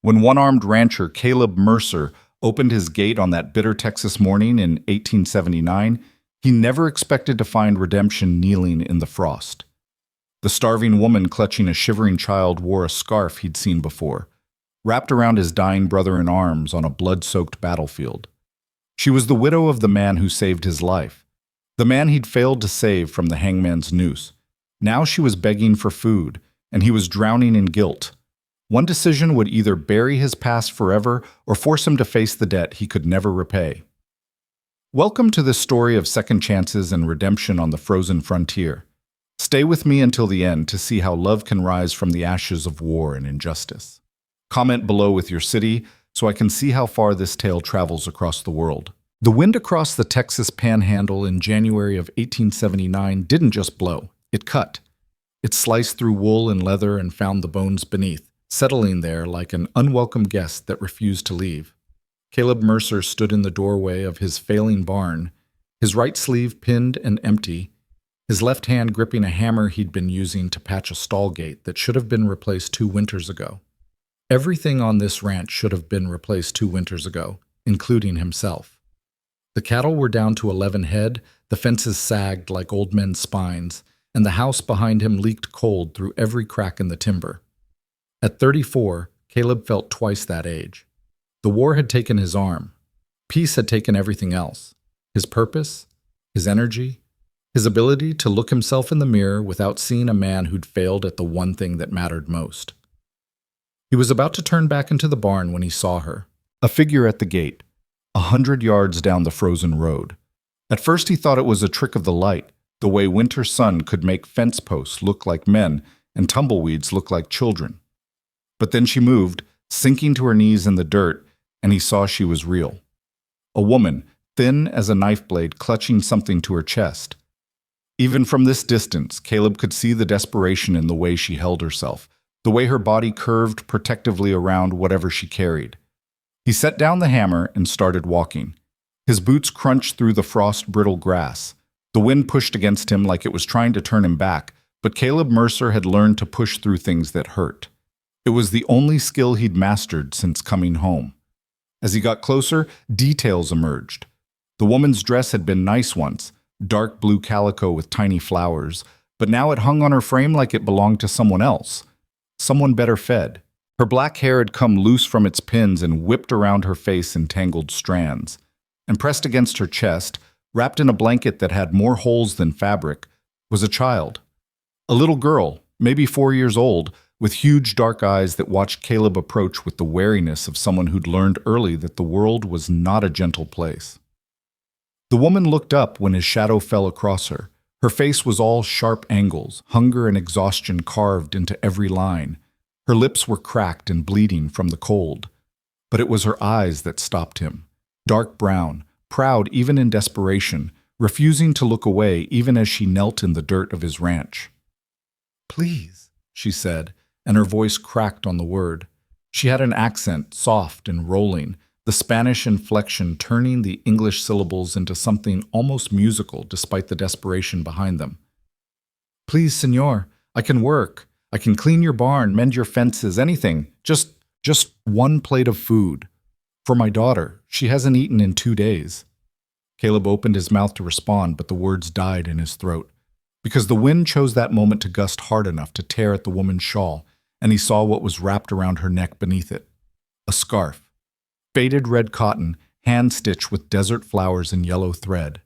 When one-armed rancher Caleb Mercer opened his gate on that bitter Texas morning in 1879, he never expected to find redemption kneeling in the frost. The starving woman clutching a shivering child wore a scarf he'd seen before, wrapped around his dying brother in arms on a blood-soaked battlefield. She was the widow of the man who saved his life, the man he'd failed to save from the hangman's noose. Now she was begging for food, and he was drowning in guilt. One decision would either bury his past forever or force him to face the debt he could never repay. Welcome to this story of second chances and redemption on the frozen frontier. Stay with me until the end to see how love can rise from the ashes of war and injustice. Comment below with your city so I can see how far this tale travels across the world. The wind across the Texas Panhandle in January of 1879 didn't just blow, it cut. It sliced through wool and leather and found the bones beneath, settling there like an unwelcome guest that refused to leave. Caleb Mercer stood in the doorway of his failing barn, his right sleeve pinned and empty, his left hand gripping a hammer he'd been using to patch a stall gate that should have been replaced 2 winters ago. Everything on this ranch should have been replaced 2 winters ago, including himself. The cattle were down to 11 head, the fences sagged like old men's spines, and the house behind him leaked cold through every crack in the timber. At 34, Caleb felt twice that age. The war had taken his arm. Peace had taken everything else. His purpose, his energy, his ability to look himself in the mirror without seeing a man who'd failed at the one thing that mattered most. He was about to turn back into the barn when he saw her, a figure at the gate, 100 yards down the frozen road. At first he thought it was a trick of the light, the way winter sun could make fence posts look like men and tumbleweeds look like children. But then she moved, sinking to her knees in the dirt, and he saw she was real. A woman, thin as a knife blade, clutching something to her chest. Even from this distance, Caleb could see the desperation in the way she held herself, the way her body curved protectively around whatever she carried. He set down the hammer and started walking. His boots crunched through the frost-brittle grass. The wind pushed against him like it was trying to turn him back, but Caleb Mercer had learned to push through things that hurt. It was the only skill he'd mastered since coming home. As he got closer, details emerged. The woman's dress had been nice once, dark blue calico with tiny flowers, but now it hung on her frame like it belonged to someone else, someone better fed. Her black hair had come loose from its pins and whipped around her face in tangled strands. And pressed against her chest, wrapped in a blanket that had more holes than fabric, was a child. A little girl, maybe 4 years old, with huge dark eyes that watched Caleb approach with the wariness of someone who'd learned early that the world was not a gentle place. The woman looked up when his shadow fell across her. Her face was all sharp angles, hunger and exhaustion carved into every line. Her lips were cracked and bleeding from the cold. But it was her eyes that stopped him. Dark brown, proud even in desperation, refusing to look away even as she knelt in the dirt of his ranch. "Please," she said, and her voice cracked on the word. She had an accent, soft and rolling, the Spanish inflection turning the English syllables into something almost musical despite the desperation behind them. "Please, senor, I can work. I can clean your barn, mend your fences, anything. Just one plate of food. For my daughter. She hasn't eaten in 2 days." Caleb opened his mouth to respond, but the words died in his throat, because the wind chose that moment to gust hard enough to tear at the woman's shawl, and he saw what was wrapped around her neck beneath it. A scarf. Faded red cotton, hand-stitched with desert flowers and yellow thread.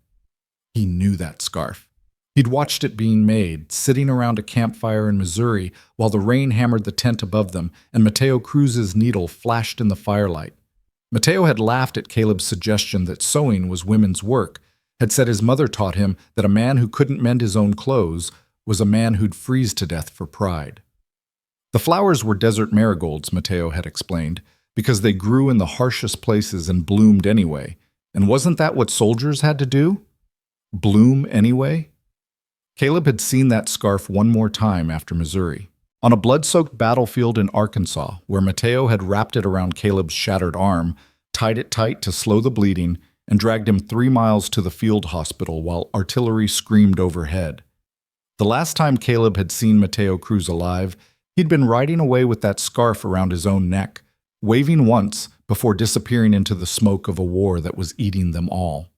He knew that scarf. He'd watched it being made, sitting around a campfire in Missouri while the rain hammered the tent above them and Mateo Cruz's needle flashed in the firelight. Mateo had laughed at Caleb's suggestion that sewing was women's work, had said his mother taught him that a man who couldn't mend his own clothes was a man who'd freeze to death for pride. The flowers were desert marigolds, Mateo had explained, because they grew in the harshest places and bloomed anyway. And wasn't that what soldiers had to do? Bloom anyway? Caleb had seen that scarf one more time after Missouri. On a blood-soaked battlefield in Arkansas, where Mateo had wrapped it around Caleb's shattered arm, tied it tight to slow the bleeding, and dragged him 3 miles to the field hospital while artillery screamed overhead. The last time Caleb had seen Mateo Cruz alive, he'd been riding away with that scarf around his own neck, waving once before disappearing into the smoke of a war that was eating them all.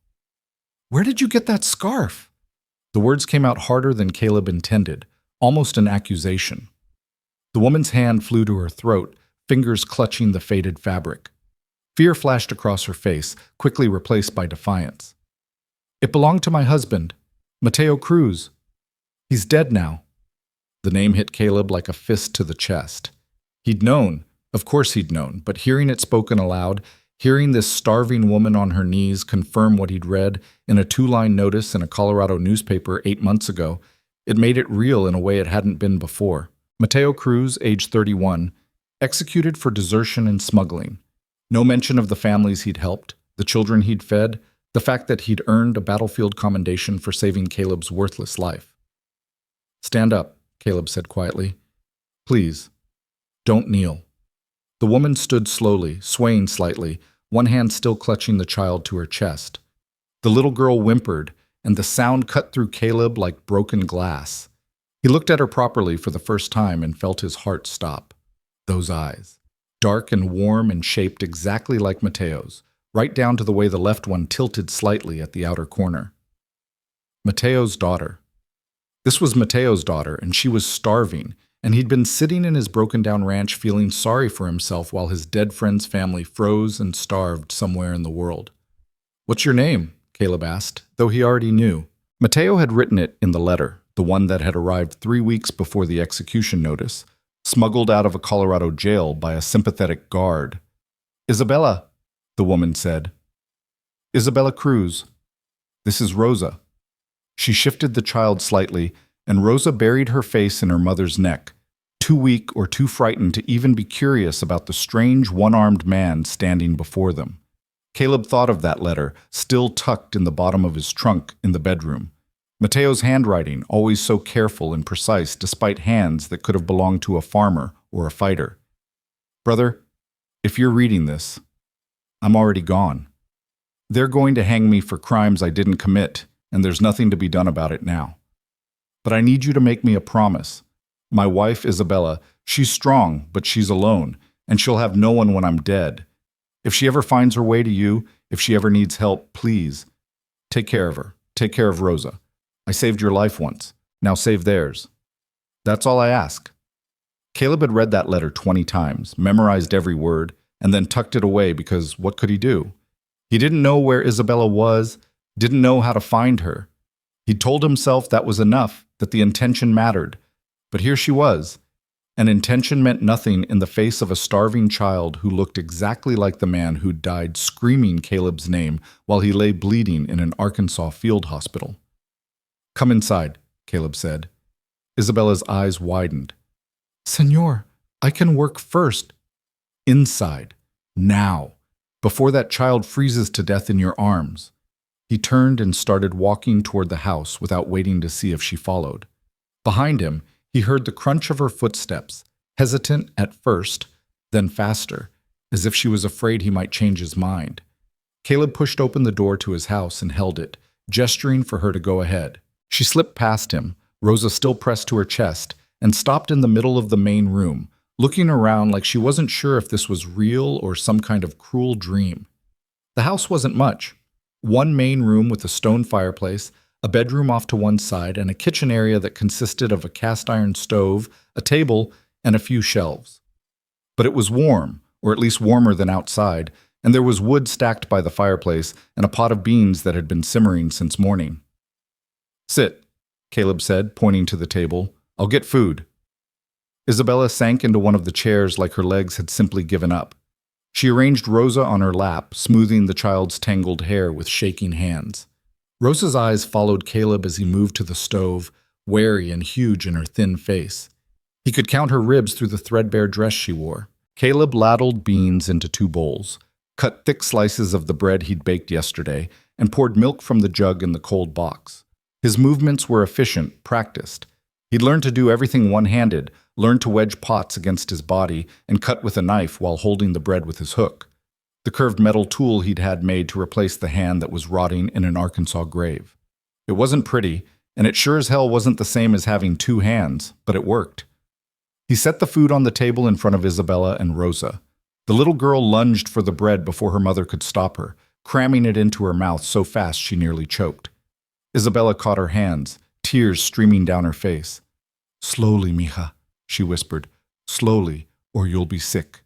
"Where did you get that scarf?" The words came out harder than Caleb intended, almost an accusation. The woman's hand flew to her throat, fingers clutching the faded fabric. Fear flashed across her face, quickly replaced by defiance. "It belonged to my husband, Mateo Cruz. He's dead now." The name hit Caleb like a fist to the chest. He'd known, of course he'd known, but hearing it spoken aloud, hearing this starving woman on her knees confirm what he'd read in a 2-line notice in a Colorado newspaper 8 months ago, it made it real in a way it hadn't been before. Mateo Cruz, age 31, executed for desertion and smuggling. No mention of the families he'd helped, the children he'd fed, the fact that he'd earned a battlefield commendation for saving Caleb's worthless life. "Stand up," Caleb said quietly. "Please, don't kneel." The woman stood slowly, swaying slightly, one hand still clutching the child to her chest. The little girl whimpered, and the sound cut through Caleb like broken glass. He looked at her properly for the first time and felt his heart stop. Those eyes, dark and warm and shaped exactly like Mateo's, right down to the way the left one tilted slightly at the outer corner. Mateo's daughter. This was Mateo's daughter, and she was starving, and he'd been sitting in his broken-down ranch feeling sorry for himself while his dead friend's family froze and starved somewhere in the world. "What's your name?" Caleb asked, though he already knew. Mateo had written it in the letter, the one that had arrived 3 weeks before the execution notice, smuggled out of a Colorado jail by a sympathetic guard. "Isabella," the woman said. "Isabella Cruz. This is Rosa." She shifted the child slightly, and Rosa buried her face in her mother's neck, too weak or too frightened to even be curious about the strange one-armed man standing before them. Caleb thought of that letter, still tucked in the bottom of his trunk in the bedroom. Mateo's handwriting, always so careful and precise despite hands that could have belonged to a farmer or a fighter. "Brother, if you're reading this, I'm already gone. They're going to hang me for crimes I didn't commit, and there's nothing to be done about it now. But I need you to make me a promise. My wife, Isabella, she's strong, but she's alone, and she'll have no one when I'm dead. If she ever finds her way to you, if she ever needs help, please, take care of her. Take care of Rosa. I saved your life once. Now save theirs. That's all I ask." Caleb had read that letter 20 times, memorized every word, and then tucked it away because what could he do? He didn't know where Isabella was, didn't know how to find her. He told himself that was enough, that the intention mattered. But here she was. And intention meant nothing in the face of a starving child who looked exactly like the man who'd died screaming Caleb's name while he lay bleeding in an Arkansas field hospital. "Come inside," Caleb said. Isabella's eyes widened. "Señor, I can work first." "Inside. Now. Before that child freezes to death in your arms." He turned and started walking toward the house without waiting to see if she followed. Behind him, he heard the crunch of her footsteps, hesitant at first, then faster, as if she was afraid he might change his mind. Caleb pushed open the door to his house and held it, gesturing for her to go ahead. She slipped past him, Rosa still pressed to her chest, and stopped in the middle of the main room, looking around like she wasn't sure if this was real or some kind of cruel dream. The house wasn't much. One main room with a stone fireplace, a bedroom off to one side, and a kitchen area that consisted of a cast-iron stove, a table, and a few shelves. But it was warm, or at least warmer than outside, and there was wood stacked by the fireplace and a pot of beans that had been simmering since morning. "Sit," Caleb said, pointing to the table. "I'll get food." Isabella sank into one of the chairs like her legs had simply given up. She arranged Rosa on her lap, smoothing the child's tangled hair with shaking hands. Rosa's eyes followed Caleb as he moved to the stove, wary and huge in her thin face. He could count her ribs through the threadbare dress she wore. Caleb ladled beans into 2 bowls, cut thick slices of the bread he'd baked yesterday, and poured milk from the jug in the cold box. His movements were efficient, practiced. He'd learned to do everything one-handed, learned to wedge pots against his body and cut with a knife while holding the bread with his hook, the curved metal tool he'd had made to replace the hand that was rotting in an Arkansas grave. It wasn't pretty, and it sure as hell wasn't the same as having 2 hands, but it worked. He set the food on the table in front of Isabella and Rosa. The little girl lunged for the bread before her mother could stop her, cramming it into her mouth so fast she nearly choked. Isabella caught her hands, tears streaming down her face. "Slowly, mija," she whispered. "Slowly, or you'll be sick."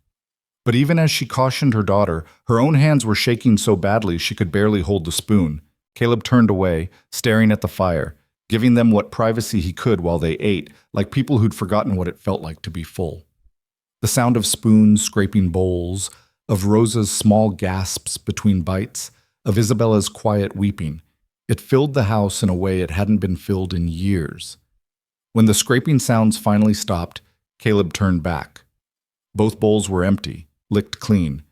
But even as she cautioned her daughter, her own hands were shaking so badly she could barely hold the spoon. Caleb turned away, staring at the fire, giving them what privacy he could while they ate, like people who'd forgotten what it felt like to be full. The sound of spoons scraping bowls, of Rosa's small gasps between bites, of Isabella's quiet weeping, it filled the house in a way it hadn't been filled in years. When the scraping sounds finally stopped, Caleb turned back. Both bowls were empty, licked clean.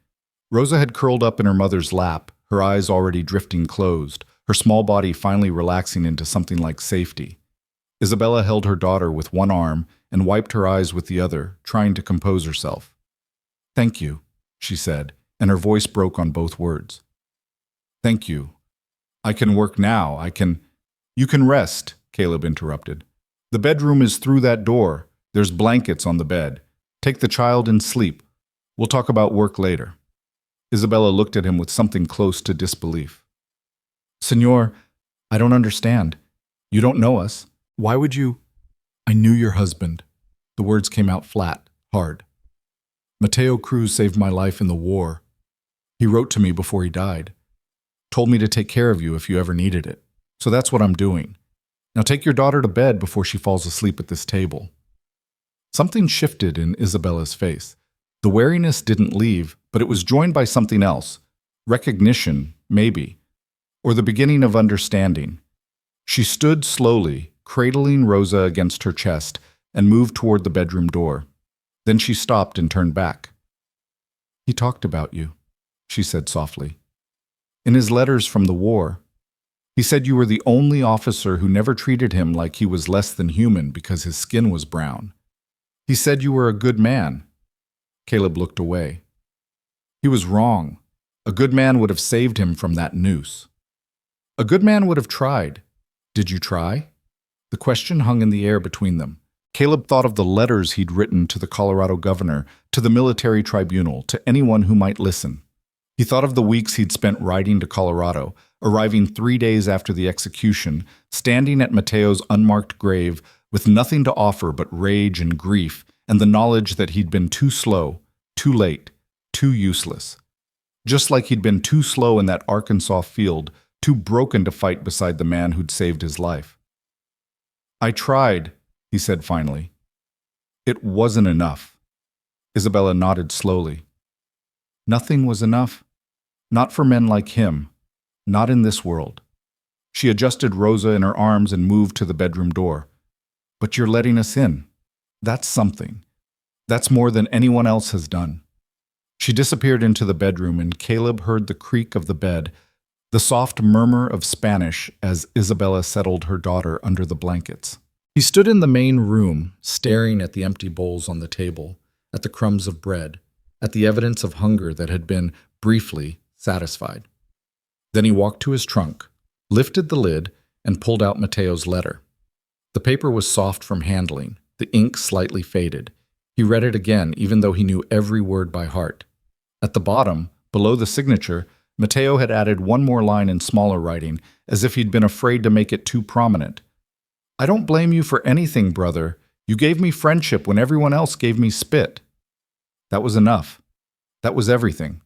Rosa had curled up in her mother's lap, her eyes already drifting closed, her small body finally relaxing into something like safety. Isabella held her daughter with one arm and wiped her eyes with the other, trying to compose herself. "Thank you," she said, and her voice broke on both words. "Thank you. I can work now. You can rest," Caleb interrupted. "The bedroom is through that door. There's blankets on the bed. Take the child and sleep. We'll talk about work later." Isabella looked at him with something close to disbelief. "Señor, I don't understand. You don't know us. Why would you—" "I knew your husband." The words came out flat, hard. "Mateo Cruz saved my life in the war. He wrote to me before he died. Told me to take care of you if you ever needed it. So that's what I'm doing. Now take your daughter to bed before she falls asleep at this table." Something shifted in Isabella's face. The wariness didn't leave, but it was joined by something else. Recognition, maybe. Or the beginning of understanding. She stood slowly, cradling Rosa against her chest, and moved toward the bedroom door. Then she stopped and turned back. "He talked about you," she said softly. "In his letters from the war. He said you were the only officer who never treated him like he was less than human because his skin was brown. He said you were a good man." Caleb looked away. He was wrong. A good man would have saved him from that noose. A good man would have tried. Did you try? The question hung in the air between them. Caleb thought of the letters he'd written to the Colorado governor, to the military tribunal, to anyone who might listen. He thought of the weeks he'd spent riding to Colorado, arriving 3 days after the execution, standing at Mateo's unmarked grave with nothing to offer but rage and grief, and the knowledge that he'd been too slow, too late, too useless. Just like he'd been too slow in that Arkansas field, too broken to fight beside the man who'd saved his life. "I tried," he said finally. "It wasn't enough." Isabella nodded slowly. "Nothing was enough. Not for men like him. Not in this world." She adjusted Rosa in her arms and moved to the bedroom door. "But you're letting us in. That's something. That's more than anyone else has done." She disappeared into the bedroom, and Caleb heard the creak of the bed, the soft murmur of Spanish as Isabella settled her daughter under the blankets. He stood in the main room, staring at the empty bowls on the table, at the crumbs of bread, at the evidence of hunger that had been, briefly, satisfied. Then he walked to his trunk, lifted the lid, and pulled out Mateo's letter. The paper was soft from handling, the ink slightly faded. He read it again, even though he knew every word by heart. At the bottom, below the signature, Mateo had added one more line in smaller writing, as if he'd been afraid to make it too prominent. "I don't blame you for anything, brother. You gave me friendship when everyone else gave me spit." That was enough. That was everything.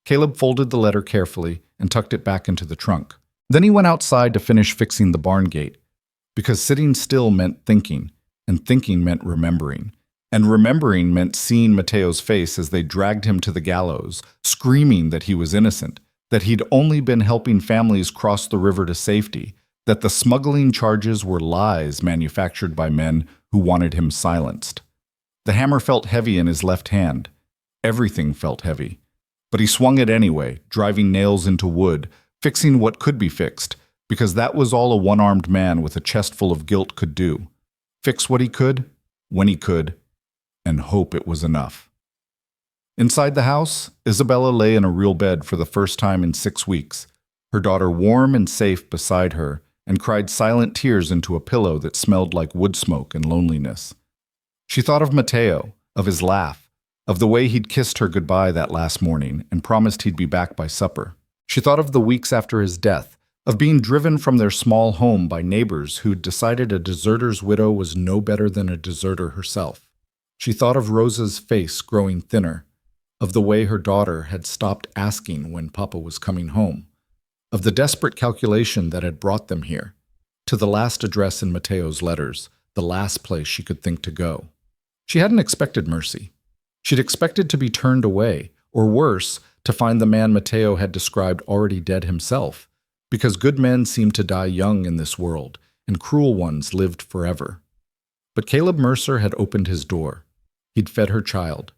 Caleb folded the letter carefully and tucked it back into the trunk. Then he went outside to finish fixing the barn gate, because sitting still meant thinking, and thinking meant remembering. And remembering meant seeing Mateo's face as they dragged him to the gallows, screaming that he was innocent, that he'd only been helping families cross the river to safety, that the smuggling charges were lies manufactured by men who wanted him silenced. The hammer felt heavy in his left hand. Everything felt heavy. But he swung it anyway, driving nails into wood, fixing what could be fixed, because that was all a one-armed man with a chest full of guilt could do. Fix what he could, when he could, and hope it was enough. Inside the house, Isabella lay in a real bed for the first time in 6 weeks, her daughter warm and safe beside her, and cried silent tears into a pillow that smelled like wood smoke and loneliness. She thought of Mateo, of his laugh, of the way he'd kissed her goodbye that last morning and promised he'd be back by supper. She thought of the weeks after his death, of being driven from their small home by neighbors who'd decided a deserter's widow was no better than a deserter herself. She thought of Rosa's face growing thinner, of the way her daughter had stopped asking when Papa was coming home, of the desperate calculation that had brought them here, to the last address in Mateo's letters, the last place she could think to go. She hadn't expected mercy. She'd expected to be turned away, or worse, to find the man Mateo had described already dead himself, because good men seemed to die young in this world, and cruel ones lived forever. But Caleb Mercer had opened his door. He'd fed her child.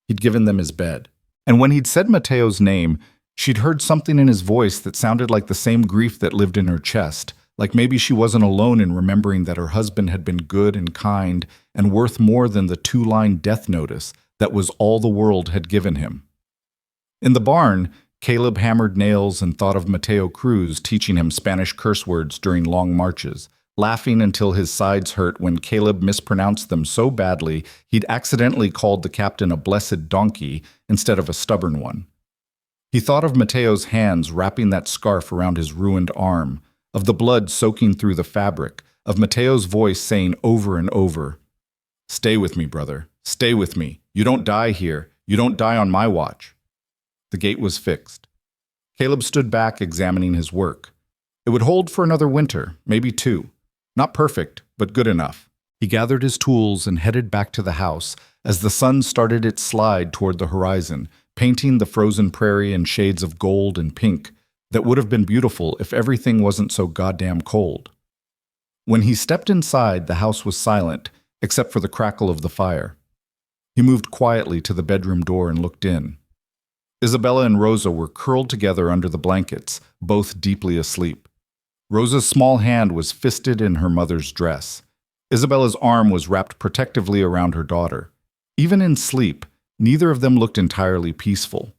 He'd given them his bed. And when he'd said Mateo's name, she'd heard something in his voice that sounded like the same grief that lived in her chest, like maybe she wasn't alone in remembering that her husband had been good and kind and worth more than the 2-line death notice that was all the world had given him. In the barn, Caleb hammered nails and thought of Mateo Cruz teaching him Spanish curse words during long marches, laughing until his sides hurt when Caleb mispronounced them so badly he'd accidentally called the captain a blessed donkey instead of a stubborn one. He thought of Mateo's hands wrapping that scarf around his ruined arm, of the blood soaking through the fabric, of Mateo's voice saying over and over, "Stay with me, brother. Stay with me. You don't die here. You don't die on my watch." The gate was fixed. Caleb stood back examining his work. It would hold for another winter, maybe 2. Not perfect, but good enough. He gathered his tools and headed back to the house as the sun started its slide toward the horizon, painting the frozen prairie in shades of gold and pink that would have been beautiful if everything wasn't so goddamn cold. When he stepped inside, the house was silent, except for the crackle of the fire. He moved quietly to the bedroom door and looked in. Isabella and Rosa were curled together under the blankets, both deeply asleep. Rosa's small hand was fisted in her mother's dress. Isabella's arm was wrapped protectively around her daughter. Even in sleep, neither of them looked entirely peaceful.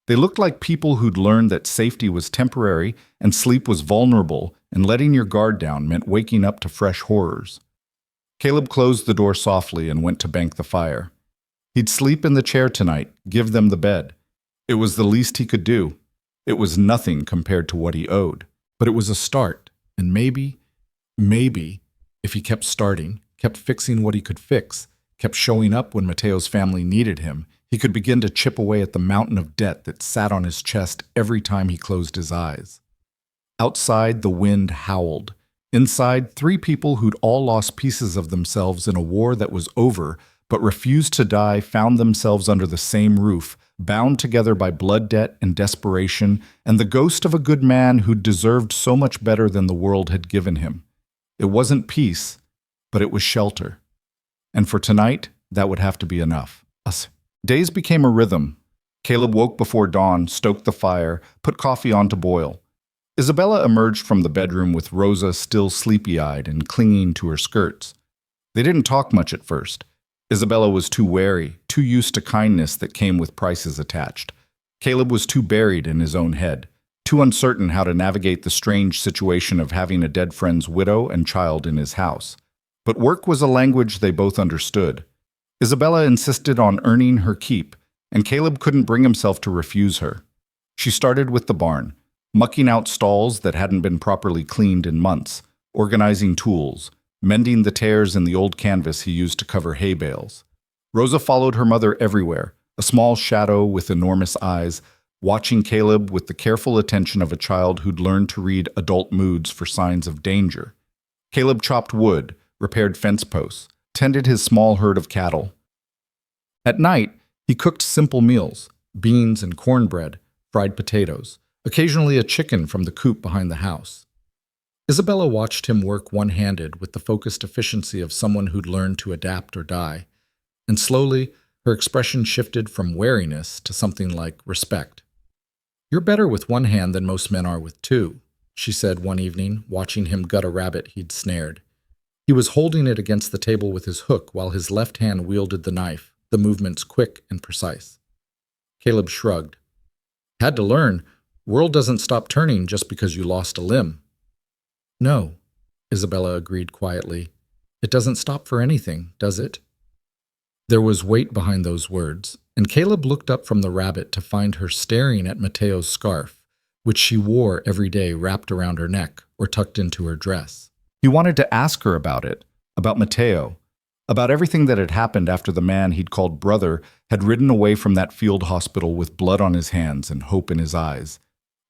They looked like people who'd learned that safety was temporary and sleep was vulnerable, and letting your guard down meant waking up to fresh horrors. Caleb closed the door softly and went to bank the fire. He'd sleep in the chair tonight, give them the bed. It was the least he could do. It was nothing compared to what he owed. But it was a start, and maybe, if he kept starting, kept fixing what he could fix, kept showing up when Mateo's family needed him, he could begin to chip away at the mountain of debt that sat on his chest every time he closed his eyes. Outside, the wind howled. Inside, 3 people who'd all lost pieces of themselves in a war that was over, but refused to die, found themselves under the same roof, bound together by blood debt and desperation, and the ghost of a good man who'd deserved so much better than the world had given him. It wasn't peace, but it was shelter. And for tonight, that would have to be enough. Days became a rhythm. Caleb woke before dawn, stoked the fire, put coffee on to boil. Isabella emerged from the bedroom with Rosa still sleepy-eyed and clinging to her skirts. They didn't talk much at first. Isabella was too wary, too used to kindness that came with prices attached. Caleb was too buried in his own head, too uncertain how to navigate the strange situation of having a dead friend's widow and child in his house. But work was a language they both understood. Isabella insisted on earning her keep, and Caleb couldn't bring himself to refuse her. She started with the barn, mucking out stalls that hadn't been properly cleaned in months, organizing tools, mending the tears in the old canvas he used to cover hay bales. Rosa followed her mother everywhere, a small shadow with enormous eyes, watching Caleb with the careful attention of a child who'd learned to read adult moods for signs of danger. Caleb chopped wood, repaired fence posts, tended his small herd of cattle. At night, he cooked simple meals, beans and cornbread, fried potatoes, occasionally a chicken from the coop behind the house. Isabella watched him work one-handed with the focused efficiency of someone who'd learned to adapt or die, and slowly her expression shifted from wariness to something like respect. "You're better with one hand than most men are with 2, she said one evening, watching him gut a rabbit he'd snared. He was holding it against the table with his hook while his left hand wielded the knife, the movements quick and precise. Caleb shrugged. "Had to learn. World doesn't stop turning just because you lost a limb." "No," Isabella agreed quietly. "It doesn't stop for anything, does it?" There was weight behind those words, and Caleb looked up from the rabbit to find her staring at Mateo's scarf, which she wore every day wrapped around her neck or tucked into her dress. He wanted to ask her about it, about Mateo, about everything that had happened after the man he'd called brother had ridden away from that field hospital with blood on his hands and hope in his eyes.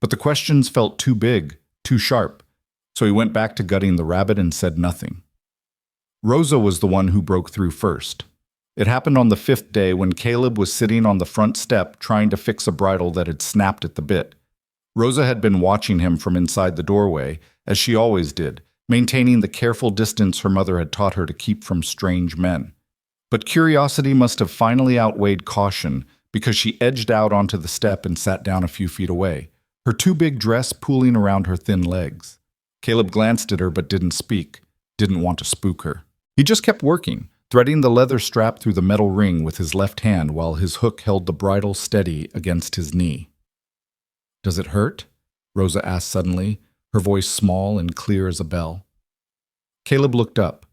But the questions felt too big, too sharp, so he went back to gutting the rabbit and said nothing. Rosa was the one who broke through first. It happened on the 5th day when Caleb was sitting on the front step trying to fix a bridle that had snapped at the bit. Rosa had been watching him from inside the doorway, as she always did, maintaining the careful distance her mother had taught her to keep from strange men. But curiosity must have finally outweighed caution because she edged out onto the step and sat down a few feet away, her too big dress pooling around her thin legs. Caleb glanced at her but didn't speak, didn't want to spook her. He just kept working, threading the leather strap through the metal ring with his left hand while his hook held the bridle steady against his knee. "Does it hurt?" Rosa asked suddenly, her voice small and clear as a bell. Caleb looked up.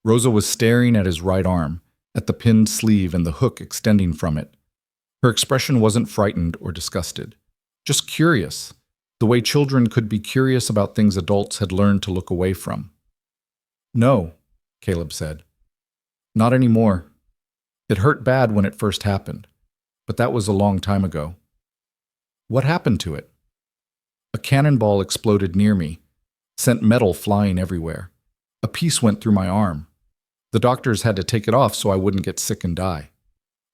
Rosa was staring at his right arm, at the pinned sleeve and the hook extending from it. Her expression wasn't frightened or disgusted, just curious, the way children could be curious about things adults had learned to look away from. "No," Caleb said. "Not anymore. It hurt bad when it first happened, but that was a long time ago." "What happened to it?" "A cannonball exploded near me, sent metal flying everywhere. A piece went through my arm. The doctors had to take it off so I wouldn't get sick and die."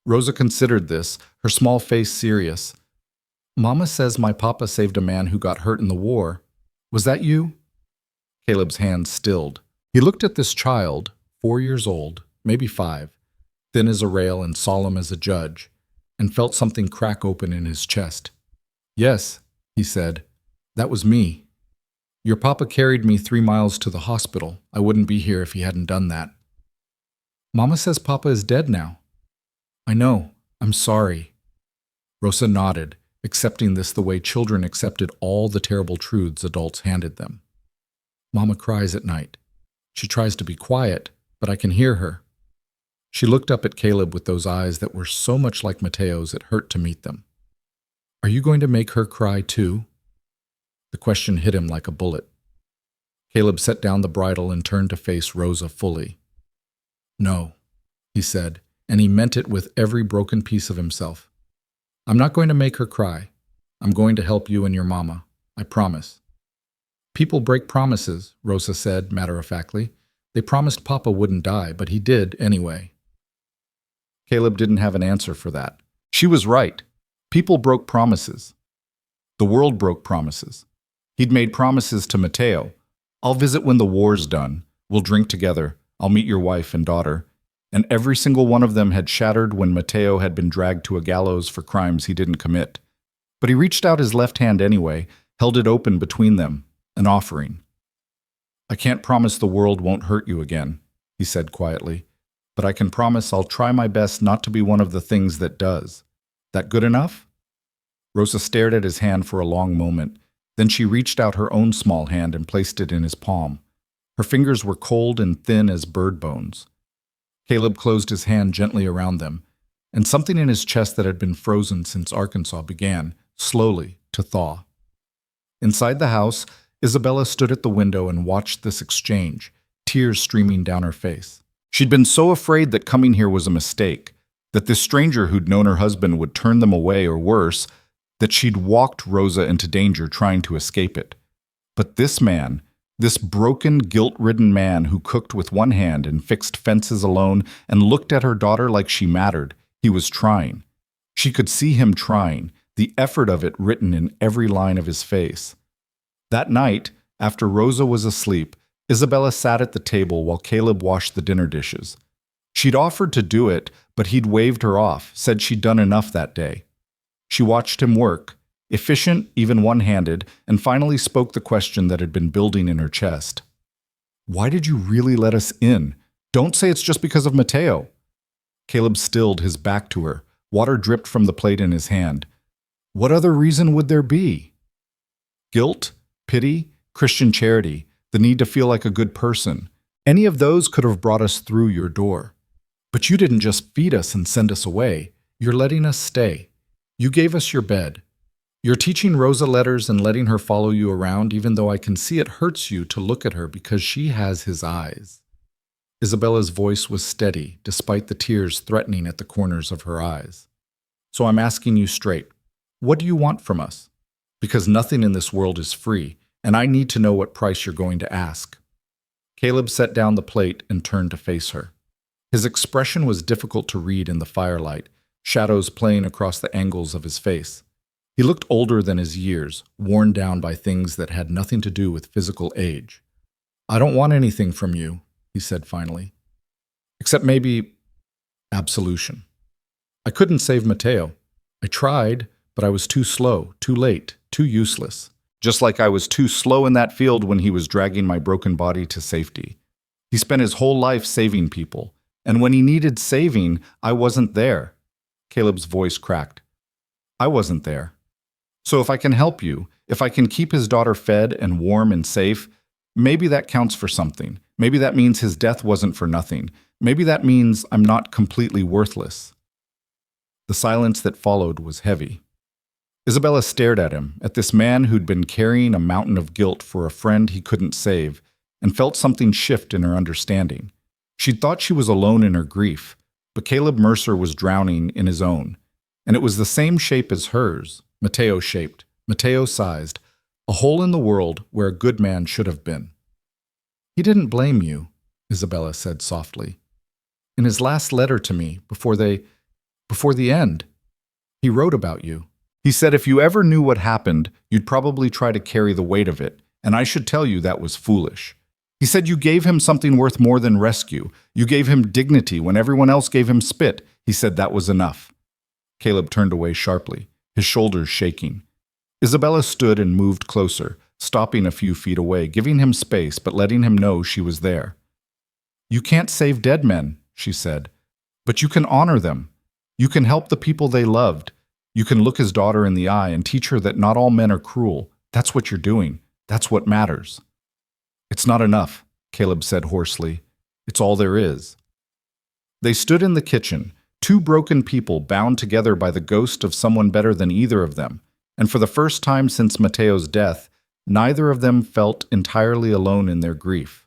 Rosa considered this, her small face serious. "Mama says my papa saved a man who got hurt in the war. Was that you?" Caleb's hands stilled. He looked at this child, 4 years old, maybe 5, thin as a rail and solemn as a judge, and felt something crack open in his chest. "Yes," he said, "that was me. Your papa carried me 3 miles to the hospital. I wouldn't be here if he hadn't done that." "Mama says papa is dead now." "I know. I'm sorry." Rosa nodded, accepting this the way children accepted all the terrible truths adults handed them. "Mama cries at night. She tries to be quiet, but I can hear her." She looked up at Caleb with those eyes that were so much like Mateo's it hurt to meet them. "Are you going to make her cry too?" The question hit him like a bullet. Caleb set down the bridle and turned to face Rosa fully. "No," he said, and he meant it with every broken piece of himself. "I'm not going to make her cry. I'm going to help you and your mama. I promise." "People break promises," Rosa said matter-of-factly. "They promised Papa wouldn't die, but he did anyway." Caleb didn't have an answer for that. She was right. People broke promises. The world broke promises. He'd made promises to Mateo. "I'll visit when the war's done. We'll drink together. I'll meet your wife and daughter." And every single one of them had shattered when Mateo had been dragged to a gallows for crimes he didn't commit. But he reached out his left hand anyway, held it open between them, an offering. "I can't promise the world won't hurt you again," he said quietly, "but I can promise I'll try my best not to be one of the things that does. That good enough?" Rosa stared at his hand for a long moment. Then she reached out her own small hand and placed it in his palm. Her fingers were cold and thin as bird bones. Caleb closed his hand gently around them, and something in his chest that had been frozen since Arkansas began, slowly, to thaw. Inside the house, Isabella stood at the window and watched this exchange, tears streaming down her face. She'd been so afraid that coming here was a mistake, that this stranger who'd known her husband would turn them away or worse, that she'd walked Rosa into danger trying to escape it. But this man, this broken, guilt-ridden man who cooked with one hand and fixed fences alone and looked at her daughter like she mattered, he was trying. She could see him trying, the effort of it written in every line of his face. That night, after Rosa was asleep, Isabella sat at the table while Caleb washed the dinner dishes. She'd offered to do it, but he'd waved her off, said she'd done enough that day. She watched him work, efficient, even one-handed, and finally spoke the question that had been building in her chest. "Why did you really let us in? Don't say it's just because of Mateo." Caleb stilled, his back to her. Water dripped from the plate in his hand. "What other reason would there be?" Guilt, pity, Christian charity, the need to feel like a good person. Any of those could have brought us through your door. But you didn't just feed us and send us away. You're letting us stay. You gave us your bed. You're teaching Rosa letters and letting her follow you around, even though I can see it hurts you to look at her because she has his eyes." Isabella's voice was steady, despite the tears threatening at the corners of her eyes. "So I'm asking you straight. What do you want from us? Because nothing in this world is free, and I need to know what price you're going to ask." Caleb set down the plate and turned to face her. His expression was difficult to read in the firelight, shadows playing across the angles of his face. He looked older than his years, worn down by things that had nothing to do with physical age. "I don't want anything from you," he said finally. "Except maybe absolution. I couldn't save Matteo. I tried, but I was too slow, too late, too useless. Just like I was too slow in that field when he was dragging my broken body to safety. He spent his whole life saving people, and when he needed saving, I wasn't there." Caleb's voice cracked. "I wasn't there. So if I can help you, if I can keep his daughter fed and warm and safe, maybe that counts for something. Maybe that means his death wasn't for nothing. Maybe that means I'm not completely worthless." The silence that followed was heavy. Isabella stared at him, at this man who'd been carrying a mountain of guilt for a friend he couldn't save, and felt something shift in her understanding. She'd thought she was alone in her grief, but Caleb Mercer was drowning in his own, and it was the same shape as hers, Matteo-shaped, Matteo-sized, a hole in the world where a good man should have been. "He didn't blame you," Isabella said softly. "In his last letter to me, before the end, he wrote about you. He said if you ever knew what happened, you'd probably try to carry the weight of it, and I should tell you that was foolish. He said you gave him something worth more than rescue. You gave him dignity when everyone else gave him spit. He said that was enough." Caleb turned away sharply, his shoulders shaking. Isabella stood and moved closer, stopping a few feet away, giving him space but letting him know she was there. "You can't save dead men," she said, "but you can honor them. You can help the people they loved. You can look his daughter in the eye and teach her that not all men are cruel. That's what you're doing. That's what matters." "It's not enough," Caleb said hoarsely. "It's all there is." They stood in the kitchen, two broken people bound together by the ghost of someone better than either of them, and for the first time since Matteo's death, neither of them felt entirely alone in their grief.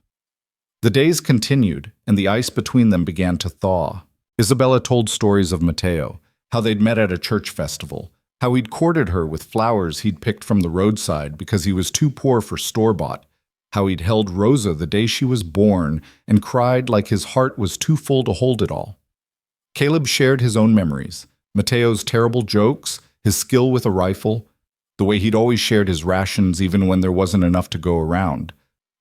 The days continued, and the ice between them began to thaw. Isabella told stories of Matteo, how they'd met at a church festival, how he'd courted her with flowers he'd picked from the roadside because he was too poor for store-bought, how he'd held Rosa the day she was born and cried like his heart was too full to hold it all. Caleb shared his own memories, Matteo's terrible jokes, his skill with a rifle, the way he'd always shared his rations even when there wasn't enough to go around,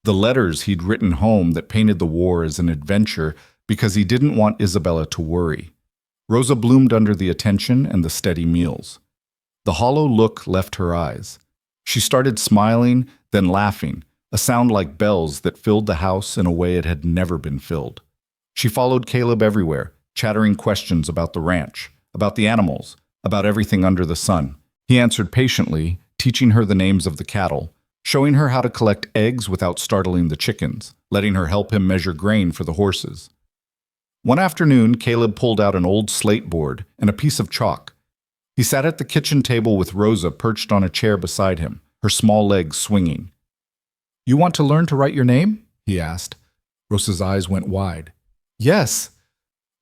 the letters he'd written home that painted the war as an adventure because he didn't want Isabella to worry. Rosa bloomed under the attention and the steady meals. The hollow look left her eyes. She started smiling, then laughing, a sound like bells that filled the house in a way it had never been filled. She followed Caleb everywhere, chattering questions about the ranch, about the animals, about everything under the sun. He answered patiently, teaching her the names of the cattle, showing her how to collect eggs without startling the chickens, letting her help him measure grain for the horses. One afternoon, Caleb pulled out an old slate board and a piece of chalk. He sat at the kitchen table with Rosa perched on a chair beside him, her small legs swinging. "You want to learn to write your name?" he asked. Rosa's eyes went wide. "Yes.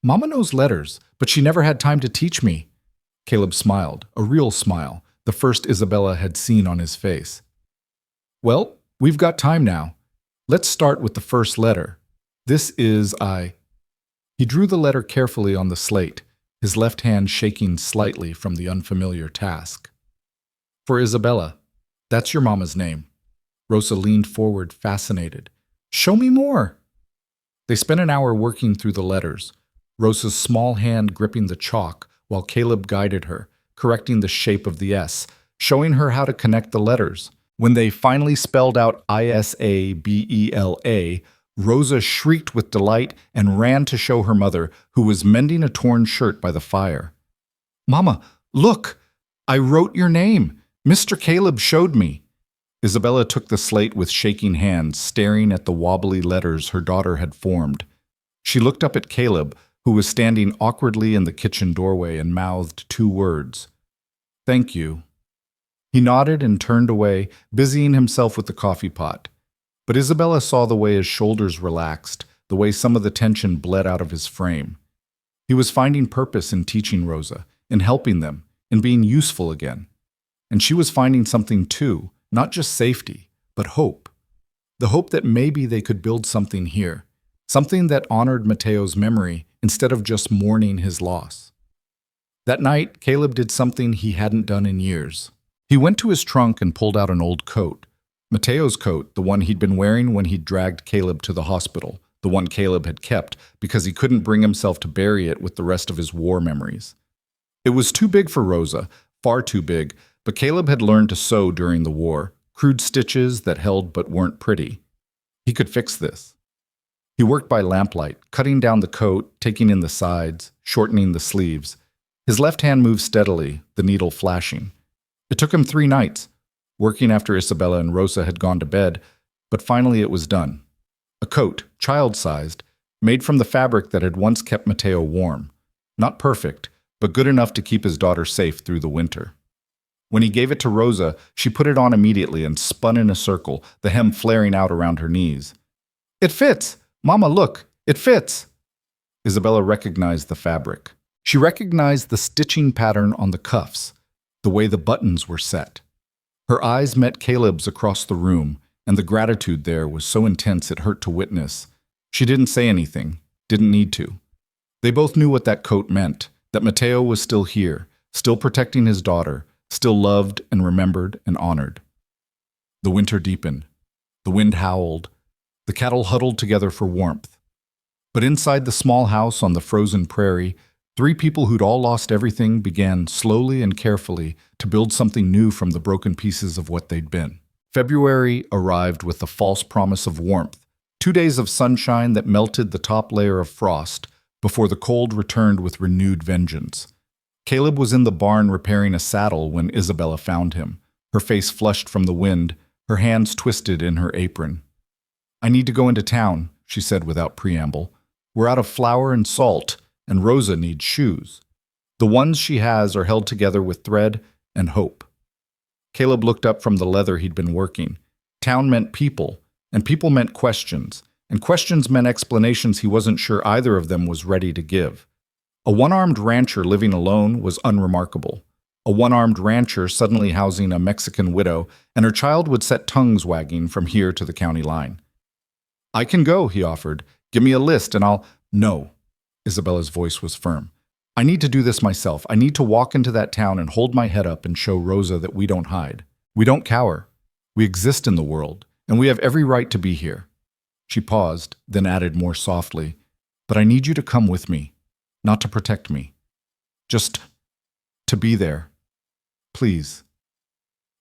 Mama knows letters, but she never had time to teach me." Caleb smiled, a real smile, the first Isabella had seen on his face. "Well, we've got time now. Let's start with the first letter. This is I." He drew the letter carefully on the slate, his left hand shaking slightly from the unfamiliar task. "For Isabella. That's your mama's name." Rosa leaned forward, fascinated. "Show me more." They spent an hour working through the letters, Rosa's small hand gripping the chalk while Caleb guided her, correcting the shape of the S, showing her how to connect the letters. When they finally spelled out Isabella, Rosa shrieked with delight and ran to show her mother, who was mending a torn shirt by the fire. "Mama, look! I wrote your name. Mr. Caleb showed me." Isabella took the slate with shaking hands, staring at the wobbly letters her daughter had formed. She looked up at Caleb, who was standing awkwardly in the kitchen doorway and mouthed 2 words. "Thank you." He nodded and turned away, busying himself with the coffee pot. But Isabella saw the way his shoulders relaxed, the way some of the tension bled out of his frame. He was finding purpose in teaching Rosa, in helping them, in being useful again. And she was finding something too, not just safety, but hope. The hope that maybe they could build something here, something that honored Mateo's memory instead of just mourning his loss. That night, Caleb did something he hadn't done in years. He went to his trunk and pulled out an old coat. Mateo's coat, the one he'd been wearing when he'd dragged Caleb to the hospital, the one Caleb had kept because he couldn't bring himself to bury it with the rest of his war memories. It was too big for Rosa, far too big, but Caleb had learned to sew during the war, crude stitches that held but weren't pretty. He could fix this. He worked by lamplight, cutting down the coat, taking in the sides, shortening the sleeves. His left hand moved steadily, the needle flashing. It took him 3 nights, working after Isabella and Rosa had gone to bed, but finally it was done. A coat, child-sized, made from the fabric that had once kept Mateo warm. Not perfect, but good enough to keep his daughter safe through the winter. When he gave it to Rosa, she put it on immediately and spun in a circle, the hem flaring out around her knees. "It fits! Mama, look! It fits!" Isabella recognized the fabric. She recognized the stitching pattern on the cuffs, the way the buttons were set. Her eyes met Caleb's across the room, and the gratitude there was so intense it hurt to witness. She didn't say anything, didn't need to. They both knew what that coat meant, that Mateo was still here, still protecting his daughter, still loved and remembered and honored. The winter deepened. The wind howled. The cattle huddled together for warmth. But inside the small house on the frozen prairie, 3 people who'd all lost everything began slowly and carefully to build something new from the broken pieces of what they'd been. February arrived with the false promise of warmth, 2 days of sunshine that melted the top layer of frost before the cold returned with renewed vengeance. Caleb was in the barn repairing a saddle when Isabella found him, her face flushed from the wind, her hands twisted in her apron. "I need to go into town," she said without preamble. "We're out of flour and salt, and Rosa needs shoes. The ones she has are held together with thread and hope." Caleb looked up from the leather he'd been working. Town meant people, and people meant questions, and questions meant explanations he wasn't sure either of them was ready to give. A one-armed rancher living alone was unremarkable. A one-armed rancher suddenly housing a Mexican widow, and her child would set tongues wagging from here to the county line. "I can go," he offered. "Give me a list and I'll—" "No." Isabella's voice was firm. "I need to do this myself. I need to walk into that town and hold my head up and show Rosa that we don't hide. We don't cower. We exist in the world, and we have every right to be here." She paused, then added more softly, "But I need you to come with me, not to protect me. Just to be there. Please."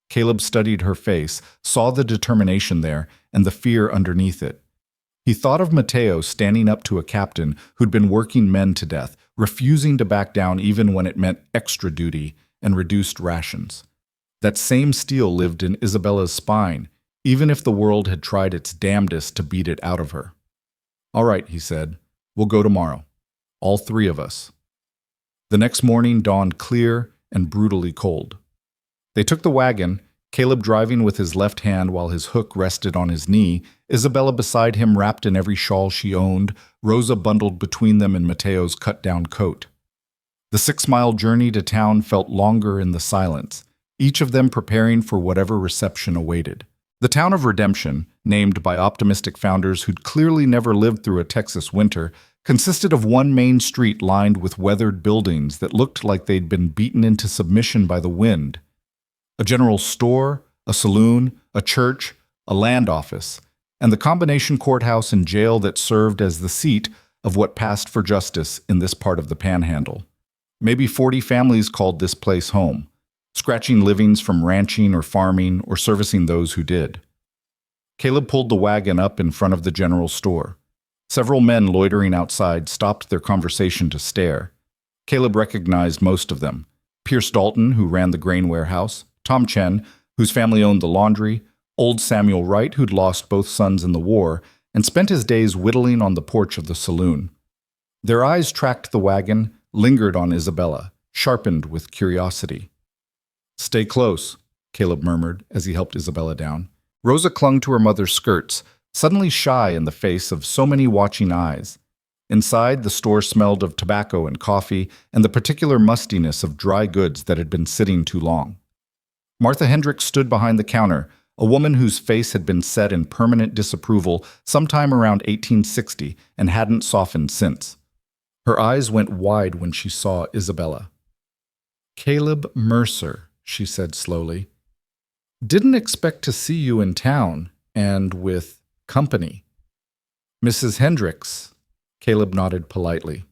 Caleb studied her face, saw the determination there and the fear underneath it. He thought of Mateo standing up to a captain who'd been working men to death, refusing to back down even when it meant extra duty and reduced rations. That same steel lived in Isabella's spine, even if the world had tried its damnedest to beat it out of her. "All right," he said. "We'll go tomorrow. All 3 of us." The next morning dawned clear and brutally cold. They took the wagon, Caleb driving with his left hand while his hook rested on his knee, Isabella beside him wrapped in every shawl she owned, Rosa bundled between them in Mateo's cut-down coat. The 6-mile journey to town felt longer in the silence, each of them preparing for whatever reception awaited. The town of Redemption, named by optimistic founders who'd clearly never lived through a Texas winter, consisted of one main street lined with weathered buildings that looked like they'd been beaten into submission by the wind. A general store, a saloon, a church, a land office, and the combination courthouse and jail that served as the seat of what passed for justice in this part of the Panhandle. Maybe 40 families called this place home, scratching livings from ranching or farming or servicing those who did. Caleb pulled the wagon up in front of the general store. Several men loitering outside stopped their conversation to stare. Caleb recognized most of them. Pierce Dalton, who ran the grain warehouse, Tom Chen, whose family owned the laundry, old Samuel Wright, who'd lost both sons in the war, and spent his days whittling on the porch of the saloon. Their eyes tracked the wagon, lingered on Isabella, sharpened with curiosity. "Stay close," Caleb murmured as he helped Isabella down. Rosa clung to her mother's skirts, suddenly shy in the face of so many watching eyes. Inside, the store smelled of tobacco and coffee and the particular mustiness of dry goods that had been sitting too long. Martha Hendricks stood behind the counter, a woman whose face had been set in permanent disapproval sometime around 1860 and hadn't softened since. Her eyes went wide when she saw Isabella. "Caleb Mercer," she said slowly. "Didn't expect to see you in town, and with company." "Mrs. Hendricks," Caleb nodded politely.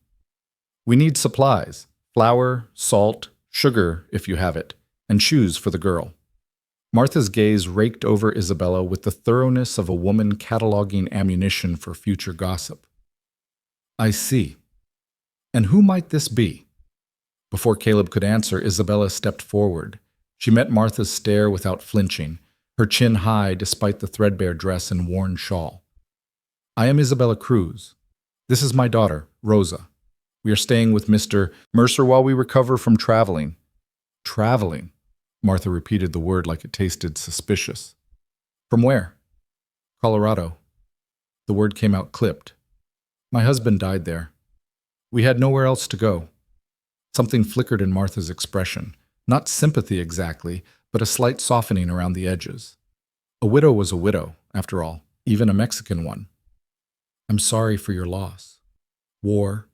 "We need supplies, flour, salt, sugar if you have it, and shoes for the girl." Martha's gaze raked over Isabella with the thoroughness of a woman cataloging ammunition for future gossip. "I see. And who might this be?" Before Caleb could answer, Isabella stepped forward. She met Martha's stare without flinching, her chin high despite the threadbare dress and worn shawl. "I am Isabella Cruz. This is my daughter, Rosa. We are staying with Mr. Mercer while we recover from traveling." "Traveling?" Martha repeated the word like it tasted suspicious. "From where?" "Colorado." The word came out clipped. "My husband died there. We had nowhere else to go." Something flickered in Martha's expression. Not sympathy exactly, but a slight softening around the edges. A widow was a widow, after all, even a Mexican one. "I'm sorry for your loss. War.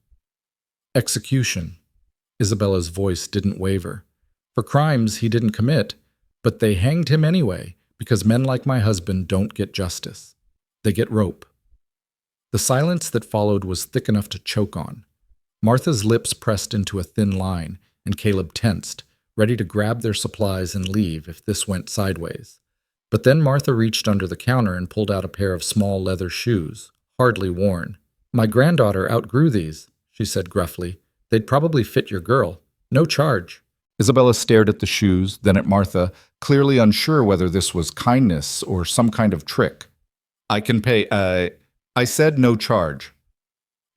Execution." Isabella's voice didn't waver. "For crimes he didn't commit, but they hanged him anyway, because men like my husband don't get justice. They get rope." The silence that followed was thick enough to choke on. Martha's lips pressed into a thin line, and Caleb tensed, ready to grab their supplies and leave if this went sideways. But then Martha reached under the counter and pulled out a pair of small leather shoes, hardly worn. "My granddaughter outgrew these," she said gruffly. "They'd probably fit your girl. No charge." Isabella stared at the shoes, then at Martha, clearly unsure whether this was kindness or some kind of trick. "I can pay, I said no charge."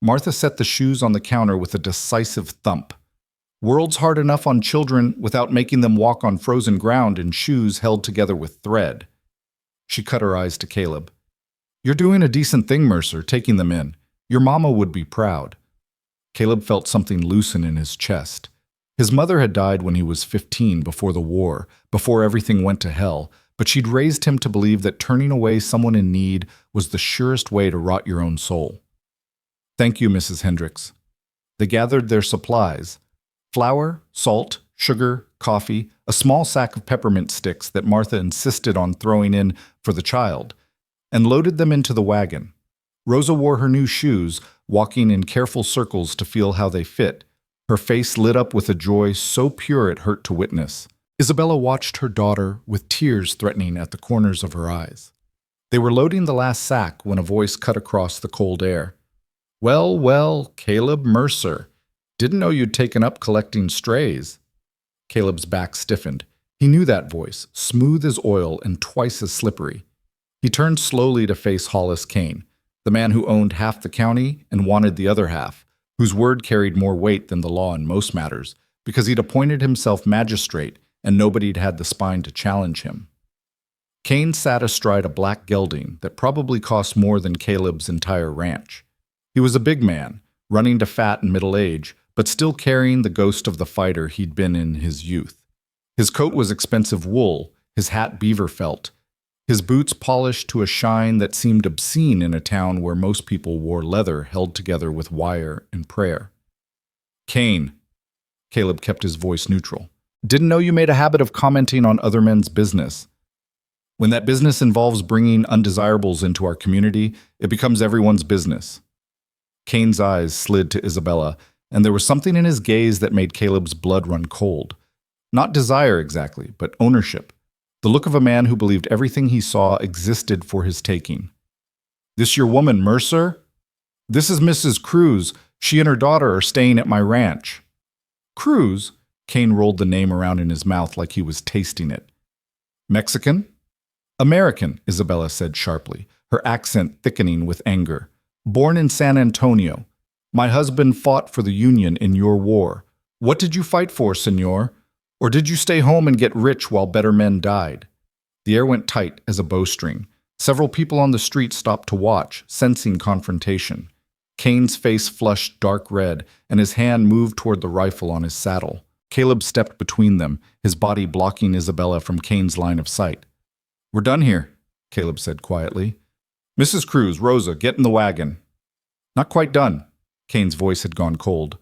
Martha set the shoes on the counter with a decisive thump. World's hard enough on children without making them walk on frozen ground in shoes held together with thread. She cut her eyes to Caleb. "You're doing a decent thing, Mercer, taking them in. Your mama would be proud." Caleb felt something loosen in his chest. His mother had died when he was 15 before the war, before everything went to hell, but she'd raised him to believe that turning away someone in need was the surest way to rot your own soul. "Thank you, Mrs. Hendricks." They gathered their supplies: flour, salt, sugar, coffee, a small sack of peppermint sticks that Martha insisted on throwing in for the child, and loaded them into the wagon. Rosa wore her new shoes, walking in careful circles to feel how they fit, her face lit up with a joy so pure it hurt to witness. Isabella watched her daughter with tears threatening at the corners of her eyes. They were loading the last sack when a voice cut across the cold air. "Well, well, Caleb Mercer. Didn't know you'd taken up collecting strays." Caleb's back stiffened. He knew that voice, smooth as oil and twice as slippery. He turned slowly to face Hollis Kane, the man who owned half the county and wanted the other half, whose word carried more weight than the law in most matters, because he'd appointed himself magistrate and nobody'd had the spine to challenge him. Kane sat astride a black gelding that probably cost more than Caleb's entire ranch. He was a big man, running to fat and middle age, but still carrying the ghost of the fighter he'd been in his youth. His coat was expensive wool, his hat beaver felt, his boots polished to a shine that seemed obscene in a town where most people wore leather held together with wire and prayer. "Kane," Caleb kept his voice neutral, "didn't know you made a habit of commenting on other men's business. When that business involves bringing undesirables into our community, it becomes everyone's business." Kane's eyes slid to Isabella, and there was something in his gaze that made Caleb's blood run cold. Not desire exactly, but ownership. The look of a man who believed everything he saw existed for his taking. "This your woman, Mercer?" "This is Mrs. Cruz. She and her daughter are staying at my ranch." "Cruz?" Kane rolled the name around in his mouth like he was tasting it. "Mexican?" "American," Isabella said sharply, her accent thickening with anger. "Born in San Antonio. My husband fought for the Union in your war. What did you fight for, senor? Or did you stay home and get rich while better men died?" The air went tight as a bowstring. Several people on the street stopped to watch, sensing confrontation. Kane's face flushed dark red, and his hand moved toward the rifle on his saddle. Caleb stepped between them, his body blocking Isabella from Kane's line of sight. "We're done here," Caleb said quietly. "Mrs. Cruz, Rosa, get in the wagon." "Not quite done." Kane's voice had gone cold.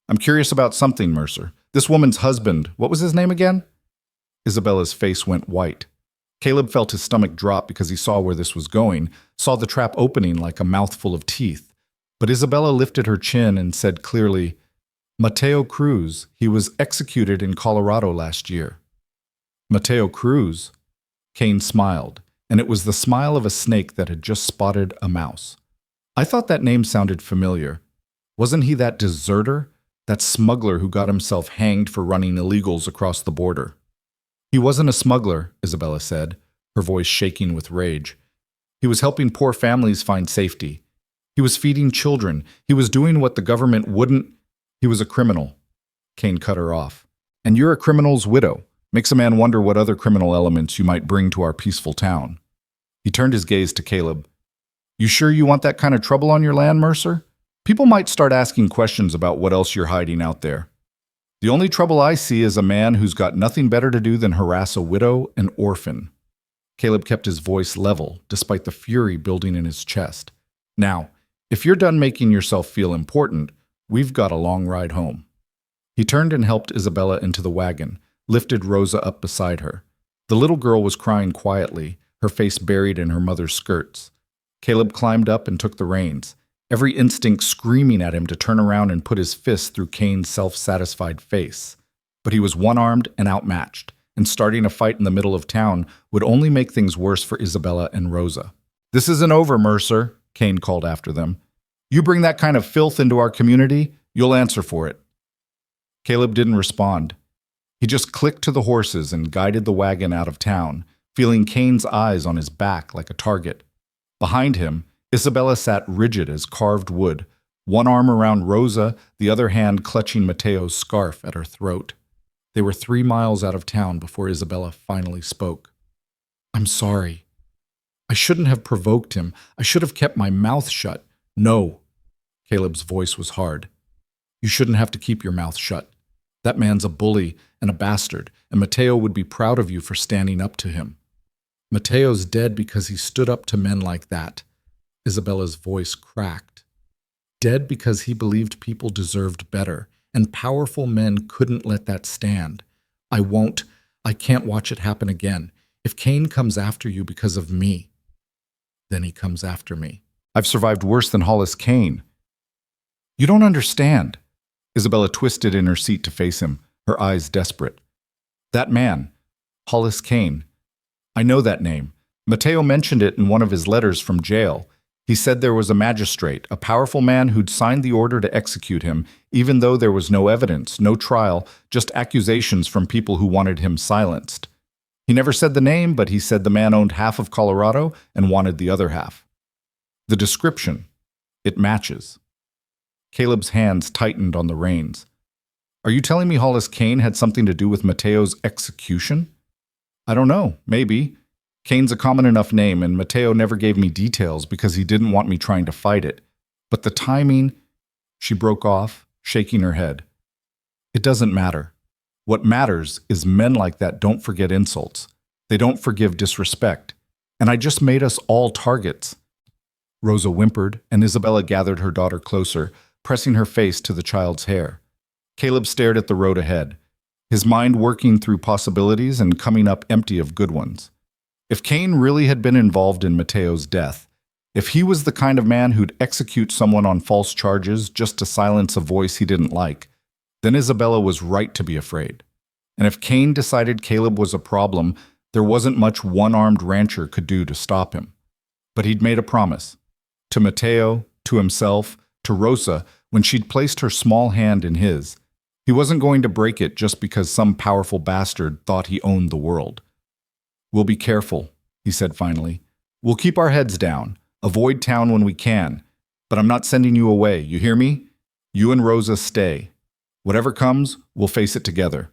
"I'm curious about something, Mercer. This woman's husband, what was his name again?" Isabella's face went white. Caleb felt his stomach drop because he saw where this was going, saw the trap opening like a mouthful of teeth. But Isabella lifted her chin and said clearly, "Mateo Cruz, he was executed in Colorado last year." "Mateo Cruz?" Kane smiled, and it was the smile of a snake that had just spotted a mouse. "I thought that name sounded familiar. Wasn't he that deserter, that smuggler who got himself hanged for running illegals across the border?" "He wasn't a smuggler," Isabella said, her voice shaking with rage. "He was helping poor families find safety. He was feeding children. He was doing what the government wouldn't. He was a criminal." Kane cut her off. "And you're a criminal's widow. Makes a man wonder what other criminal elements you might bring to our peaceful town." He turned his gaze to Caleb. "You sure you want that kind of trouble on your land, Mercer? People might start asking questions about what else you're hiding out there. The only trouble I see is a man who's got nothing better to do than harass a widow and orphan." Caleb kept his voice level, despite the fury building in his chest. "Now, if you're done making yourself feel important, we've got a long ride home." He turned and helped Isabella into the wagon, lifted Rosa up beside her. The little girl was crying quietly, her face buried in her mother's skirts. Caleb climbed up and took the reins, every instinct screaming at him to turn around and put his fist through Kane's self-satisfied face. But he was one-armed and outmatched, and starting a fight in the middle of town would only make things worse for Isabella and Rosa. "This isn't over, Mercer," Kane called after them. "You bring that kind of filth into our community, you'll answer for it." Caleb didn't respond. He just clicked to the horses and guided the wagon out of town, feeling Kane's eyes on his back like a target. Behind him, Isabella sat rigid as carved wood, one arm around Rosa, the other hand clutching Mateo's scarf at her throat. They were 3 miles out of town before Isabella finally spoke. "I'm sorry. I shouldn't have provoked him. I should have kept my mouth shut." "No." Caleb's voice was hard. "You shouldn't have to keep your mouth shut. That man's a bully and a bastard, and Mateo would be proud of you for standing up to him. Mateo's dead because he stood up to men like that." Isabella's voice cracked. "Dead because he believed people deserved better, and powerful men couldn't let that stand. I can't watch it happen again. If Kane comes after you because of me, then he comes after me. I've survived worse than Hollis Kane." "You don't understand." Isabella twisted in her seat to face him, her eyes desperate. "That man, Hollis Kane. I know that name. Mateo mentioned it in one of his letters from jail. He said there was a magistrate, a powerful man who'd signed the order to execute him, even though there was no evidence, no trial, just accusations from people who wanted him silenced. He never said the name, but he said the man owned half of Colorado and wanted the other half. The description, it matches." Caleb's hands tightened on the reins. "Are you telling me Hollis Kane had something to do with Mateo's execution?" "I don't know, maybe. Kane's a common enough name, and Mateo never gave me details because he didn't want me trying to fight it. But the timing—" She broke off, shaking her head. "It doesn't matter. What matters is men like that don't forget insults. They don't forgive disrespect. And I just made us all targets." Rosa whimpered, and Isabella gathered her daughter closer, pressing her face to the child's hair. Caleb stared at the road ahead, his mind working through possibilities and coming up empty of good ones. If Kane really had been involved in Mateo's death, if he was the kind of man who'd execute someone on false charges just to silence a voice he didn't like, then Isabella was right to be afraid. And if Kane decided Caleb was a problem, there wasn't much one-armed rancher could do to stop him. But he'd made a promise. To Mateo, to himself, to Rosa, when she'd placed her small hand in his. He wasn't going to break it just because some powerful bastard thought he owned the world. "We'll be careful," he said finally. "We'll keep our heads down, avoid town when we can. But I'm not sending you away, you hear me? You and Rosa stay. Whatever comes, we'll face it together.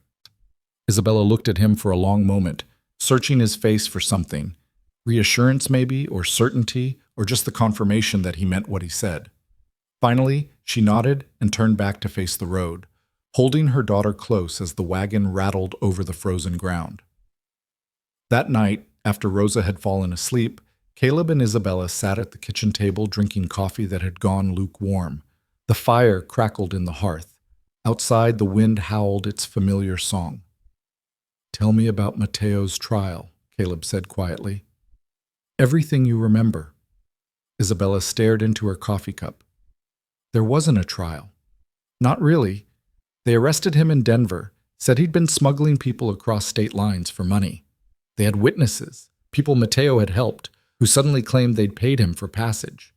Isabella looked at him for a long moment, searching his face for something. Reassurance maybe, or certainty, or just the confirmation that he meant what he said. Finally, she nodded and turned back to face the road, holding her daughter close as the wagon rattled over the frozen ground. That night, after Rosa had fallen asleep, Caleb and Isabella sat at the kitchen table drinking coffee that had gone lukewarm. The fire crackled in the hearth. Outside, the wind howled its familiar song. "Tell me about Mateo's trial," Caleb said quietly. "Everything you remember." Isabella stared into her coffee cup. "There wasn't a trial." "Not really. They arrested him in Denver, said he'd been smuggling people across state lines for money. They had witnesses, people Mateo had helped, who suddenly claimed they'd paid him for passage.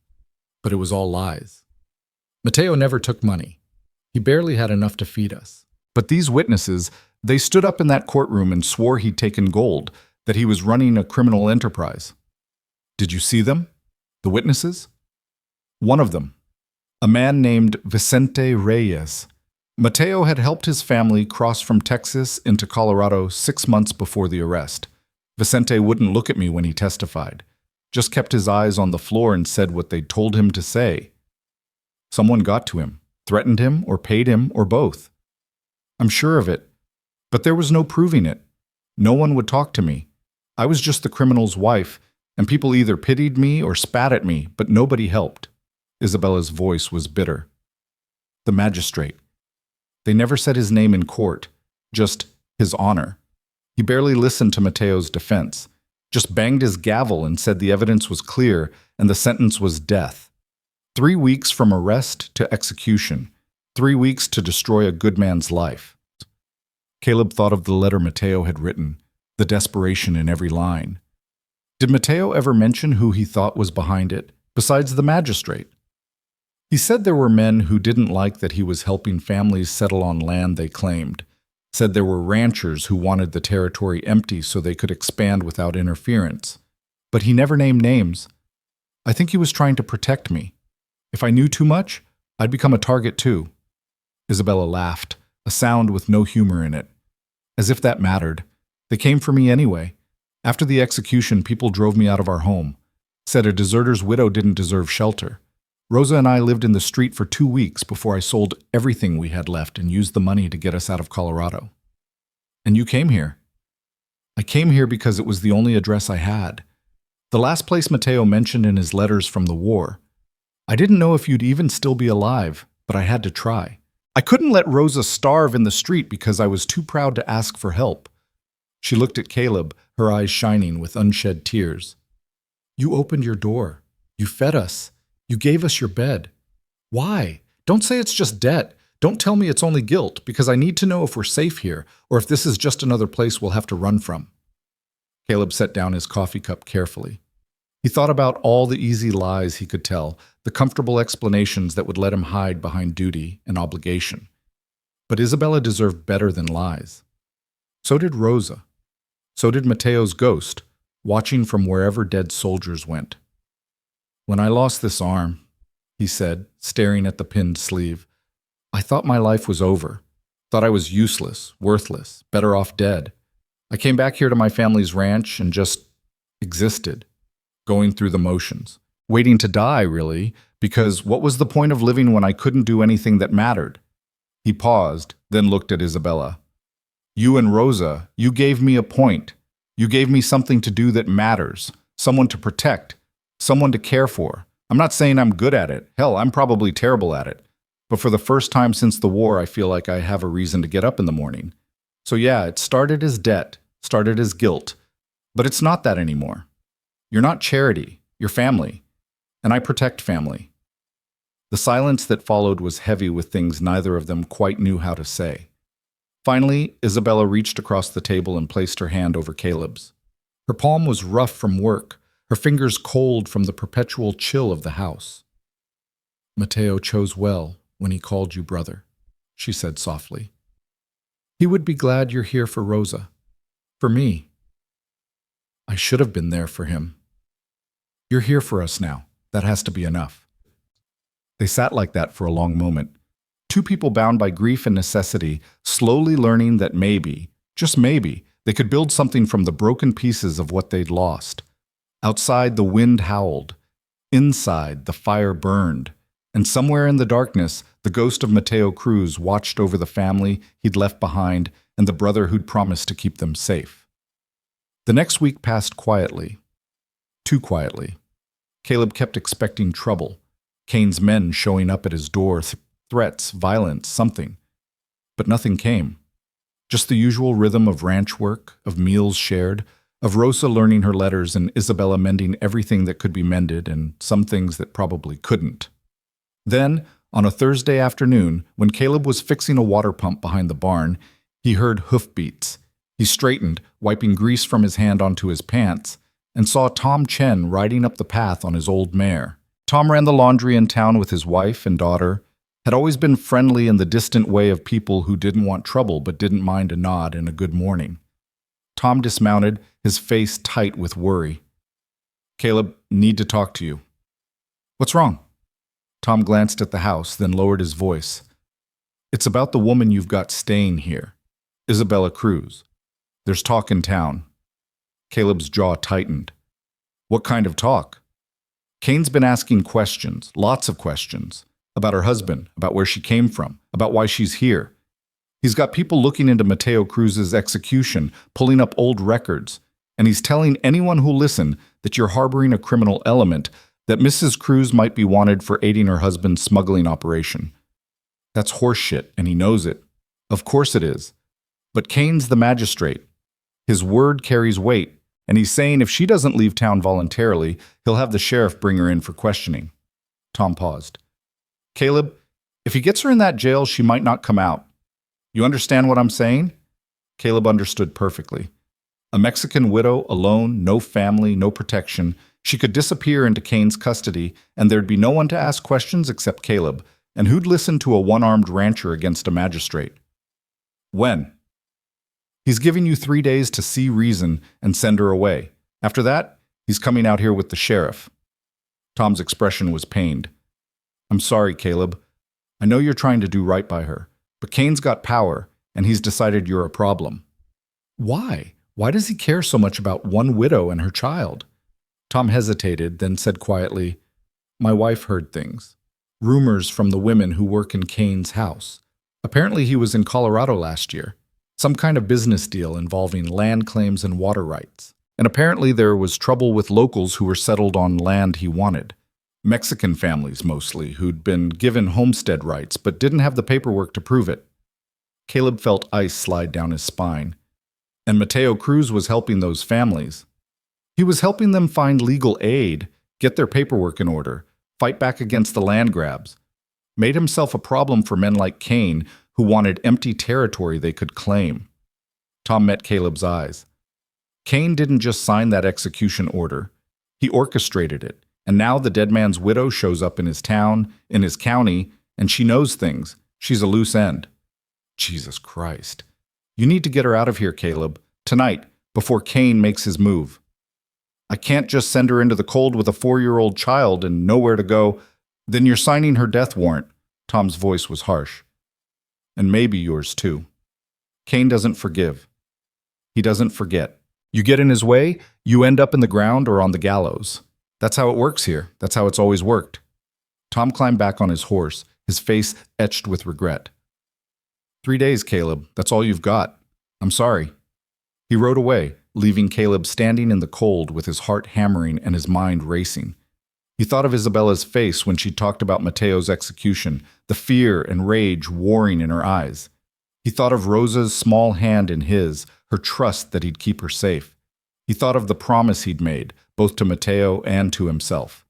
But it was all lies. Mateo never took money. He barely had enough to feed us. But these witnesses, they stood up in that courtroom and swore he'd taken gold, that he was running a criminal enterprise. Did you see them? The witnesses?" "One of them. A man named Vicente Reyes. Mateo had helped his family cross from Texas into Colorado 6 months before the arrest. Vicente wouldn't look at me when he testified, just kept his eyes on the floor and said what they'd told him to say. Someone got to him, threatened him, or paid him, or both. I'm sure of it, but there was no proving it. No one would talk to me. I was just the criminal's wife, and people either pitied me or spat at me, but nobody helped." Isabella's voice was bitter. "The magistrate. They never said his name in court, just his honor. He barely listened to Mateo's defense, just banged his gavel and said the evidence was clear and the sentence was death. 3 weeks from arrest to execution. 3 weeks to destroy a good man's life." Caleb thought of the letter Mateo had written, the desperation in every line. Did Mateo ever mention who he thought was behind it, besides the magistrate? He said there were men who didn't like that he was helping families settle on land they claimed, said there were ranchers who wanted the territory empty so they could expand without interference. But he never named names. I think he was trying to protect me. If I knew too much, I'd become a target too. Isabella laughed, a sound with no humor in it. As if that mattered. They came for me anyway. After the execution, people drove me out of our home. Said a deserter's widow didn't deserve shelter. Rosa and I lived in the street for 2 weeks before I sold everything we had left and used the money to get us out of Colorado. And you came here. I came here because it was the only address I had. The last place Mateo mentioned in his letters from the war. I didn't know if you'd even still be alive, but I had to try. I couldn't let Rosa starve in the street because I was too proud to ask for help. She looked at Caleb, her eyes shining with unshed tears. You opened your door. You fed us. You gave us your bed. Why? Don't say it's just debt. Don't tell me it's only guilt, because I need to know if we're safe here, or if this is just another place we'll have to run from. Caleb set down his coffee cup carefully. He thought about all the easy lies he could tell, the comfortable explanations that would let him hide behind duty and obligation. But Isabella deserved better than lies. So did Rosa. So did Mateo's ghost, watching from wherever dead soldiers went. When I lost this arm, he said, staring at the pinned sleeve, I thought my life was over. Thought I was useless, worthless, better off dead. I came back here to my family's ranch and just existed, going through the motions, waiting to die, really, because what was the point of living when I couldn't do anything that mattered? He paused, then looked at Isabella. You and Rosa, you gave me a point. You gave me something to do that matters, someone to protect, someone to care for. I'm not saying I'm good at it. Hell, I'm probably terrible at it. But for the first time since the war, I feel like I have a reason to get up in the morning. So yeah, it started as debt, started as guilt, but it's not that anymore. You're not charity, you're family, and I protect family. The silence that followed was heavy with things neither of them quite knew how to say. Finally, Isabella reached across the table and placed her hand over Caleb's. Her palm was rough from work, her fingers cold from the perpetual chill of the house. Mateo chose well when he called you brother, she said softly. He would be glad you're here for Rosa, for me. I should have been there for him. You're here for us now. That has to be enough. They sat like that for a long moment. two people bound by grief and necessity, slowly learning that maybe, just maybe, they could build something from the broken pieces of what they'd lost. Outside, the wind howled. Inside, the fire burned. And somewhere in the darkness, the ghost of Mateo Cruz watched over the family he'd left behind and the brother who'd promised to keep them safe. The next week passed quietly. Too quietly. Caleb kept expecting trouble. Cain's men showing up at his door, threats, violence, something. But nothing came. Just the usual rhythm of ranch work, of meals shared, of Rosa learning her letters and Isabella mending everything that could be mended and some things that probably couldn't. Then, on a Thursday afternoon, when Caleb was fixing a water pump behind the barn, he heard hoofbeats. He straightened, wiping grease from his hand onto his pants, and saw Tom Chen riding up the path on his old mare. Tom ran the laundry in town with his wife and daughter, had always been friendly in the distant way of people who didn't want trouble but didn't mind a nod and a good morning. Tom dismounted, his face tight with worry. "Caleb, need to talk to you." "What's wrong?" Tom glanced at the house, then lowered his voice. "It's about the woman you've got staying here, Isabella Cruz. There's talk in town." Caleb's jaw tightened. "What kind of talk?" Cain's been asking questions, lots of questions, about her husband, about where she came from, about why she's here. He's got people looking into Mateo Cruz's execution, pulling up old records, and he's telling anyone who'll listen that you're harboring a criminal element, that Mrs. Cruz might be wanted for aiding her husband's smuggling operation. That's horseshit, and he knows it. Of course it is. But Cain's the magistrate. His word carries weight, and he's saying if she doesn't leave town voluntarily, he'll have the sheriff bring her in for questioning. Tom paused. "Caleb, if he gets her in that jail, she might not come out. You understand what I'm saying?" Caleb understood perfectly. A Mexican widow, alone, no family, no protection. She could disappear into Cain's custody, and there'd be no one to ask questions except Caleb, and who'd listen to a one-armed rancher against a magistrate? "When?" "He's giving you 3 days to see reason and send her away. After that, he's coming out here with the sheriff." Tom's expression was pained. "I'm sorry, Caleb. I know you're trying to do right by her, but Cain's got power, and he's decided you're a problem." "Why? Why does he care so much about one widow and her child?" Tom hesitated, then said quietly, "My wife heard things. Rumors from the women who work in Cain's house. Apparently he was in Colorado last year. Some kind of business deal involving land claims and water rights. And apparently there was trouble with locals who were settled on land he wanted. Mexican families mostly, who'd been given homestead rights but didn't have the paperwork to prove it." Caleb felt ice slide down his spine. And Mateo Cruz was helping those families. He was helping them find legal aid, get their paperwork in order, fight back against the land grabs. Made himself a problem for men like Cain, who wanted empty territory they could claim. Tom met Caleb's eyes. Cain didn't just sign that execution order. He orchestrated it, and now the dead man's widow shows up in his town, in his county, and she knows things. She's a loose end. Jesus Christ. You need to get her out of here, Caleb, tonight, before Cain makes his move. I can't just send her into the cold with a 4-year-old child and nowhere to go. Then you're signing her death warrant. Tom's voice was harsh. And maybe yours too. Cain doesn't forgive. He doesn't forget. You get in his way, you end up in the ground or on the gallows. That's how it works here. That's how it's always worked. Tom climbed back on his horse, his face etched with regret. 3 days, Caleb. That's all you've got. I'm sorry. He rode away, leaving Caleb standing in the cold with his heart hammering and his mind racing. He thought of Isabella's face when she talked about Mateo's execution, the fear and rage warring in her eyes. He thought of Rosa's small hand in his, her trust that he'd keep her safe. He thought of the promise he'd made, both to Mateo and to himself.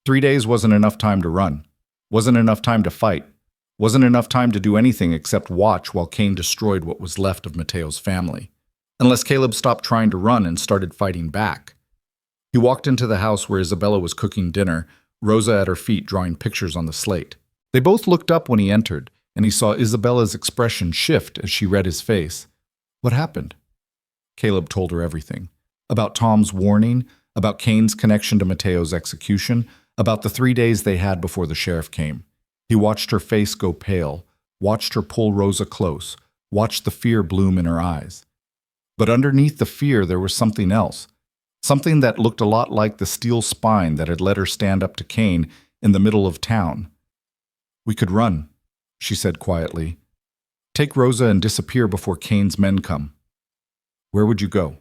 3 days wasn't enough time to run, wasn't enough time to fight, wasn't enough time to do anything except watch while Cain destroyed what was left of Mateo's family. Unless Caleb stopped trying to run and started fighting back. He walked into the house where Isabella was cooking dinner, Rosa at her feet drawing pictures on the slate. They both looked up when he entered, and he saw Isabella's expression shift as she read his face. What happened? Caleb told her everything. About Tom's warning, about Cain's connection to Mateo's execution, about the 3 days they had before the sheriff came. He watched her face go pale, watched her pull Rosa close, watched the fear bloom in her eyes. But underneath the fear there was something else, something that looked a lot like the steel spine that had let her stand up to Cain in the middle of town. "We could run," she said quietly. "Take Rosa and disappear before Cain's men come." "Where would you go?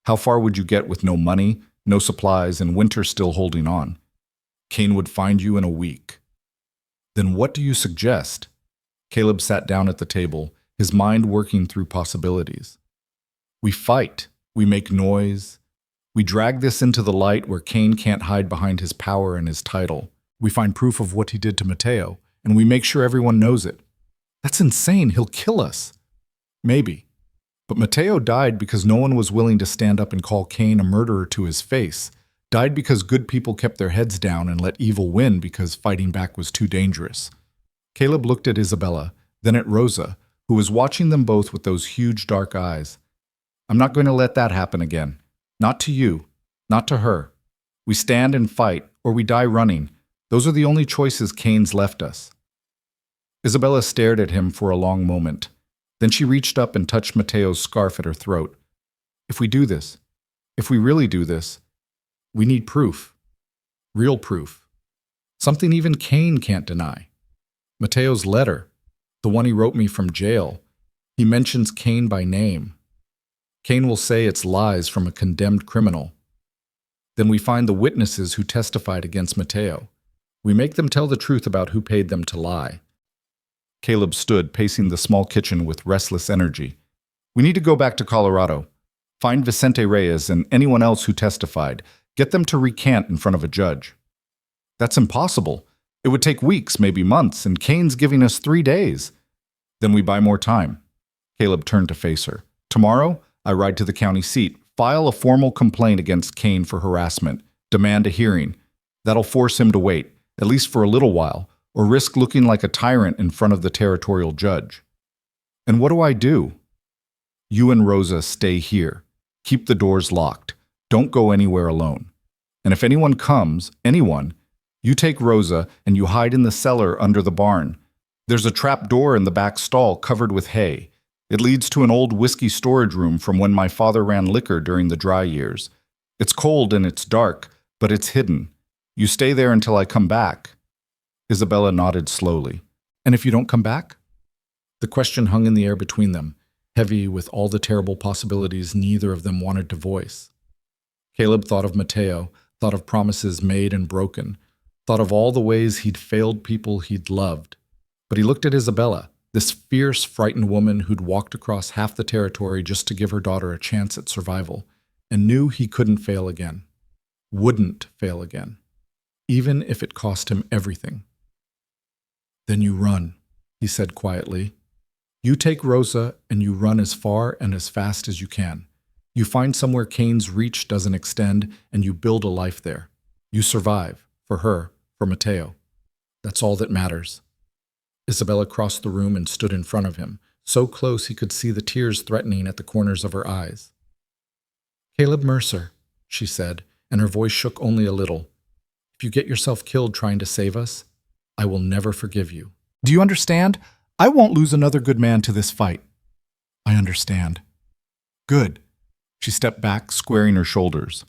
How far would you get with no money, no supplies, and winter still holding on?" "Cain would find you in a week." "Then what do you suggest?" Caleb sat down at the table, his mind working through possibilities. "We fight. We make noise. We drag this into the light where Cain can't hide behind his power and his title. We find proof of what he did to Mateo, and we make sure everyone knows it." "That's insane. He'll kill us." "Maybe. But Mateo died because no one was willing to stand up and call Cain a murderer to his face. Died because good people kept their heads down and let evil win because fighting back was too dangerous." Caleb looked at Isabella, then at Rosa, who was watching them both with those huge dark eyes. "I'm not going to let that happen again. Not to you. Not to her. We stand and fight, or we die running. Those are the only choices Cain's left us." Isabella stared at him for a long moment. Then she reached up and touched Mateo's scarf at her throat. "If we do this, if we really do this, we need proof. Real proof. Something even Cain can't deny. Mateo's letter, the one he wrote me from jail, he mentions Cain by name. Cain will say it's lies from a condemned criminal. Then we find the witnesses who testified against Mateo. We make them tell the truth about who paid them to lie." Caleb stood, pacing the small kitchen with restless energy. "We need to go back to Colorado. Find Vicente Reyes and anyone else who testified. Get them to recant in front of a judge." "That's impossible. It would take weeks, maybe months, and Cain's giving us 3 days. "Then we buy more time." Caleb turned to face her. "Tomorrow, I ride to the county seat, file a formal complaint against Cain for harassment, demand a hearing. That'll force him to wait, at least for a little while, or risk looking like a tyrant in front of the territorial judge." "And what do I do?" "You and Rosa stay here. Keep the doors locked. Don't go anywhere alone. And if anyone comes, anyone, you take Rosa and you hide in the cellar under the barn. There's a trap door in the back stall covered with hay. It leads to an old whiskey storage room from when my father ran liquor during the dry years. It's cold and it's dark, but it's hidden. You stay there until I come back." Isabella nodded slowly. "And if you don't come back?" The question hung in the air between them, heavy with all the terrible possibilities neither of them wanted to voice. Caleb thought of Mateo, thought of promises made and broken, thought of all the ways he'd failed people he'd loved. But he looked at Isabella, this fierce, frightened woman who'd walked across half the territory just to give her daughter a chance at survival, and knew he couldn't fail again. Wouldn't fail again. Even if it cost him everything. "Then you run," he said quietly. "You take Rosa and you run as far and as fast as you can. You find somewhere Cain's reach doesn't extend and you build a life there. You survive, for her, for Mateo. That's all that matters." Isabella crossed the room and stood in front of him, so close he could see the tears threatening at the corners of her eyes. "Caleb Mercer," she said, and her voice shook only a little. "If you get yourself killed trying to save us, I will never forgive you. Do you understand? I won't lose another good man to this fight." "I understand." "Good." She stepped back, squaring her shoulders.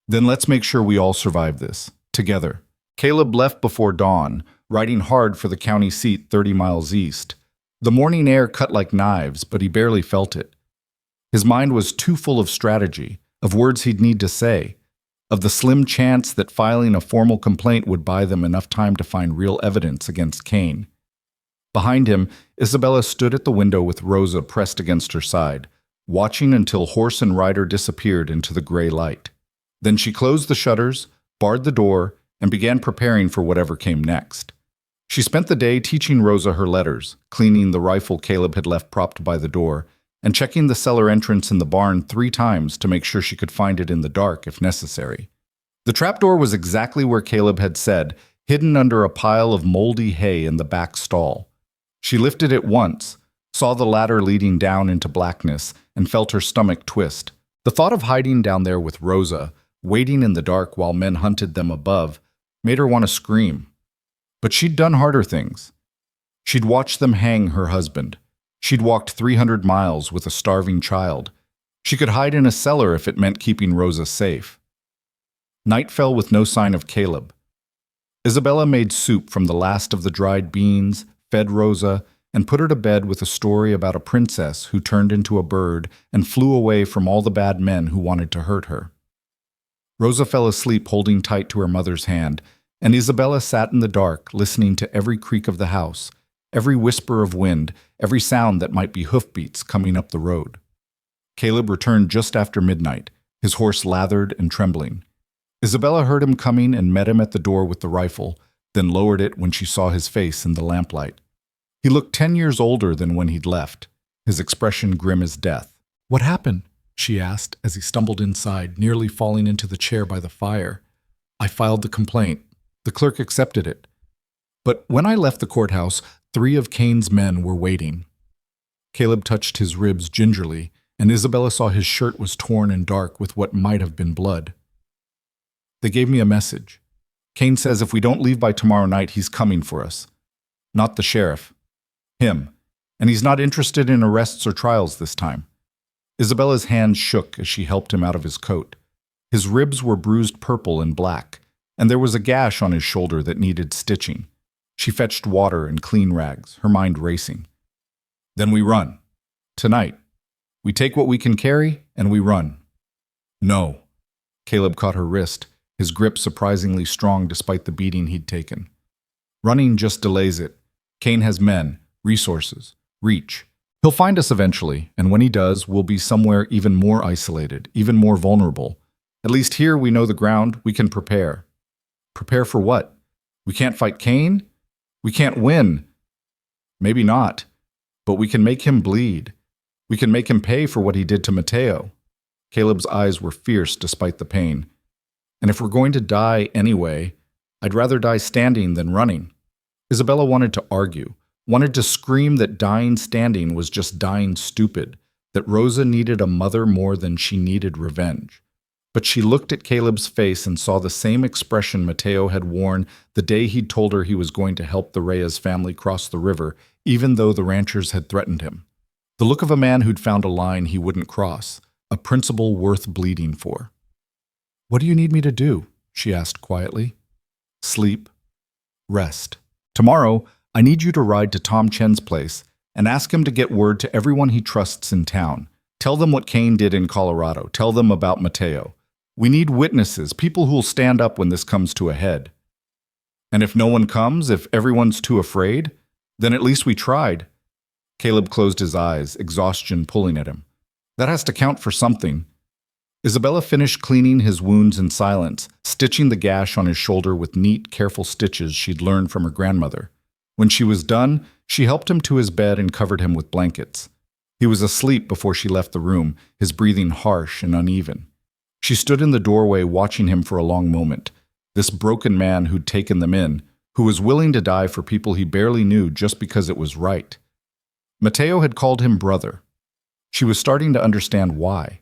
"Then let's make sure we all survive this, together." Caleb left before dawn, riding hard for the county seat 30 miles east. The morning air cut like knives, but he barely felt it. His mind was too full of strategy, of words he'd need to say, of the slim chance that filing a formal complaint would buy them enough time to find real evidence against Cain. Behind him, Isabella stood at the window with Rosa pressed against her side, watching until horse and rider disappeared into the gray light. Then she closed the shutters, barred the door, and began preparing for whatever came next. She spent the day teaching Rosa her letters, cleaning the rifle Caleb had left propped by the door, and checking the cellar entrance in the barn 3 times to make sure she could find it in the dark if necessary. The trapdoor was exactly where Caleb had said, hidden under a pile of moldy hay in the back stall. She lifted it once, saw the ladder leading down into blackness, and felt her stomach twist. The thought of hiding down there with Rosa, waiting in the dark while men hunted them above, made her want to scream. But she'd done harder things. She'd watched them hang her husband. She'd walked 300 miles with a starving child. She could hide in a cellar if it meant keeping Rosa safe. Night fell with no sign of Caleb. Isabella made soup from the last of the dried beans, fed Rosa, and put her to bed with a story about a princess who turned into a bird and flew away from all the bad men who wanted to hurt her. Rosa fell asleep holding tight to her mother's hand, and Isabella sat in the dark, listening to every creak of the house, every whisper of wind, every sound that might be hoofbeats coming up the road. Caleb returned just after midnight, his horse lathered and trembling. Isabella heard him coming and met him at the door with the rifle, then lowered it when she saw his face in the lamplight. He looked 10 years older than when he'd left, his expression grim as death. "What happened?" she asked as he stumbled inside, nearly falling into the chair by the fire. "I filed the complaint. The clerk accepted it. But when I left the courthouse, 3 of Cain's men were waiting." Caleb touched his ribs gingerly, and Isabella saw his shirt was torn and dark with what might have been blood. "They gave me a message. Cain says if we don't leave by tomorrow night, he's coming for us. Not the sheriff. Him. And he's not interested in arrests or trials this time." Isabella's hands shook as she helped him out of his coat. His ribs were bruised purple and black, and there was a gash on his shoulder that needed stitching. She fetched water and clean rags, her mind racing. "Then we run. Tonight. We take what we can carry, and we run." "No." Caleb caught her wrist, his grip surprisingly strong despite the beating he'd taken. "Running just delays it. Cain has men, resources, reach. He'll find us eventually, and when he does, we'll be somewhere even more isolated, even more vulnerable. At least here we know the ground, we can prepare." "Prepare for what? We can't fight Cain? We can't win." "Maybe not, but we can make him bleed. We can make him pay for what he did to Mateo." Caleb's eyes were fierce despite the pain. "And if we're going to die anyway, I'd rather die standing than running." Isabella wanted to argue, wanted to scream that dying standing was just dying stupid, that Rosa needed a mother more than she needed revenge. But she looked at Caleb's face and saw the same expression Mateo had worn the day he'd told her he was going to help the Reyes family cross the river, even though the ranchers had threatened him. The look of a man who'd found a line he wouldn't cross, a principle worth bleeding for. "What do you need me to do?" she asked quietly. "Sleep. Rest. Tomorrow, I need you to ride to Tom Chen's place and ask him to get word to everyone he trusts in town. Tell them what Cain did in Colorado. Tell them about Mateo. We need witnesses, people who'll stand up when this comes to a head. And if no one comes, if everyone's too afraid, then at least we tried." Caleb closed his eyes, exhaustion pulling at him. "That has to count for something." Isabella finished cleaning his wounds in silence, stitching the gash on his shoulder with neat, careful stitches she'd learned from her grandmother. When she was done, she helped him to his bed and covered him with blankets. He was asleep before she left the room, his breathing harsh and uneven. She stood in the doorway watching him for a long moment, this broken man who'd taken them in, who was willing to die for people he barely knew just because it was right. Mateo had called him brother. She was starting to understand why.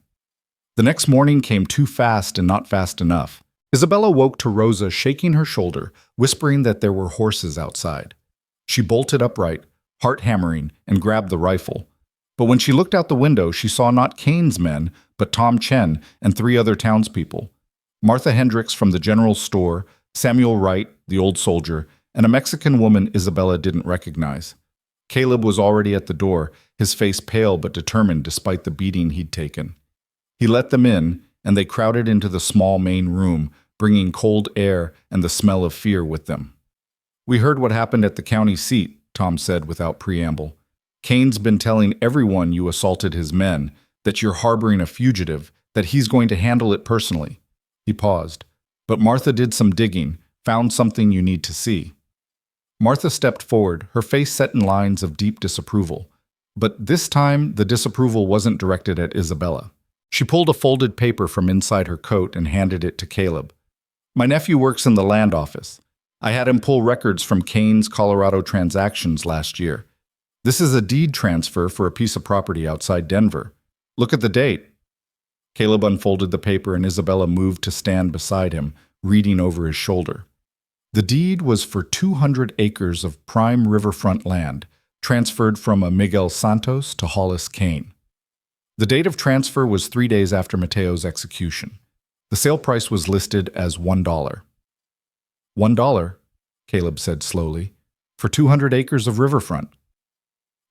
The next morning came too fast and not fast enough. Isabella woke to Rosa shaking her shoulder, whispering that there were horses outside. She bolted upright, heart hammering, and grabbed the rifle. But when she looked out the window, she saw not Cain's men, but Tom Chen and 3 other townspeople. Martha Hendricks from the general store, Samuel Wright, the old soldier, and a Mexican woman Isabella didn't recognize. Caleb was already at the door, his face pale but determined despite the beating he'd taken. He let them in, and they crowded into the small main room, bringing cold air and the smell of fear with them. "We heard what happened at the county seat," Tom said without preamble. "Cain's been telling everyone you assaulted his men, that you're harboring a fugitive, that he's going to handle it personally." He paused. "But Martha did some digging, found something you need to see." Martha stepped forward, her face set in lines of deep disapproval. But this time, the disapproval wasn't directed at Isabella. She pulled a folded paper from inside her coat and handed it to Caleb. "My nephew works in the land office. I had him pull records from Cain's Colorado transactions last year. This is a deed transfer for a piece of property outside Denver. Look at the date." Caleb unfolded the paper and Isabella moved to stand beside him, reading over his shoulder. The deed was for 200 acres of prime riverfront land, transferred from a Miguel Santos to Hollis Kane. The date of transfer was 3 days after Mateo's execution. The sale price was listed as $1. $1, Caleb said slowly, for 200 acres of riverfront.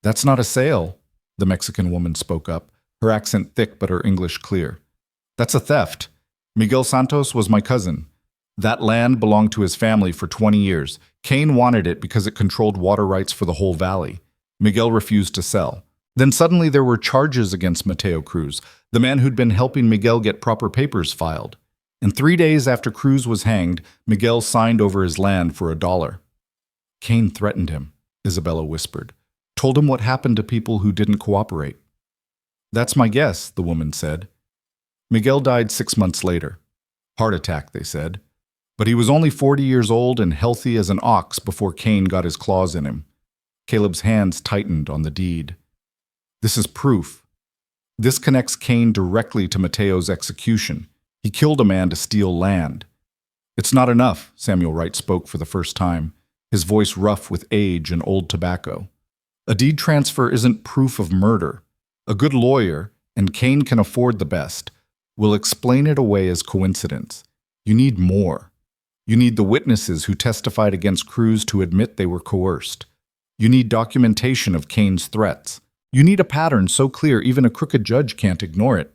That's not a sale, the Mexican woman spoke up, her accent thick but her English clear. That's a theft. Miguel Santos was my cousin. That land belonged to his family for 20 years. Kane wanted it because it controlled water rights for the whole valley. Miguel refused to sell. Then suddenly there were charges against Mateo Cruz, the man who'd been helping Miguel get proper papers filed. And 3 days after Cruz was hanged, Miguel signed over his land for $1. Kane threatened him, Isabella whispered. Told him what happened to people who didn't cooperate. That's my guess, the woman said. Miguel died 6 months later. Heart attack, they said. But he was only 40 years old and healthy as an ox before Kane got his claws in him. Caleb's hands tightened on the deed. This is proof. This connects Kane directly to Mateo's execution. He killed a man to steal land. It's not enough, Samuel Wright spoke for the first time, his voice rough with age and old tobacco. A deed transfer isn't proof of murder. A good lawyer, and Kane can afford the best, will explain it away as coincidence. You need more. You need the witnesses who testified against Cruz to admit they were coerced. You need documentation of Kane's threats. You need a pattern so clear even a crooked judge can't ignore it.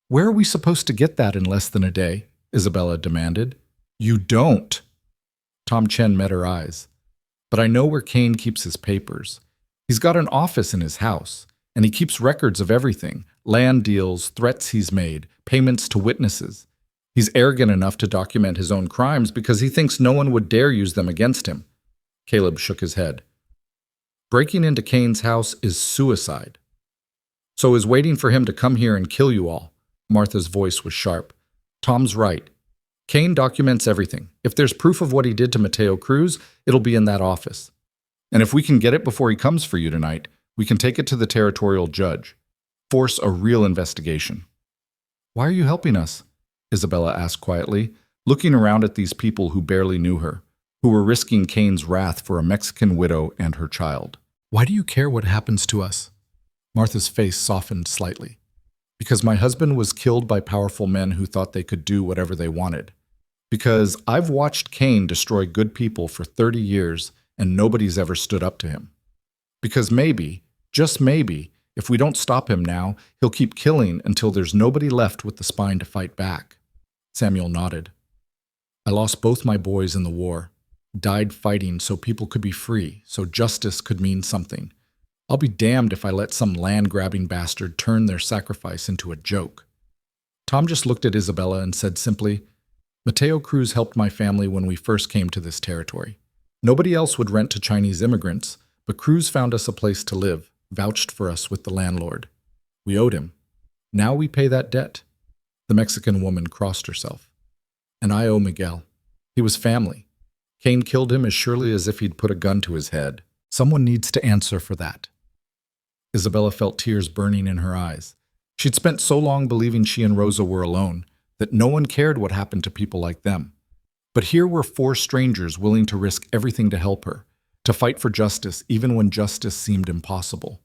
Where are we supposed to get that in less than a day? Isabella demanded. You don't. Tom Chen met her eyes. But I know where Kane keeps his papers. He's got an office in his house, and he keeps records of everything, land deals, threats he's made, payments to witnesses. He's arrogant enough to document his own crimes because he thinks no one would dare use them against him. Caleb shook his head. Breaking into Kane's house is suicide. So is waiting for him to come here and kill you all. Martha's voice was sharp. Tom's right. Kane documents everything. If there's proof of what he did to Mateo Cruz, it'll be in that office. And if we can get it before he comes for you tonight, we can take it to the territorial judge. Force a real investigation. Why are you helping us? Isabella asked quietly, looking around at these people who barely knew her, who were risking Kane's wrath for a Mexican widow and her child. Why do you care what happens to us? Martha's face softened slightly. Because my husband was killed by powerful men who thought they could do whatever they wanted. Because I've watched Kane destroy good people for 30 years and nobody's ever stood up to him. Because maybe, just maybe, if we don't stop him now, he'll keep killing until there's nobody left with the spine to fight back. Samuel nodded. I lost both my boys in the war. Died fighting so people could be free, so justice could mean something. I'll be damned if I let some land-grabbing bastard turn their sacrifice into a joke. Tom just looked at Isabella and said simply, Mateo Cruz helped my family when we first came to this territory. Nobody else would rent to Chinese immigrants, but Cruz found us a place to live, vouched for us with the landlord. We owed him. Now we pay that debt. The Mexican woman crossed herself. And I owe Miguel. He was family. Kane killed him as surely as if he'd put a gun to his head. Someone needs to answer for that. Isabella felt tears burning in her eyes. She'd spent so long believing she and Rosa were alone, that no one cared what happened to people like them. But here were 4 strangers willing to risk everything to help her, to fight for justice even when justice seemed impossible.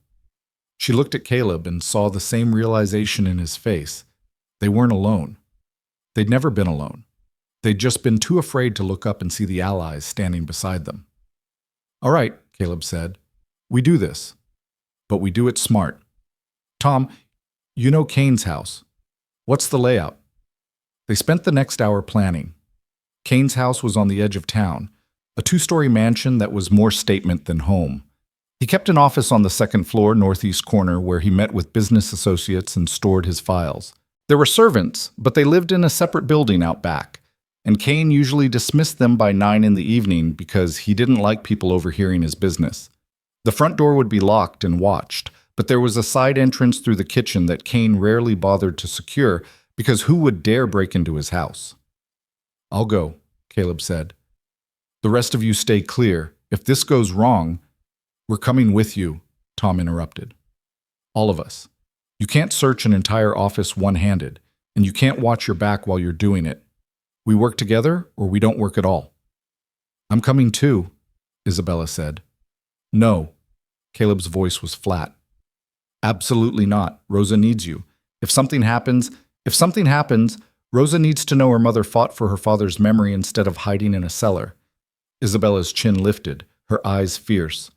She looked at Caleb and saw the same realization in his face. They weren't alone. They'd never been alone. They'd just been too afraid to look up and see the allies standing beside them. All right, Caleb said. We do this. But we do it smart. Tom, you know Kane's house. What's the layout? They spent the next hour planning. Kane's house was on the edge of town, a 2-story mansion that was more statement than home. He kept an office on the 2nd floor northeast corner where he met with business associates and stored his files. There were servants, but they lived in a separate building out back, and Kane usually dismissed them by 9 in the evening because he didn't like people overhearing his business. The front door would be locked and watched, but there was a side entrance through the kitchen that Kane rarely bothered to secure because who would dare break into his house? I'll go, Caleb said. The rest of you stay clear. If this goes wrong, we're coming with you, Tom interrupted. All of us. You can't search an entire office one-handed, and you can't watch your back while you're doing it. We work together or we don't work at all. I'm coming too, Isabella said. No. Caleb's voice was flat. Absolutely not. Rosa needs you. If something happens, Rosa needs to know her mother fought for her father's memory instead of hiding in a cellar. Isabella's chin lifted, her eyes fierce.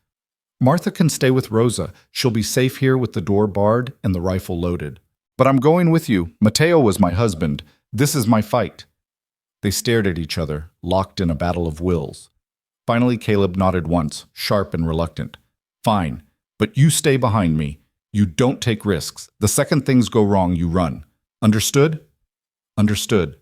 Martha can stay with Rosa. She'll be safe here with the door barred and the rifle loaded. But I'm going with you. Mateo was my husband. This is my fight. They stared at each other, locked in a battle of wills. Finally, Caleb nodded once, sharp and reluctant. Fine, but you stay behind me. You don't take risks. The second things go wrong, you run. Understood? Understood.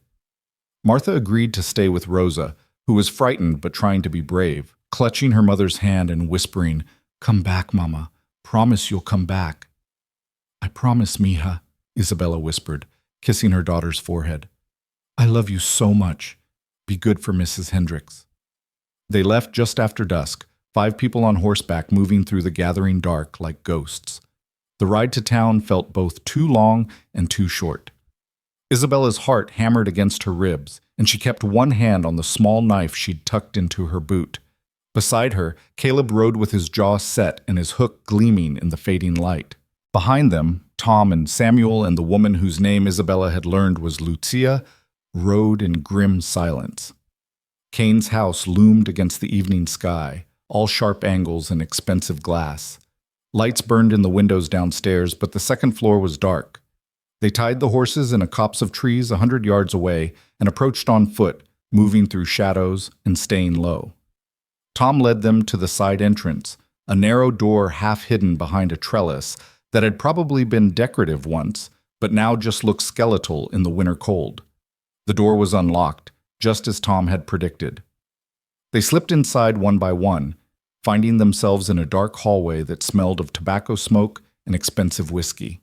Martha agreed to stay with Rosa, who was frightened but trying to be brave, clutching her mother's hand and whispering, "Come back, Mama. Promise you'll come back." "I promise, mija," Isabella whispered, kissing her daughter's forehead. "I love you so much. Be good for Mrs. Hendricks." They left just after dusk, 5 people on horseback moving through the gathering dark like ghosts. The ride to town felt both too long and too short. Isabella's heart hammered against her ribs, and she kept one hand on the small knife she'd tucked into her boot. Beside her, Caleb rode with his jaw set and his hook gleaming in the fading light. Behind them, Tom and Samuel and the woman whose name Isabella had learned was Lucia rode in grim silence. Kane's house loomed against the evening sky, all sharp angles and expensive glass. Lights burned in the windows downstairs, but the second floor was dark. They tied the horses in a copse of trees 100 yards away and approached on foot, moving through shadows and staying low. Tom led them to the side entrance, a narrow door half hidden behind a trellis that had probably been decorative once, but now just looked skeletal in the winter cold. The door was unlocked, just as Tom had predicted. They slipped inside one by one, finding themselves in a dark hallway that smelled of tobacco smoke and expensive whiskey.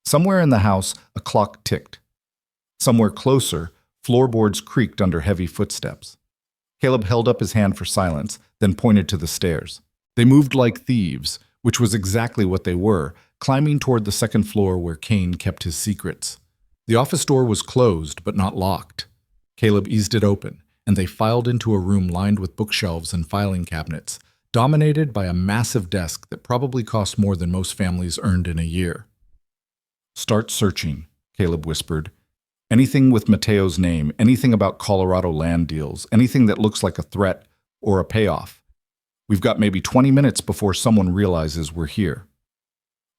Somewhere in the house, a clock ticked. Somewhere closer, floorboards creaked under heavy footsteps. Caleb held up his hand for silence, then pointed to the stairs. They moved like thieves, which was exactly what they were, climbing toward the second floor where Kane kept his secrets. The office door was closed, but not locked. Caleb eased it open, and they filed into a room lined with bookshelves and filing cabinets, dominated by a massive desk that probably cost more than most families earned in a year. "Start searching," Caleb whispered. "Anything with Mateo's name, anything about Colorado land deals, anything that looks like a threat or a payoff. We've got maybe 20 minutes before someone realizes we're here."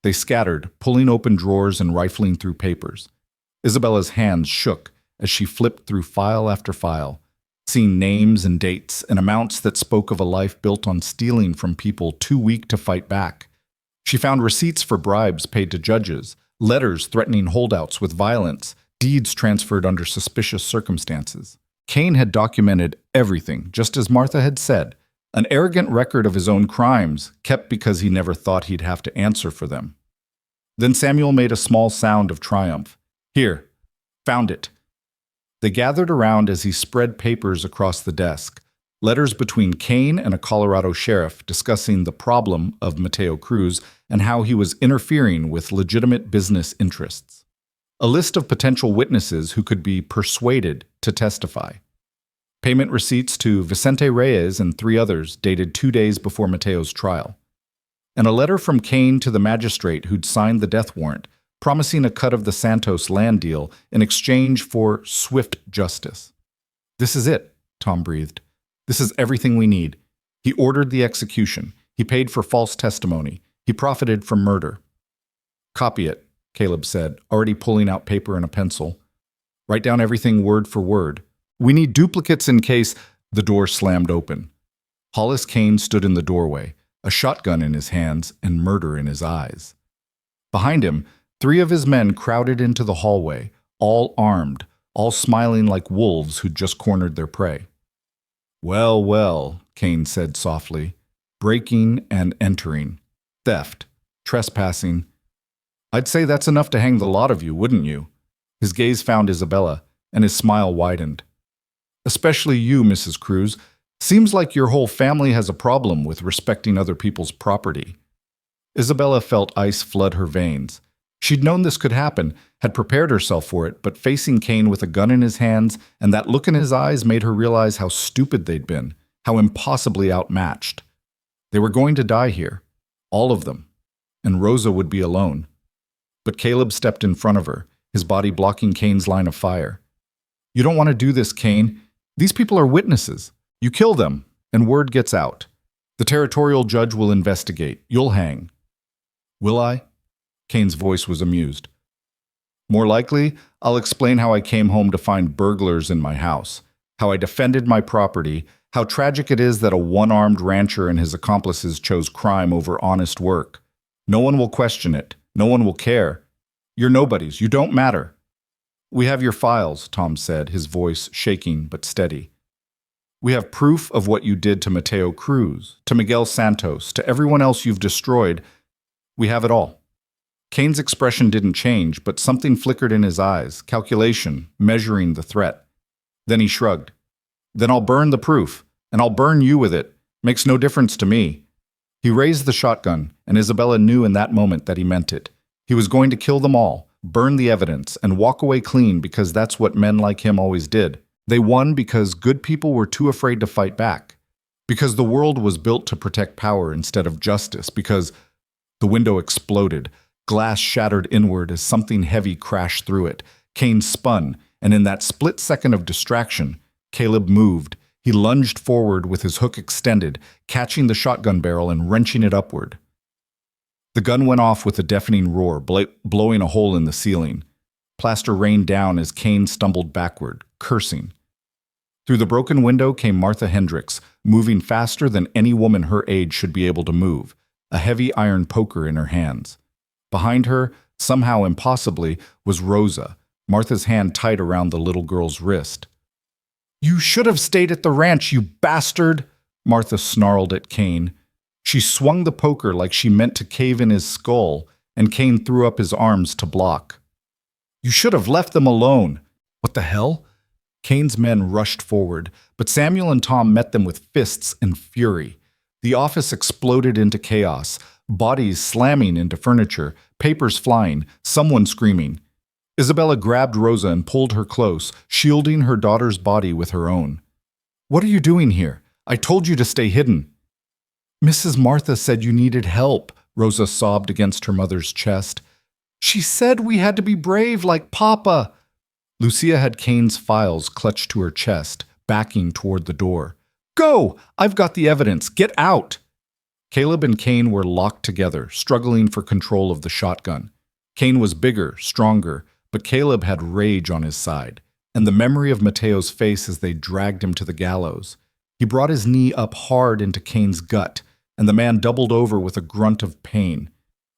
They scattered, pulling open drawers and rifling through papers. Isabella's hands shook as she flipped through file after file, seeing names and dates and amounts that spoke of a life built on stealing from people too weak to fight back. She found receipts for bribes paid to judges, letters threatening holdouts with violence, deeds transferred under suspicious circumstances. Kane had documented everything, just as Martha had said, an arrogant record of his own crimes, kept because he never thought he'd have to answer for them. Then Samuel made a small sound of triumph. "Here, found it." They gathered around as he spread papers across the desk, letters between Kane and a Colorado sheriff discussing the problem of Mateo Cruz and how he was interfering with legitimate business interests. A list of potential witnesses who could be persuaded to testify. Payment receipts to Vicente Reyes and 3 others dated 2 days before Mateo's trial. And a letter from Kane to the magistrate who'd signed the death warrant, promising a cut of the Santos land deal in exchange for swift justice. "This is it," Tom breathed. "This is everything we need. He ordered the execution. He paid for false testimony. He profited from murder." "Copy it," Caleb said, already pulling out paper and a pencil. "Write down everything word for word. We need duplicates in case—" The door slammed open. Hollis Kane stood in the doorway, a shotgun in his hands and murder in his eyes. Behind him, 3 of his men crowded into the hallway, all armed, all smiling like wolves who'd just cornered their prey. "Well, well," Kane said softly. "Breaking and entering. Theft. Trespassing. I'd say that's enough to hang the lot of you, wouldn't you?" His gaze found Isabella, and his smile widened. "Especially you, Mrs. Cruz. Seems like your whole family has a problem with respecting other people's property." Isabella felt ice flood her veins. She'd known this could happen, had prepared herself for it, but facing Kane with a gun in his hands and that look in his eyes made her realize how stupid they'd been. how impossibly outmatched. They were going to die here, all of them, and Rosa would be alone. But Caleb stepped in front of her, his body blocking Kane's line of fire. You don't want to do this, Kane. These people are witnesses. You kill them, and word gets out. The territorial judge will investigate. You'll hang. Will I? Kane's voice was amused. More likely, I'll explain how I came home to find burglars in my house, how I defended my property, how tragic it is that a one-armed rancher and his accomplices chose crime over honest work. No one will question it. No one will care. You're nobodies. You don't matter. We have your files, Tom said, his voice shaking but steady. We have proof of what you did to Mateo Cruz, to Miguel Santos, to everyone else you've destroyed. We have it all. Kane's expression didn't change, but something flickered in his eyes, calculation, measuring the threat. Then he shrugged. Then I'll burn the proof, and I'll burn you with it. Makes no difference to me. He raised the shotgun, and Isabella knew in that moment that he meant it. He was going to kill them all, burn the evidence, and walk away clean because that's what men like him always did. They won because good people were too afraid to fight back. Because the world was built to protect power instead of justice. Because the window exploded. Glass shattered inward as something heavy crashed through it. Kane spun, and in that split second of distraction, Caleb moved. He lunged forward with his hook extended, catching the shotgun barrel and wrenching it upward. The gun went off with a deafening roar, blowing a hole in the ceiling. Plaster rained down as Kane stumbled backward, cursing. Through the broken window came Martha Hendricks, moving faster than any woman her age should be able to move, a heavy iron poker in her hands. Behind her, somehow impossibly, was Rosa, Martha's hand tight around the little girl's wrist. You should have stayed at the ranch, you bastard! Martha snarled at Kane. She swung the poker like she meant to cave in his skull, and Kane threw up his arms to block. You should have left them alone. What the hell? Kane's men rushed forward, but Samuel and Tom met them with fists and fury. The office exploded into chaos, bodies slamming into furniture, papers flying, someone screaming. Isabella grabbed Rosa and pulled her close, shielding her daughter's body with her own. What are you doing here? I told you to stay hidden. Mrs. Martha said you needed help, Rosa sobbed against her mother's chest. She said we had to be brave like Papa. Lucia had Kane's files clutched to her chest, backing toward the door. Go! I've got the evidence. Get out! Caleb and Kane were locked together, struggling for control of the shotgun. Kane was bigger, stronger, but Caleb had rage on his side, and the memory of Mateo's face as they dragged him to the gallows. He brought his knee up hard into Kane's gut, and the man doubled over with a grunt of pain.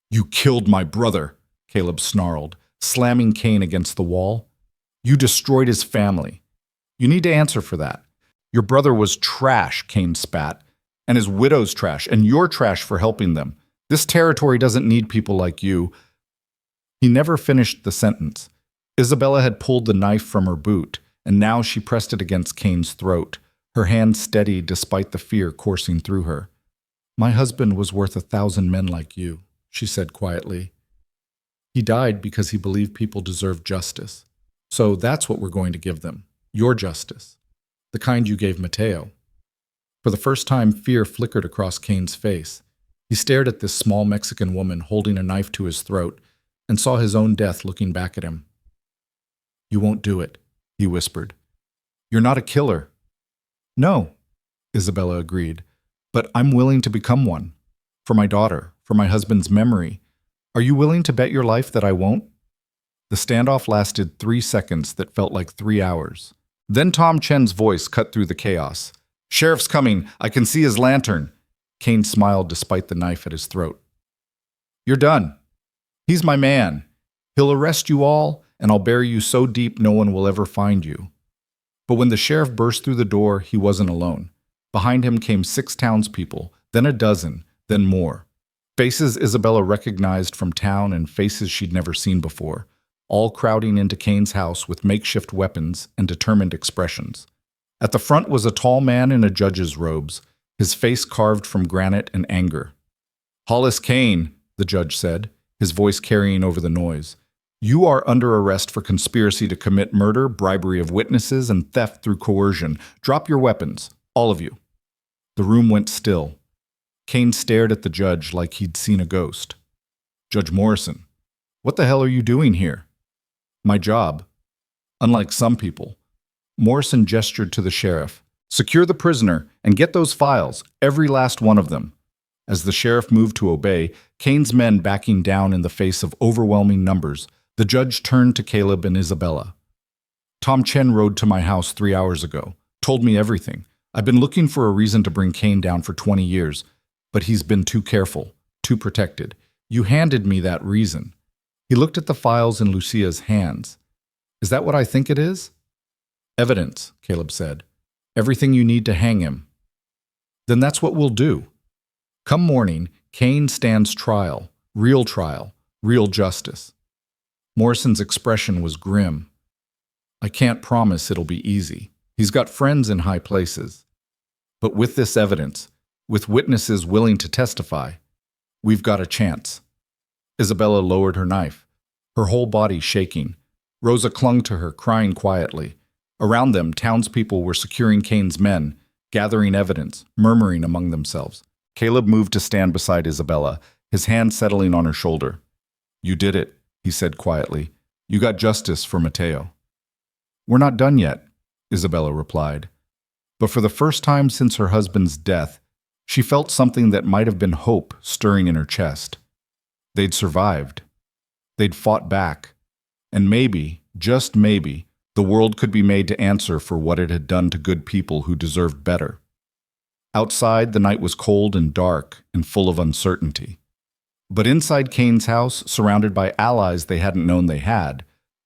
You killed my brother, Caleb snarled, slamming Kane against the wall. You destroyed his family. You need to answer for that. Your brother was trash, Kane spat, and his widow's trash, and you're trash for helping them. This territory doesn't need people like you. He never finished the sentence. Isabella had pulled the knife from her boot, and now she pressed it against Kane's throat, her hand steady despite the fear coursing through her. My husband was worth 1,000 men like you, she said quietly. He died because he believed people deserved justice. So that's what we're going to give them, your justice, the kind you gave Mateo. For the first time, fear flickered across Kane's face. He stared at this small Mexican woman holding a knife to his throat and saw his own death looking back at him. You won't do it, he whispered. You're not a killer. No, Isabella agreed, but I'm willing to become one. For my daughter, for my husband's memory. Are you willing to bet your life that I won't? The standoff lasted 3 seconds that felt like 3 hours. Then Tom Chen's voice cut through the chaos. Sheriff's coming. I can see his lantern. Kane smiled despite the knife at his throat. You're done. He's my man. He'll arrest you all, and I'll bury you so deep no one will ever find you. But when the sheriff burst through the door, he wasn't alone. Behind him came 6 townspeople, then a dozen, then more. Faces Isabella recognized from town and faces she'd never seen before, all crowding into Kane's house with makeshift weapons and determined expressions. At the front was a tall man in a judge's robes, his face carved from granite and anger. Hollis Kane, the judge said, his voice carrying over the noise. You are under arrest for conspiracy to commit murder, bribery of witnesses, and theft through coercion. Drop your weapons, all of you. The room went still. Kane stared at the judge like he'd seen a ghost. "Judge Morrison, what the hell are you doing here?" "My job." Unlike some people. Morrison gestured to the sheriff. "Secure the prisoner and get those files, every last one of them." As the sheriff moved to obey, Kane's men backing down in the face of overwhelming numbers, the judge turned to Caleb and Isabella. "Tom Chen rode to my house 3 hours ago, told me everything. I've been looking for a reason to bring Kane down for 20 years, but he's been too careful, too protected. You handed me that reason." He looked at the files in Lucia's hands. "Is that what I think it is?" "Evidence," Caleb said. "Everything you need to hang him." "Then that's what we'll do." Come morning, Kane stands trial, real justice. Morrison's expression was grim. "I can't promise it'll be easy. He's got friends in high places. But with this evidence, with witnesses willing to testify, we've got a chance." Isabella lowered her knife, her whole body shaking. Rosa clung to her, crying quietly. Around them, townspeople were securing Kane's men, gathering evidence, murmuring among themselves. Caleb moved to stand beside Isabella, his hand settling on her shoulder. "You did it," he said quietly. "You got justice for Mateo." "We're not done yet," Isabella replied. But for the first time since her husband's death, she felt something that might have been hope stirring in her chest. They'd survived. They'd fought back. And maybe, just maybe, the world could be made to answer for what it had done to good people who deserved better. Outside, the night was cold and dark and full of uncertainty. But inside Kane's house, surrounded by allies they hadn't known they had,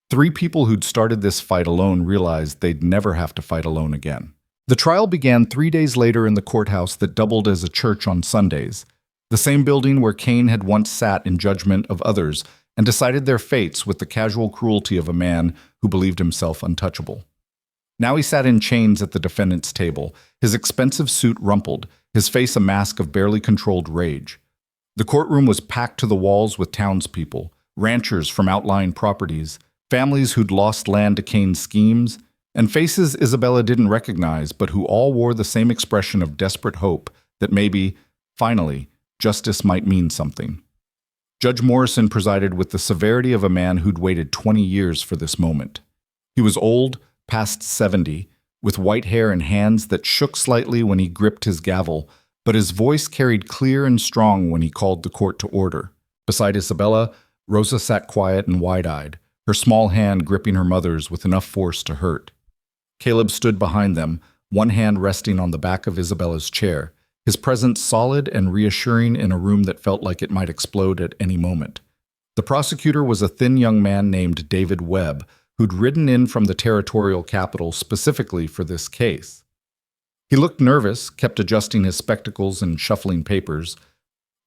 3 people who'd started this fight alone realized they'd never have to fight alone again. The trial began 3 days later in the courthouse that doubled as a church on Sundays, the same building where Kane had once sat in judgment of others and decided their fates with the casual cruelty of a man who believed himself untouchable. Now he sat in chains at the defendant's table, his expensive suit rumpled, his face a mask of barely controlled rage. The courtroom was packed to the walls with townspeople, ranchers from outlying properties, families who'd lost land to Kane's schemes, and faces Isabella didn't recognize, but who all wore the same expression of desperate hope that maybe, finally, justice might mean something. Judge Morrison presided with the severity of a man who'd waited 20 years for this moment. He was old, past 70, with white hair and hands that shook slightly when he gripped his gavel, but his voice carried clear and strong when he called the court to order. Beside Isabella, Rosa sat quiet and wide-eyed, her small hand gripping her mother's with enough force to hurt. Caleb stood behind them, one hand resting on the back of Isabella's chair, his presence solid and reassuring in a room that felt like it might explode at any moment. The prosecutor was a thin young man named David Webb, who'd ridden in from the territorial capital specifically for this case. He looked nervous, kept adjusting his spectacles and shuffling papers,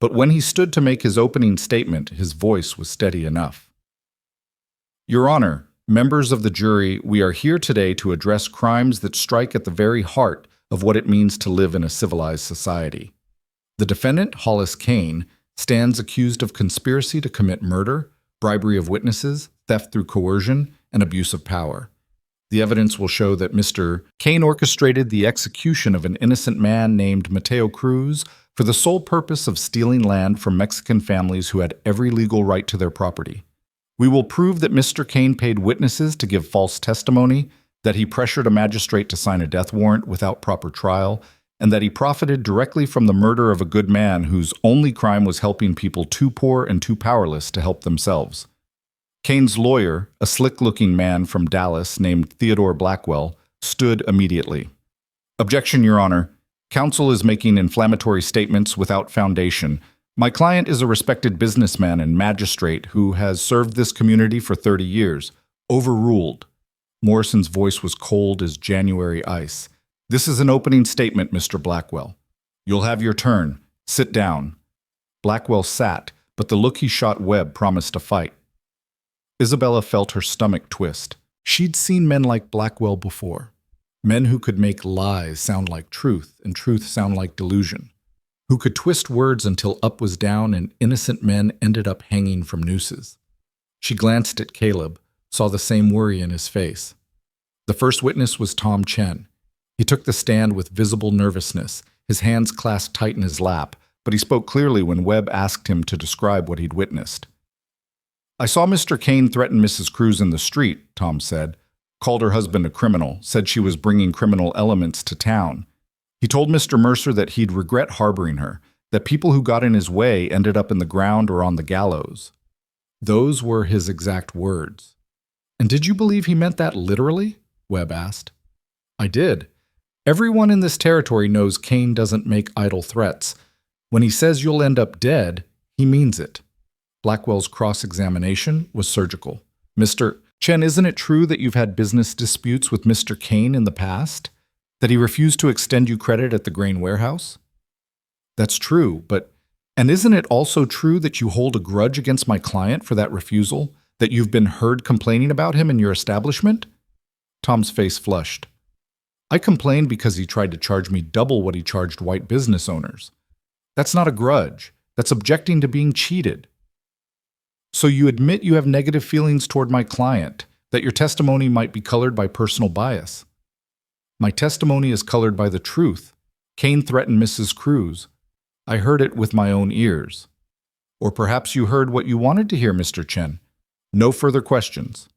but when he stood to make his opening statement, his voice was steady enough. "Your Honor, members of the jury, we are here today to address crimes that strike at the very heart of what it means to live in a civilized society. The defendant, Hollis Kane, stands accused of conspiracy to commit murder, bribery of witnesses, theft through coercion, and abuse of power. The evidence will show that Mr. Kane orchestrated the execution of an innocent man named Mateo Cruz for the sole purpose of stealing land from Mexican families who had every legal right to their property. We will prove that Mr. Kane paid witnesses to give false testimony, that he pressured a magistrate to sign a death warrant without proper trial, and that he profited directly from the murder of a good man whose only crime was helping people too poor and too powerless to help themselves. Kane's lawyer, a slick-looking man from Dallas named Theodore Blackwell, stood immediately. Objection, Your Honor. Counsel is making inflammatory statements without foundation. My client is a respected businessman and magistrate who has served this community for 30 years. Overruled. Morrison's voice was cold as January ice. This is an opening statement, Mr. Blackwell. You'll have your turn. Sit down. Blackwell sat, but the look he shot Webb promised a fight. Isabella felt her stomach twist. She'd seen men like Blackwell before. Men who could make lies sound like truth and truth sound like delusion. Who could twist words until up was down and innocent men ended up hanging from nooses. She glanced at Caleb, saw the same worry in his face. The first witness was Tom Chen. He took the stand with visible nervousness, his hands clasped tight in his lap, but he spoke clearly when Webb asked him to describe what he'd witnessed. "I saw Mr. Kane threaten Mrs. Cruz in the street," Tom said, called her husband a criminal, said she was bringing criminal elements to town. He told Mr. Mercer that he'd regret harboring her, that people who got in his way ended up in the ground or on the gallows. Those were his exact words. "And did you believe he meant that literally?" Webb asked. "I did. Everyone in this territory knows Kane doesn't make idle threats. When he says you'll end up dead, he means it." Blackwell's cross-examination was surgical. "Mr. Chen, isn't it true that you've had business disputes with Mr. Kane in the past? That he refused to extend you credit at the grain warehouse?" "That's true, and isn't it also true that you hold a grudge against my client for that refusal? That you've been heard complaining about him in your establishment?" Tom's face flushed. "I complained because he tried to charge me double what he charged white business owners. That's not a grudge. That's objecting to being cheated." "So you admit you have negative feelings toward my client, that your testimony might be colored by personal bias?" "My testimony is colored by the truth. Kane threatened Mrs. Cruz. I heard it with my own ears." "Or perhaps you heard what you wanted to hear, Mr. Chen. No further questions."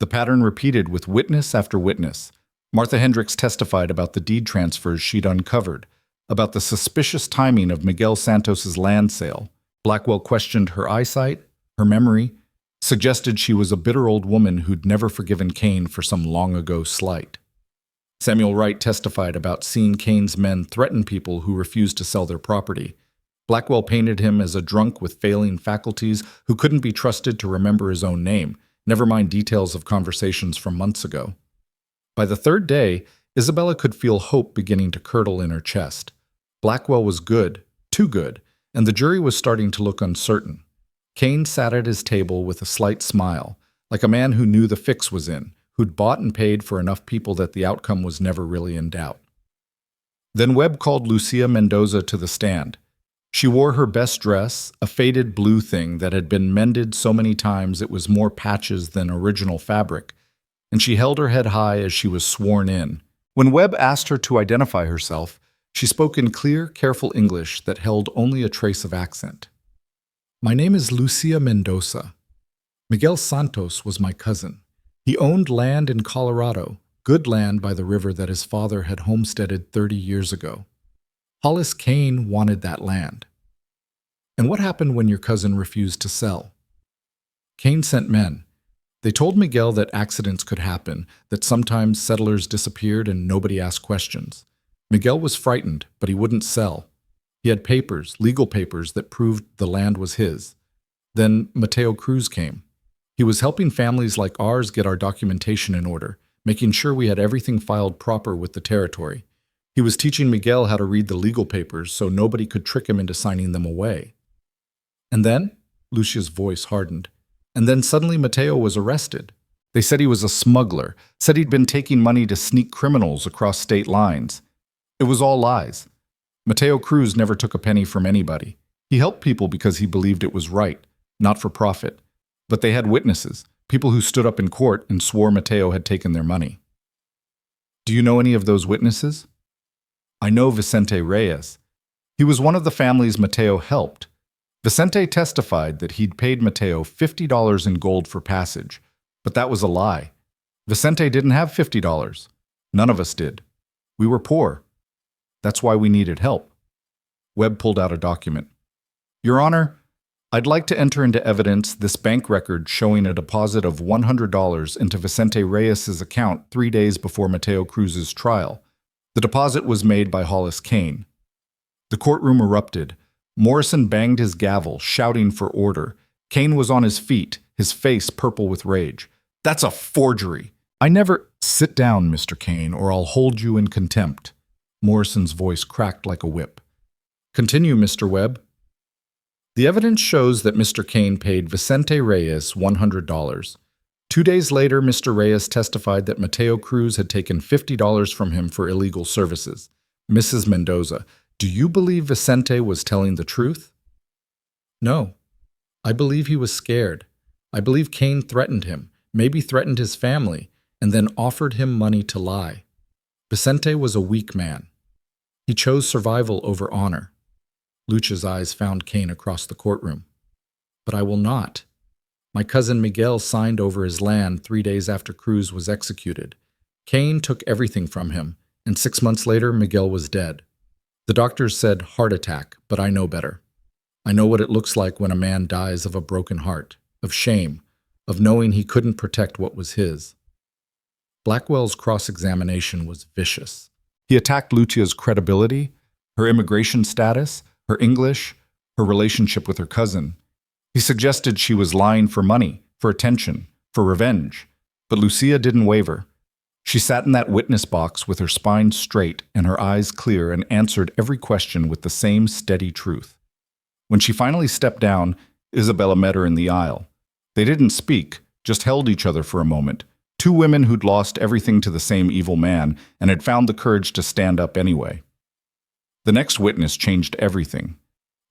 The pattern repeated with witness after witness. Martha Hendricks testified about the deed transfers she'd uncovered, about the suspicious timing of Miguel Santos's land sale. Blackwell questioned her eyesight, her memory, suggested she was a bitter old woman who'd never forgiven Kane for some long-ago slight. Samuel Wright testified about seeing Kane's men threaten people who refused to sell their property. Blackwell painted him as a drunk with failing faculties who couldn't be trusted to remember his own name, never mind details of conversations from months ago. By the third day, Isabella could feel hope beginning to curdle in her chest. Blackwell was good, too good, and the jury was starting to look uncertain. Kane sat at his table with a slight smile, like a man who knew the fix was in, who'd bought and paid for enough people that the outcome was never really in doubt. Then Webb called Lucia Mendoza to the stand. She wore her best dress, a faded blue thing that had been mended so many times it was more patches than original fabric, and she held her head high as she was sworn in. When Webb asked her to identify herself, she spoke in clear, careful English that held only a trace of accent. "My name is Lucia Mendoza. Miguel Santos was my cousin. He owned land in Colorado, good land by the river that his father had homesteaded 30 years ago. Hollis Kane wanted that land." "And what happened when your cousin refused to sell?" "Kane sent men. They told Miguel that accidents could happen, that sometimes settlers disappeared and nobody asked questions. Miguel was frightened, but he wouldn't sell. He had papers, legal papers, that proved the land was his. Then Mateo Cruz came. He was helping families like ours get our documentation in order, making sure we had everything filed proper with the territory. He was teaching Miguel how to read the legal papers so nobody could trick him into signing them away." "And then?" Lucia's voice hardened. "And then suddenly Mateo was arrested. They said he was a smuggler, said he'd been taking money to sneak criminals across state lines. It was all lies. Mateo Cruz never took a penny from anybody. He helped people because he believed it was right, not for profit. But they had witnesses, people who stood up in court and swore Mateo had taken their money." "Do you know any of those witnesses?" "I know Vicente Reyes. He was one of the families Mateo helped. Vicente testified that he'd paid Mateo $50 in gold for passage, but that was a lie. Vicente didn't have $50. None of us did. We were poor. That's why we needed help." Webb pulled out a document. "Your Honor, I'd like to enter into evidence this bank record showing a deposit of $100 into Vicente Reyes' account 3 days before Mateo Cruz's trial. The deposit was made by Hollis Kane." The courtroom erupted. Morrison banged his gavel, shouting for order. Kane was on his feet, his face purple with rage. "That's a forgery! I never—" "Sit down, Mr. Kane, or I'll hold you in contempt." Morrison's voice cracked like a whip. "Continue, Mr. Webb." "The evidence shows that Mr. Kane paid Vicente Reyes $100. 2 days later, Mr. Reyes testified that Mateo Cruz had taken $50 from him for illegal services. Mrs. Mendoza, do you believe Vicente was telling the truth?" "No. I believe he was scared. I believe Kane threatened him, maybe threatened his family, and then offered him money to lie. Vicente was a weak man." He chose survival over honor. Lucia's eyes found Cain across the courtroom. But I will not. My cousin Miguel signed over his land 3 days after Cruz was executed. Cain took everything from him, and 6 months later, Miguel was dead. The doctors said heart attack, but I know better. I know what it looks like when a man dies of a broken heart, of shame, of knowing he couldn't protect what was his. Blackwell's cross-examination was vicious. He attacked Lucia's credibility, her immigration status, her English, her relationship with her cousin. He suggested she was lying for money, for attention, for revenge. But Lucia didn't waver. She sat in that witness box with her spine straight and her eyes clear and answered every question with the same steady truth. When she finally stepped down, Isabella met her in the aisle. They didn't speak, just held each other for a moment. Two women who'd lost everything to the same evil man and had found the courage to stand up anyway. The next witness changed everything.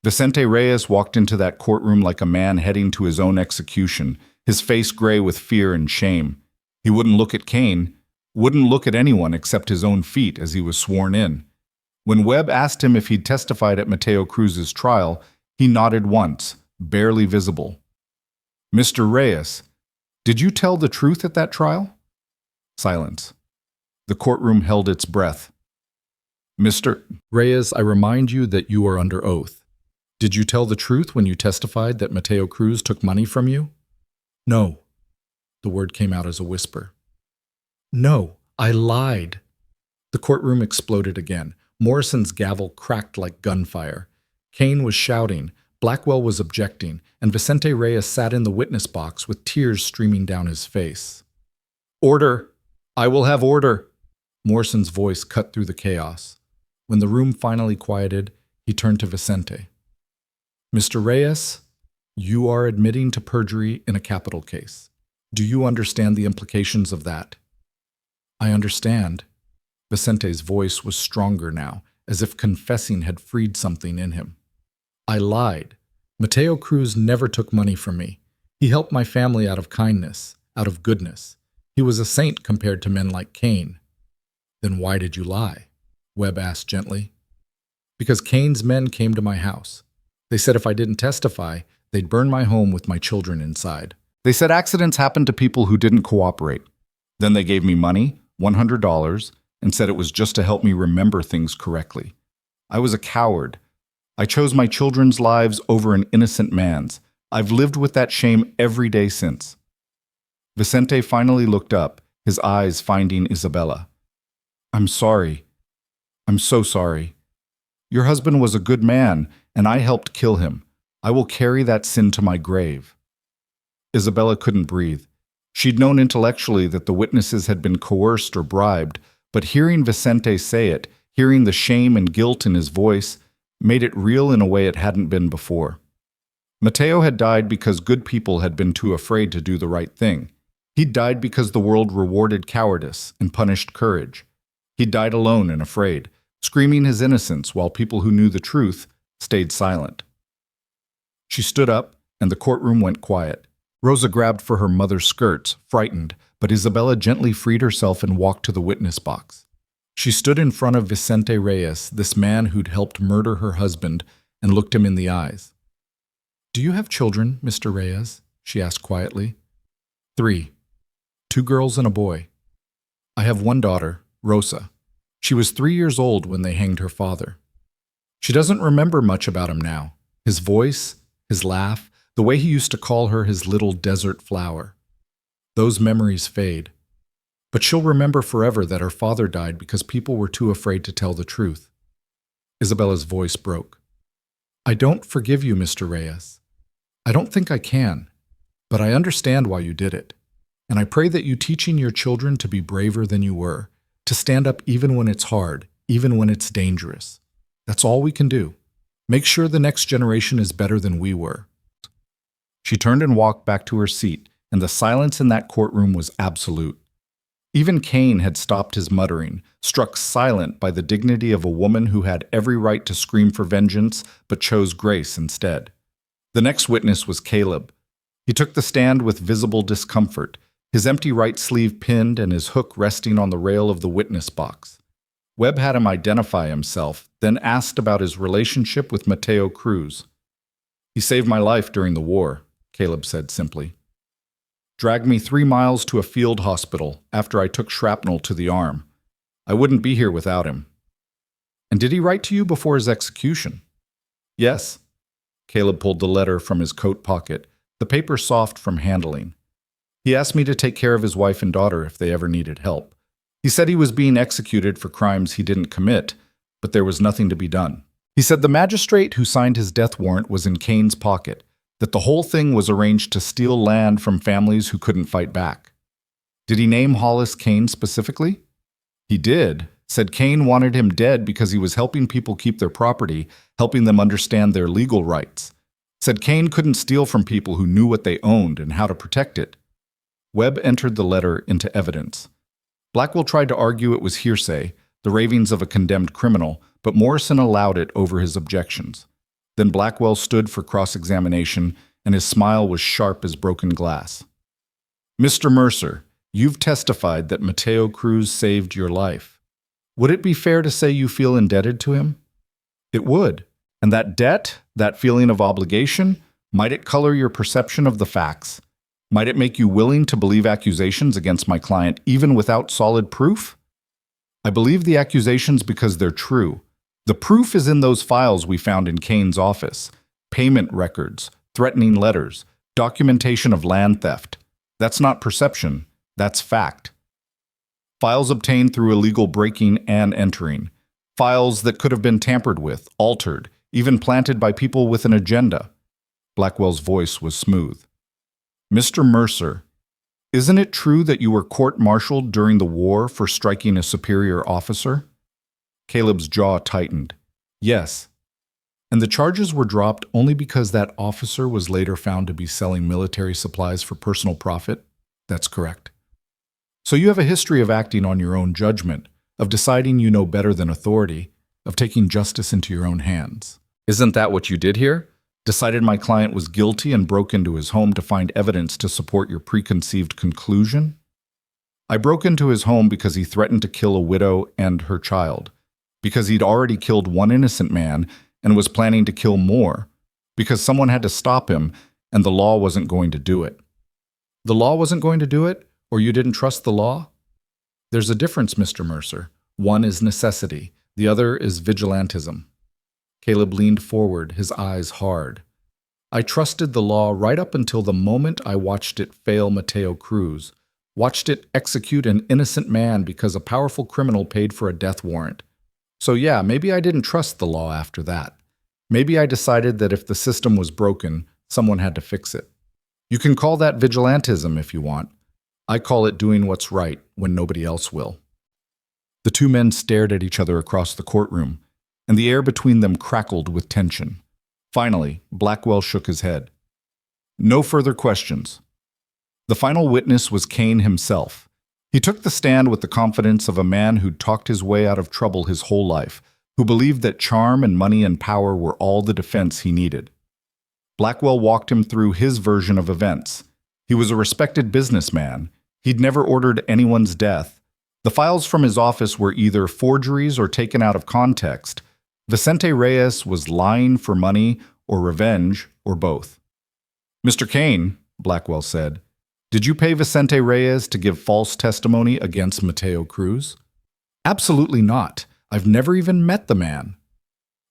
Vicente Reyes walked into that courtroom like a man heading to his own execution, his face gray with fear and shame. He wouldn't look at Cain, wouldn't look at anyone except his own feet as he was sworn in. When Webb asked him if he'd testified at Mateo Cruz's trial, he nodded once, barely visible. "Mr. Reyes, did you tell the truth at that trial?" Silence. The courtroom held its breath. "Mr. Reyes, I remind you that you are under oath. Did you tell the truth when you testified that Mateo Cruz took money from you?" "No." The word came out as a whisper. "No, I lied." The courtroom exploded again. Morrison's gavel cracked like gunfire. Cain was shouting, Blackwell was objecting, and Vicente Reyes sat in the witness box with tears streaming down his face. "Order! I will have order!" Morrison's voice cut through the chaos. When the room finally quieted, he turned to Vicente. "Mr. Reyes, you are admitting to perjury in a capital case. Do you understand the implications of that?" "I understand." Vicente's voice was stronger now, as if confessing had freed something in him. "I lied. Mateo Cruz never took money from me. He helped my family out of kindness, out of goodness. He was a saint compared to men like Cain." "Then why did you lie?" Webb asked gently. "Because Cain's men came to my house. They said if I didn't testify, they'd burn my home with my children inside. They said accidents happen to people who didn't cooperate. Then they gave me money, $100, and said it was just to help me remember things correctly. I was a coward. I chose my children's lives over an innocent man's. I've lived with that shame every day since." Vicente finally looked up, his eyes finding Isabella. "I'm sorry. I'm so sorry. Your husband was a good man, and I helped kill him. I will carry that sin to my grave." Isabella couldn't breathe. She'd known intellectually that the witnesses had been coerced or bribed, but hearing Vicente say it, hearing the shame and guilt in his voice, made it real in a way it hadn't been before. Mateo had died because good people had been too afraid to do the right thing. He'd died because the world rewarded cowardice and punished courage. He'd died alone and afraid, screaming his innocence while people who knew the truth stayed silent. She stood up, and the courtroom went quiet. Rosa grabbed for her mother's skirts, frightened, but Isabella gently freed herself and walked to the witness box. She stood in front of Vicente Reyes, this man who'd helped murder her husband, and looked him in the eyes. "Do you have children, Mr. Reyes?" she asked quietly. "3. 2 girls and a boy. I have one daughter, Rosa. She was 3 years old when they hanged her father. She doesn't remember much about him now. His voice, his laugh, the way he used to call her his little desert flower. Those memories fade. But she'll remember forever that her father died because people were too afraid to tell the truth." Isabella's voice broke. "I don't forgive you, Mr. Reyes. I don't think I can, but I understand why you did it. And I pray that you teaching your children to be braver than you were, to stand up even when it's hard, even when it's dangerous. That's all we can do. Make sure the next generation is better than we were." She turned and walked back to her seat, and the silence in that courtroom was absolute. Even Cain had stopped his muttering, struck silent by the dignity of a woman who had every right to scream for vengeance but chose grace instead. The next witness was Caleb. He took the stand with visible discomfort, his empty right sleeve pinned and his hook resting on the rail of the witness box. Webb had him identify himself, then asked about his relationship with Mateo Cruz. "He saved my life during the war," Caleb said simply. "Dragged me 3 miles to a field hospital after I took shrapnel to the arm. I wouldn't be here without him." "And did he write to you before his execution?" "Yes." Caleb pulled the letter from his coat pocket, the paper soft from handling. "He asked me to take care of his wife and daughter if they ever needed help. He said he was being executed for crimes he didn't commit, but there was nothing to be done. He said the magistrate who signed his death warrant was in Kane's pocket, that the whole thing was arranged to steal land from families who couldn't fight back." "Did he name Hollis Kane specifically?" "He did. Said Kane wanted him dead because he was helping people keep their property, helping them understand their legal rights. Said Kane couldn't steal from people who knew what they owned and how to protect it." Webb entered the letter into evidence. Blackwell tried to argue it was hearsay, the ravings of a condemned criminal, but Morrison allowed it over his objections. Then Blackwell stood for cross-examination, and his smile was sharp as broken glass. "Mr. Mercer, you've testified that Mateo Cruz saved your life. Would it be fair to say you feel indebted to him?" "It would. And that debt, that feeling of obligation, might it color your perception of the facts? Might it make you willing to believe accusations against my client even without solid proof?" "I believe the accusations because they're true. The proof is in those files we found in Kane's office. Payment records, threatening letters, documentation of land theft. That's not perception, that's fact. Files obtained through illegal breaking and entering. Files that could have been tampered with, altered, even planted by people with an agenda." Blackwell's voice was smooth. "Mr. Mercer, isn't it true that you were court-martialed during the war for striking a superior officer?" Caleb's jaw tightened. "Yes." "And the charges were dropped only because that officer was later found to be selling military supplies for personal profit?" "That's correct." "So you have a history of acting on your own judgment, of deciding you know better than authority, of taking justice into your own hands. Isn't that what you did here? Decided my client was guilty and broke into his home to find evidence to support your preconceived conclusion?" "I broke into his home because he threatened to kill a widow and her child, because he'd already killed one innocent man and was planning to kill more, because someone had to stop him and the law wasn't going to do it." "The law wasn't going to do it, or you didn't trust the law?" "There's a difference, Mr. Mercer. One is necessity, the other is vigilantism." Caleb leaned forward, his eyes hard. "I trusted the law right up until the moment I watched it fail Mateo Cruz, watched it execute an innocent man because a powerful criminal paid for a death warrant. So yeah, maybe I didn't trust the law after that. Maybe I decided that if the system was broken, someone had to fix it. You can call that vigilantism if you want. I call it doing what's right when nobody else will." The two men stared at each other across the courtroom, and the air between them crackled with tension. Finally, Blackwell shook his head. "No further questions." The final witness was Kane himself. He took the stand with the confidence of a man who'd talked his way out of trouble his whole life, who believed that charm and money and power were all the defense he needed. Blackwell walked him through his version of events. He was a respected businessman. He'd never ordered anyone's death. The files from his office were either forgeries or taken out of context. Vicente Reyes was lying for money or revenge or both. "Mr. Kane," Blackwell said, "did you pay Vicente Reyes to give false testimony against Mateo Cruz?" "Absolutely not. I've never even met the man."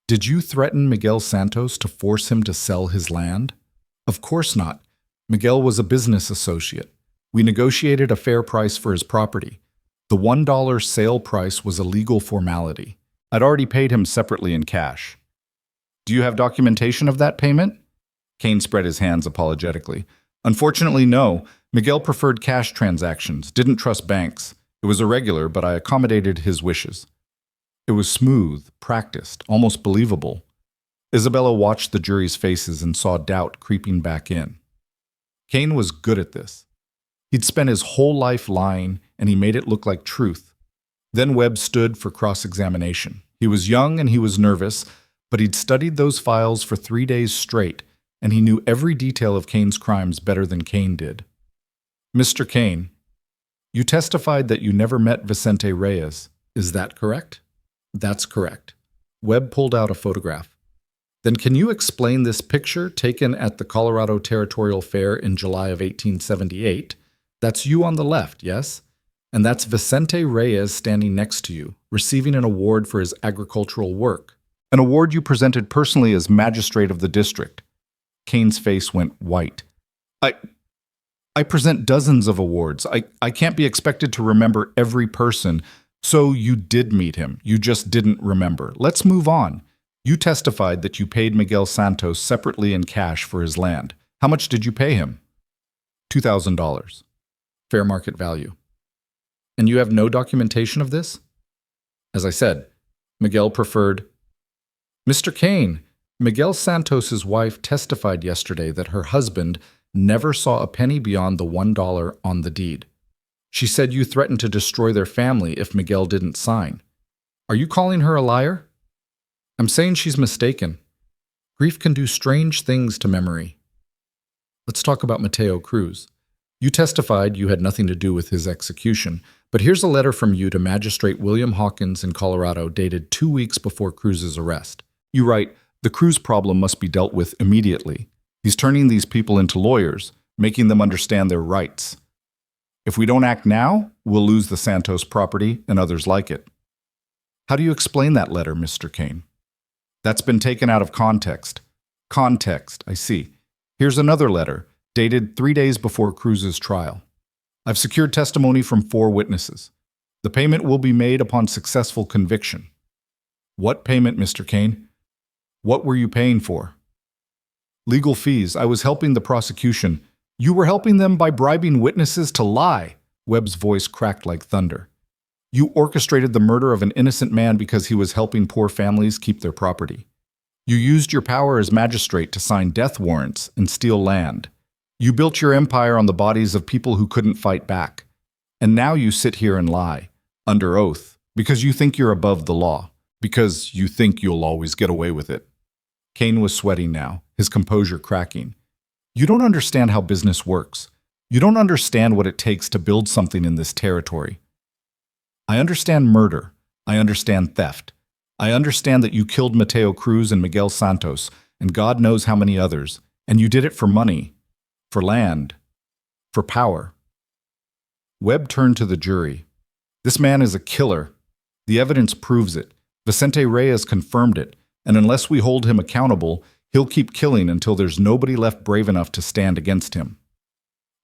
"Did you threaten Miguel Santos to force him to sell his land?" "Of course not. Miguel was a business associate. We negotiated a fair price for his property. The $1 sale price was a legal formality. I'd already paid him separately in cash." "Do you have documentation of that payment?" Kane spread his hands apologetically. "Unfortunately, no. Miguel preferred cash transactions, didn't trust banks. It was irregular, but I accommodated his wishes." It was smooth, practiced, almost believable. Isabella watched the jury's faces and saw doubt creeping back in. Kane was good at this. He'd spent his whole life lying, and he made it look like truth. Then Webb stood for cross-examination. He was young and he was nervous, but he'd studied those files for 3 days straight, and he knew every detail of Kane's crimes better than Kane did. "Mr. Kane, you testified that you never met Vicente Reyes. Is that correct?" "That's correct." Webb pulled out a photograph. Then can you explain this picture taken at the Colorado Territorial Fair in July of 1878? That's you on the left, yes? And that's Vicente Reyes standing next to you, receiving an award for his agricultural work. An award you presented personally as magistrate of the district. Kane's face went white. I present dozens of awards. I can't be expected to remember every person. So you did meet him. You just didn't remember. Let's move on. You testified that you paid Miguel Santos separately in cash for his land. How much did you pay him? $2,000. Fair market value. And you have no documentation of this? As I said, Miguel preferred. Mr. Kane, Miguel Santos's wife testified yesterday that her husband never saw a penny beyond the $1 on the deed. She said you threatened to destroy their family if Miguel didn't sign. Are you calling her a liar? I'm saying she's mistaken. Grief can do strange things to memory. Let's talk about Mateo Cruz. You testified you had nothing to do with his execution, but here's a letter from you to Magistrate William Hawkins in Colorado dated 2 weeks before Cruz's arrest. You write, the Cruz problem must be dealt with immediately. He's turning these people into lawyers, making them understand their rights. If we don't act now, we'll lose the Santos property and others like it. How do you explain that letter, Mr. Kane? That's been taken out of context. Context, I see. Here's another letter, dated 3 days before Cruz's trial. I've secured testimony from 4 witnesses. The payment will be made upon successful conviction. What payment, Mr. Kane? What were you paying for? Legal fees. I was helping the prosecution. You were helping them by bribing witnesses to lie. Webb's voice cracked like thunder. You orchestrated the murder of an innocent man because he was helping poor families keep their property. You used your power as magistrate to sign death warrants and steal land. You built your empire on the bodies of people who couldn't fight back. And now you sit here and lie, under oath, because you think you're above the law, because you think you'll always get away with it. Kane was sweating now, his composure cracking. You don't understand how business works. You don't understand what it takes to build something in this territory. I understand murder. I understand theft. I understand that you killed Mateo Cruz and Miguel Santos, and God knows how many others, and you did it for money, for land, for power. Webb turned to the jury. This man is a killer. The evidence proves it. Vicente Reyes confirmed it, and unless we hold him accountable, he'll keep killing until there's nobody left brave enough to stand against him.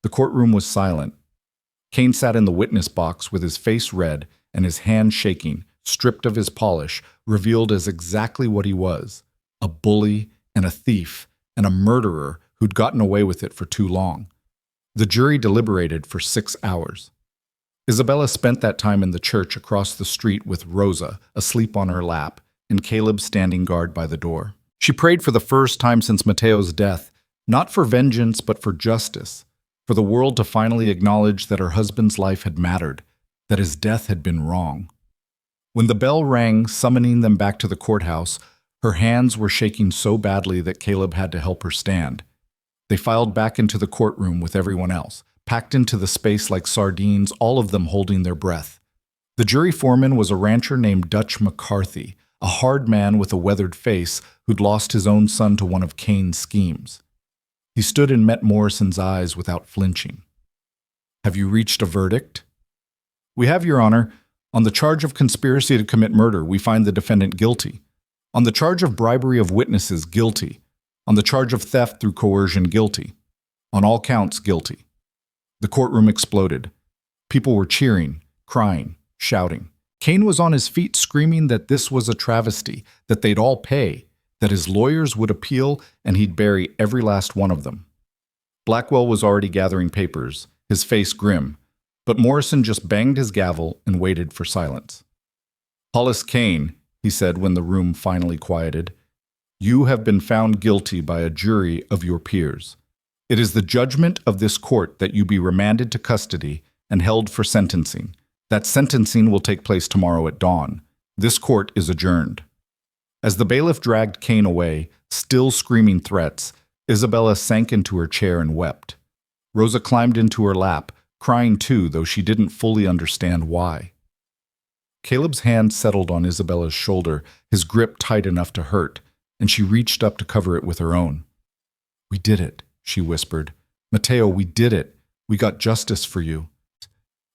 The courtroom was silent. Kane sat in the witness box with his face red and his hand shaking, stripped of his polish, revealed as exactly what he was, a bully and a thief and a murderer who'd gotten away with it for too long. The jury deliberated for 6 hours. Isabella spent that time in the church across the street with Rosa, asleep on her lap, and Caleb standing guard by the door. She prayed for the first time since Mateo's death, not for vengeance but for justice, for the world to finally acknowledge that her husband's life had mattered, that his death had been wrong. When the bell rang, summoning them back to the courthouse, her hands were shaking so badly that Caleb had to help her stand. They filed back into the courtroom with everyone else, packed into the space like sardines, all of them holding their breath. The jury foreman was a rancher named Dutch McCarthy, a hard man with a weathered face who'd lost his own son to one of Kane's schemes. He stood and met Morrison's eyes without flinching. Have you reached a verdict? We have, Your Honor. On the charge of conspiracy to commit murder, we find the defendant guilty. On the charge of bribery of witnesses, guilty. On the charge of theft through coercion, guilty. On all counts, guilty. The courtroom exploded. People were cheering, crying, shouting. Kane was on his feet screaming that this was a travesty, that they'd all pay, that his lawyers would appeal and he'd bury every last one of them. Blackwell was already gathering papers, his face grim, but Morrison just banged his gavel and waited for silence. Hollis Kane, he said when the room finally quieted, you have been found guilty by a jury of your peers. It is the judgment of this court that you be remanded to custody and held for sentencing. That sentencing will take place tomorrow at dawn. This court is adjourned. As the bailiff dragged Kane away, still screaming threats, Isabella sank into her chair and wept. Rosa climbed into her lap, crying too, though she didn't fully understand why. Caleb's hand settled on Isabella's shoulder, his grip tight enough to hurt, and she reached up to cover it with her own. "We did it," she whispered. "Mateo, we did it. We got justice for you."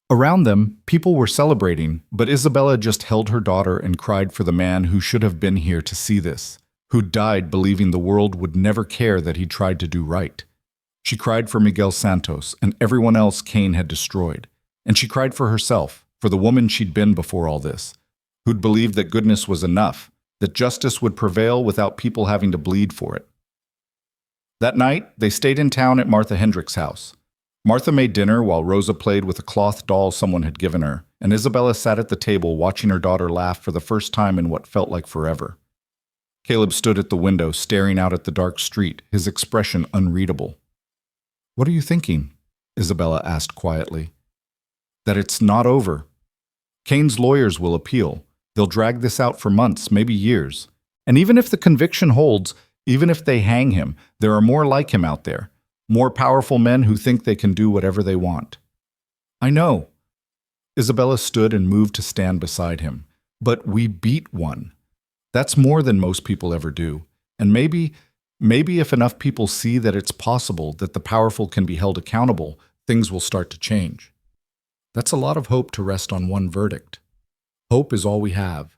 Around them, people were celebrating, but Isabella just held her daughter and cried for the man who should have been here to see this, who died believing the world would never care that he tried to do right. She cried for Miguel Santos and everyone else Cain had destroyed. And she cried for herself, for the woman she'd been before all this, who'd believed that goodness was enough, that justice would prevail without people having to bleed for it. That night, they stayed in town at Martha Hendrick's house. Martha made dinner while Rosa played with a cloth doll someone had given her, and Isabella sat at the table watching her daughter laugh for the first time in what felt like forever. Caleb stood at the window, staring out at the dark street, his expression unreadable. "What are you thinking?" Isabella asked quietly. "That it's not over. Cain's lawyers will appeal. They'll drag this out for months, maybe years. And even if the conviction holds, even if they hang him, there are more like him out there. More powerful men who think they can do whatever they want." "I know." Isabella stood and moved to stand beside him. "But we beat one. That's more than most people ever do. And maybe if enough people see that it's possible, that the powerful can be held accountable, things will start to change." That's a lot of hope to rest on one verdict. Hope is all we have.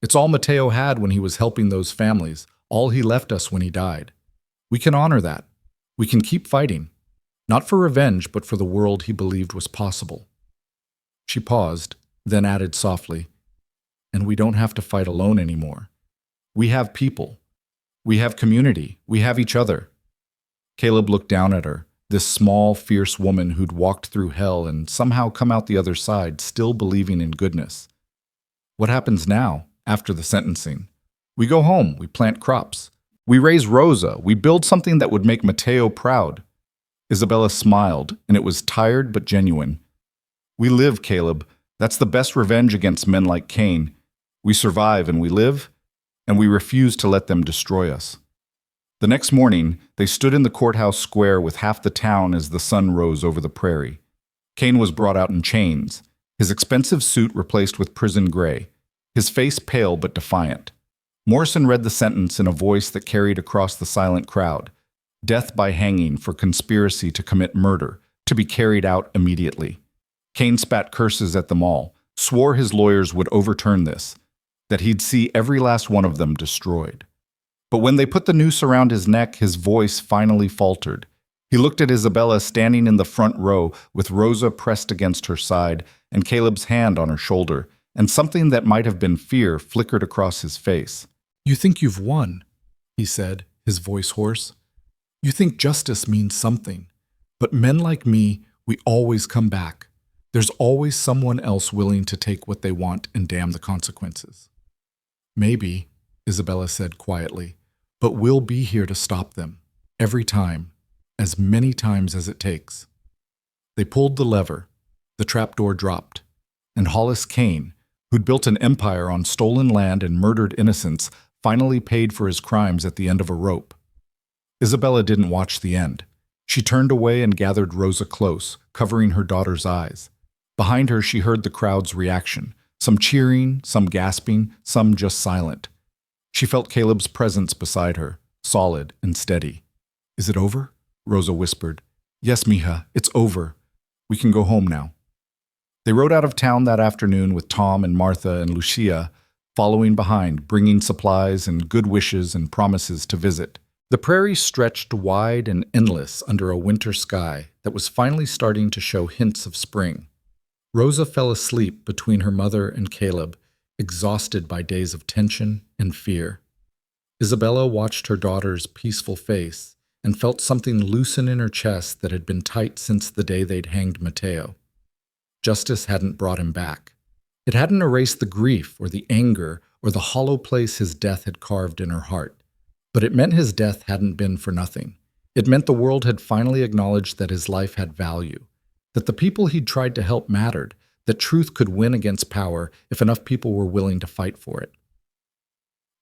It's all Mateo had when he was helping those families, all he left us when he died. We can honor that. We can keep fighting, not for revenge, but for the world he believed was possible. She paused, then added softly, "And we don't have to fight alone anymore. We have people. We have community. We have each other." Caleb looked down at her, this small, fierce woman who'd walked through hell and somehow come out the other side, still believing in goodness. "What happens now, after the sentencing? We go home, we plant crops. We raise Rosa, we build something that would make Mateo proud." Isabella smiled, and it was tired but genuine. "We live, Caleb. That's the best revenge against men like Cain. We survive and we live, and we refuse to let them destroy us." The next morning, they stood in the courthouse square with half the town as the sun rose over the prairie. Cain was brought out in chains, his expensive suit replaced with prison gray, his face pale but defiant. Morrison read the sentence in a voice that carried across the silent crowd: "Death by hanging for conspiracy to commit murder, to be carried out immediately." Cain spat curses at them all, swore his lawyers would overturn this, that he'd see every last one of them destroyed. But when they put the noose around his neck, his voice finally faltered. He looked at Isabella standing in the front row with Rosa pressed against her side and Caleb's hand on her shoulder, and something that might have been fear flickered across his face. "You think you've won," he said, his voice hoarse. "You think justice means something. But men like me, we always come back. There's always someone else willing to take what they want and damn the consequences." "Maybe," Isabella said quietly, "but we'll be here to stop them. Every time. As many times as it takes." They pulled the lever. The trapdoor dropped. And Hollis Cain, who'd built an empire on stolen land and murdered innocents, finally paid for his crimes at the end of a rope. Isabella didn't watch the end. She turned away and gathered Rosa close, covering her daughter's eyes. Behind her, she heard the crowd's reaction, some cheering, some gasping, some just silent. She felt Caleb's presence beside her, solid and steady. "Is it over?" Rosa whispered. "Yes, mija, it's over. We can go home now." They rode out of town that afternoon with Tom and Martha and Lucia following behind, bringing supplies and good wishes and promises to visit. The prairie stretched wide and endless under a winter sky that was finally starting to show hints of spring. Rosa fell asleep between her mother and Caleb, exhausted by days of tension and fear. Isabella watched her daughter's peaceful face and felt something loosen in her chest that had been tight since the day they'd hanged Mateo. Justice hadn't brought him back. It hadn't erased the grief or the anger or the hollow place his death had carved in her heart. But it meant his death hadn't been for nothing. It meant the world had finally acknowledged that his life had value, that the people he'd tried to help mattered, that truth could win against power if enough people were willing to fight for it.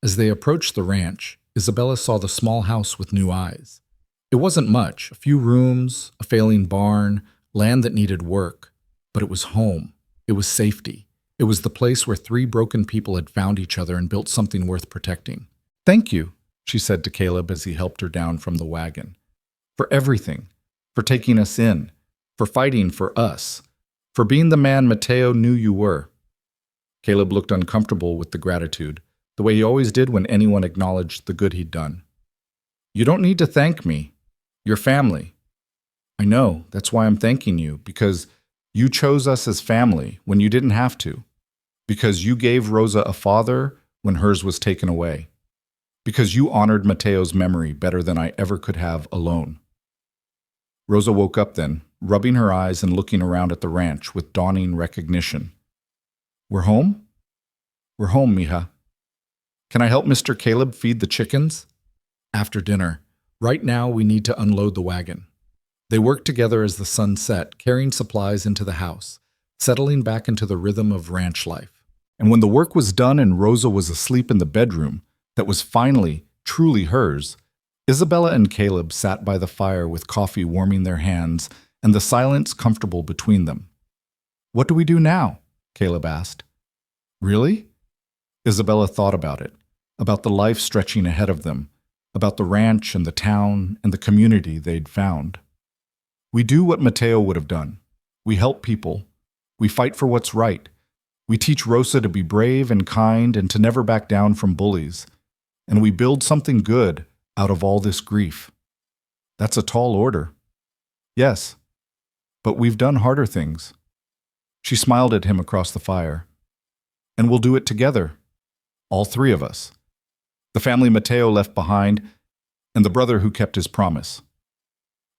As they approached the ranch, Isabella saw the small house with new eyes. It wasn't much, a few rooms, a failing barn, land that needed work. But it was home. It was safety. It was the place where three broken people had found each other and built something worth protecting. "Thank you," she said to Caleb as he helped her down from the wagon. "For everything. For taking us in. For fighting for us. For being the man Mateo knew you were." Caleb looked uncomfortable with the gratitude, the way he always did when anyone acknowledged the good he'd done. "You don't need to thank me. Your family. I know, that's why I'm thanking you, because you chose us as family when you didn't have to. Because you gave Rosa a father when hers was taken away. Because you honored Mateo's memory better than I ever could have alone." Rosa woke up then, rubbing her eyes and looking around at the ranch with dawning recognition. "We're home?" "We're home, mija. Can I help Mr. Caleb feed the chickens?" "After dinner. Right now we need to unload the wagon." They worked together as the sun set, carrying supplies into the house, settling back into the rhythm of ranch life. And when the work was done and Rosa was asleep in the bedroom that was finally, truly hers, Isabella and Caleb sat by the fire with coffee warming their hands and the silence comfortable between them. "What do we do now?" Caleb asked. "Really?" Isabella thought about it, about the life stretching ahead of them, about the ranch and the town and the community they'd found. "We do what Mateo would have done. We help people. We fight for what's right. We teach Rosa to be brave and kind and to never back down from bullies. And we build something good out of all this grief." "That's a tall order." "Yes, but we've done harder things." She smiled at him across the fire. "And we'll do it together. All three of us. The family Mateo left behind, and the brother who kept his promise."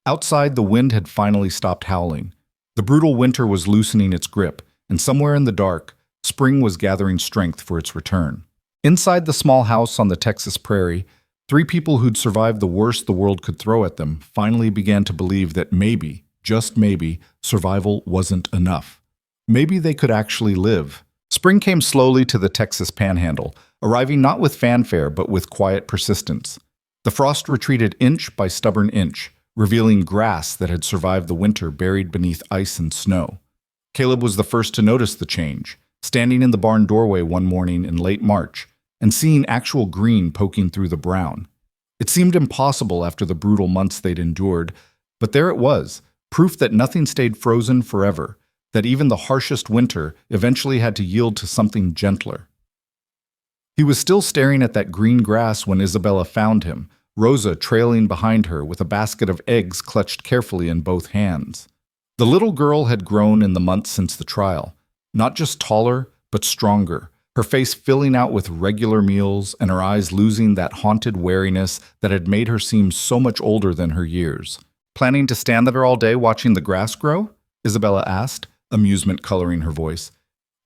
Outside, the wind had finally stopped howling. The brutal winter was loosening its grip, and somewhere in the dark, spring was gathering strength for its return. Inside the small house on the Texas prairie, three people who'd survived the worst the world could throw at them finally began to believe that maybe, just maybe, survival wasn't enough. Maybe they could actually live. Spring came slowly to the Texas Panhandle, arriving not with fanfare but with quiet persistence. The frost retreated inch by stubborn inch, revealing grass that had survived the winter buried beneath ice and snow. Caleb was the first to notice the change, standing in the barn doorway one morning in late March and seeing actual green poking through the brown. It seemed impossible after the brutal months they'd endured, but there it was, proof that nothing stayed frozen forever, that even the harshest winter eventually had to yield to something gentler. He was still staring at that green grass when Isabella found him, Rosa trailing behind her with a basket of eggs clutched carefully in both hands. The little girl had grown in the months since the trial, not just taller, but stronger, her face filling out with regular meals and her eyes losing that haunted wariness that had made her seem so much older than her years. "Planning to stand there all day watching the grass grow?" Isabella asked, amusement coloring her voice.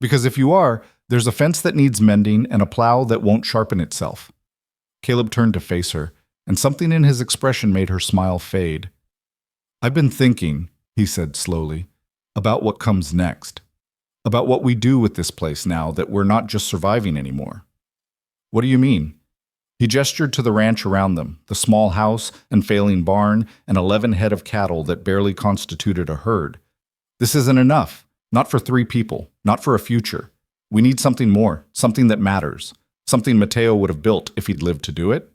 "Because if you are, there's a fence that needs mending and a plow that won't sharpen itself." Caleb turned to face her, and something in his expression made her smile fade. "I've been thinking," he said slowly, "about what comes next. About what we do with this place now that we're not just surviving anymore." "What do you mean?" He gestured to the ranch around them, the small house and failing barn and 11 head of cattle that barely constituted a herd. "This isn't enough. Not for 3 people. Not for a future. We need something more, something that matters. Something Mateo would have built if he'd lived to do it."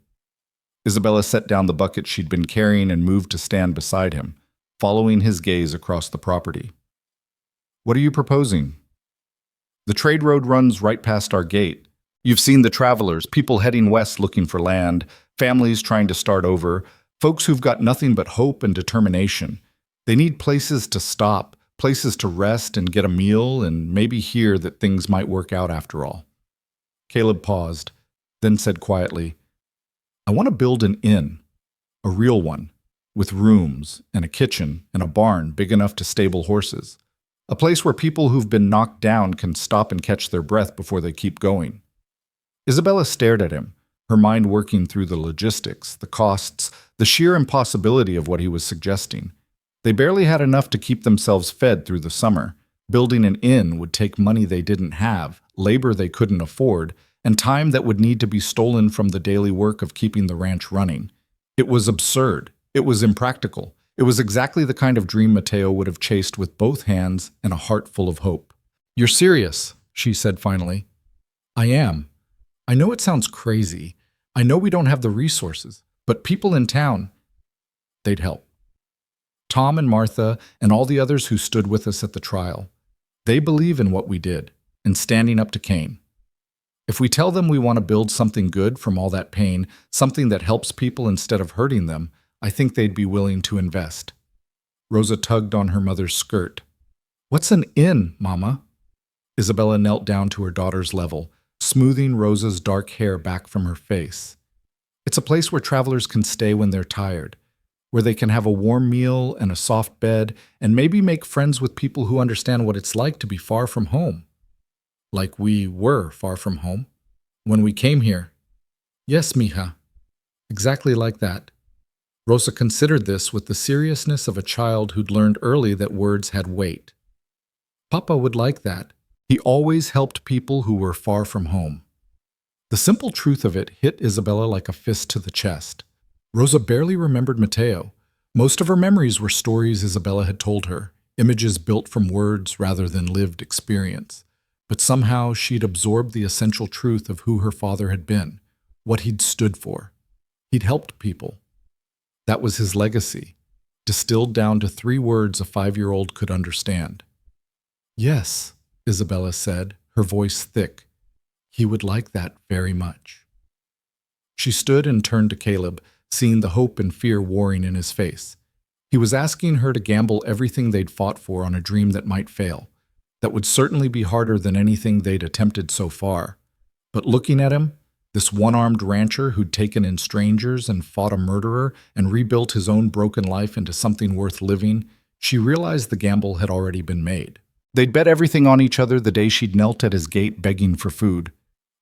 Isabella set down the bucket she'd been carrying and moved to stand beside him, following his gaze across the property. "What are you proposing?" "The trade road runs right past our gate. You've seen the travelers, people heading west looking for land, families trying to start over, folks who've got nothing but hope and determination. They need places to stop, places to rest and get a meal and maybe hear that things might work out after all." Caleb paused, then said quietly, "I want to build an inn, a real one, with rooms and a kitchen and a barn big enough to stable horses. A place where people who've been knocked down can stop and catch their breath before they keep going." Isabella stared at him, her mind working through the logistics, the costs, the sheer impossibility of what he was suggesting. They barely had enough to keep themselves fed through the summer. Building an inn would take money they didn't have, labor they couldn't afford, and time that would need to be stolen from the daily work of keeping the ranch running. It was absurd. It was impractical. It was exactly the kind of dream Mateo would have chased with both hands and a heart full of hope. "You're serious?" she said finally. I am. I know it sounds crazy. I know we don't have the resources, but people in town, they'd help. Tom and Martha and all the others who stood with us at the trial, they believe in what we did and standing up to Cain. If we tell them we want to build something good from all that pain, something that helps people instead of hurting them, I think they'd be willing to invest. Rosa tugged on her mother's skirt. What's an inn, Mama? Isabella knelt down to her daughter's level, smoothing Rosa's dark hair back from her face. It's a place where travelers can stay when they're tired, where they can have a warm meal and a soft bed, and maybe make friends with people who understand what it's like to be far from home. Like we were far from home when we came here. Yes, mija. Exactly like that. Rosa considered this with the seriousness of a child who'd learned early that words had weight. Papa would like that. He always helped people who were far from home. The simple truth of it hit Isabella like a fist to the chest. Rosa barely remembered Mateo. Most of her memories were stories Isabella had told her, images built from words rather than lived experience. But somehow she'd absorbed the essential truth of who her father had been, what he'd stood for. He'd helped people. That was his legacy, distilled down to 3 words a 5-year-old could understand. Yes, Isabella said, her voice thick. He would like that very much. She stood and turned to Caleb, seeing the hope and fear warring in his face. He was asking her to gamble everything they'd fought for on a dream that might fail, that would certainly be harder than anything they'd attempted so far. But looking at him, this one-armed rancher who'd taken in strangers and fought a murderer and rebuilt his own broken life into something worth living, she realized the gamble had already been made. They'd bet everything on each other the day she'd knelt at his gate begging for food.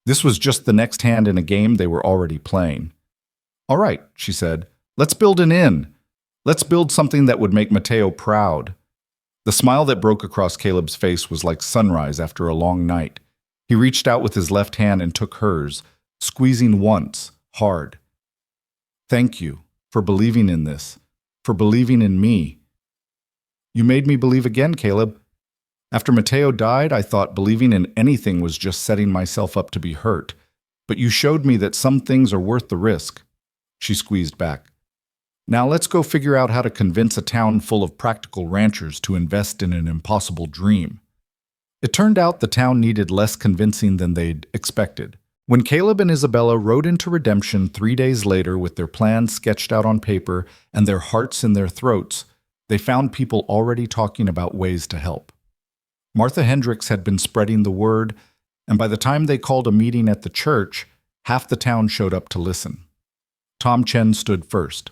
This was just the next hand in a game they were already playing. All right, she said, let's build an inn. Let's build something that would make Mateo proud. The smile that broke across Caleb's face was like sunrise after a long night. He reached out with his left hand and took hers, squeezing once, hard. Thank you for believing in this, for believing in me. You made me believe again, Caleb. After Mateo died, I thought believing in anything was just setting myself up to be hurt. But you showed me that some things are worth the risk. She squeezed back. Now let's go figure out how to convince a town full of practical ranchers to invest in an impossible dream. It turned out the town needed less convincing than they'd expected. When Caleb and Isabella rode into Redemption 3 days later with their plans sketched out on paper and their hearts in their throats, they found people already talking about ways to help. Martha Hendricks had been spreading the word, and by the time they called a meeting at the church, half the town showed up to listen. Tom Chen stood first.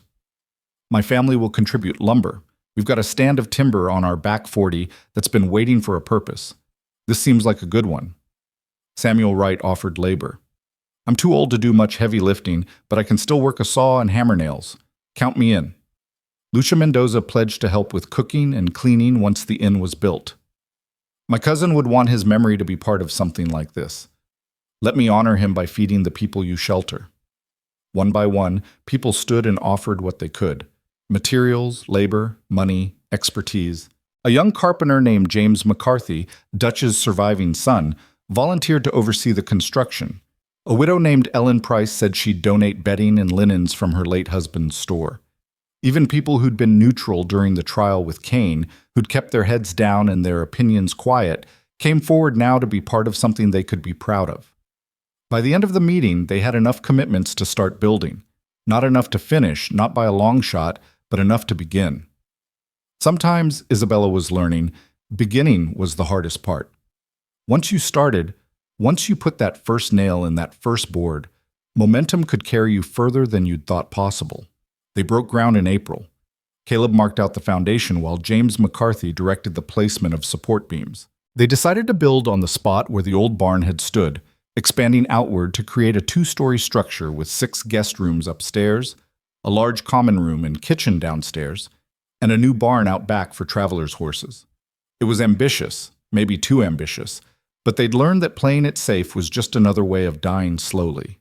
My family will contribute lumber. We've got a stand of timber on our back 40 that's been waiting for a purpose. This seems like a good one. Samuel Wright offered labor. I'm too old to do much heavy lifting, but I can still work a saw and hammer nails. Count me in. Lucia Mendoza pledged to help with cooking and cleaning once the inn was built. My cousin would want his memory to be part of something like this. Let me honor him by feeding the people you shelter. One by one, people stood and offered what they could. Materials, labor, money, expertise. A young carpenter named James McCarthy, Dutch's surviving son, volunteered to oversee the construction. A widow named Ellen Price said she'd donate bedding and linens from her late husband's store. Even people who'd been neutral during the trial with Cain, who'd kept their heads down and their opinions quiet, came forward now to be part of something they could be proud of. By the end of the meeting, they had enough commitments to start building. Not enough to finish, not by a long shot, but enough to begin. Sometimes, Isabella was learning, beginning was the hardest part. Once you started, once you put that first nail in that first board, momentum could carry you further than you'd thought possible. They broke ground in April. Caleb marked out the foundation while James McCarthy directed the placement of support beams. They decided to build on the spot where the old barn had stood, expanding outward to create a 2-story structure with 6 guest rooms upstairs, a large common room and kitchen downstairs, and a new barn out back for travelers' horses. It was ambitious, maybe too ambitious, but they'd learned that playing it safe was just another way of dying slowly.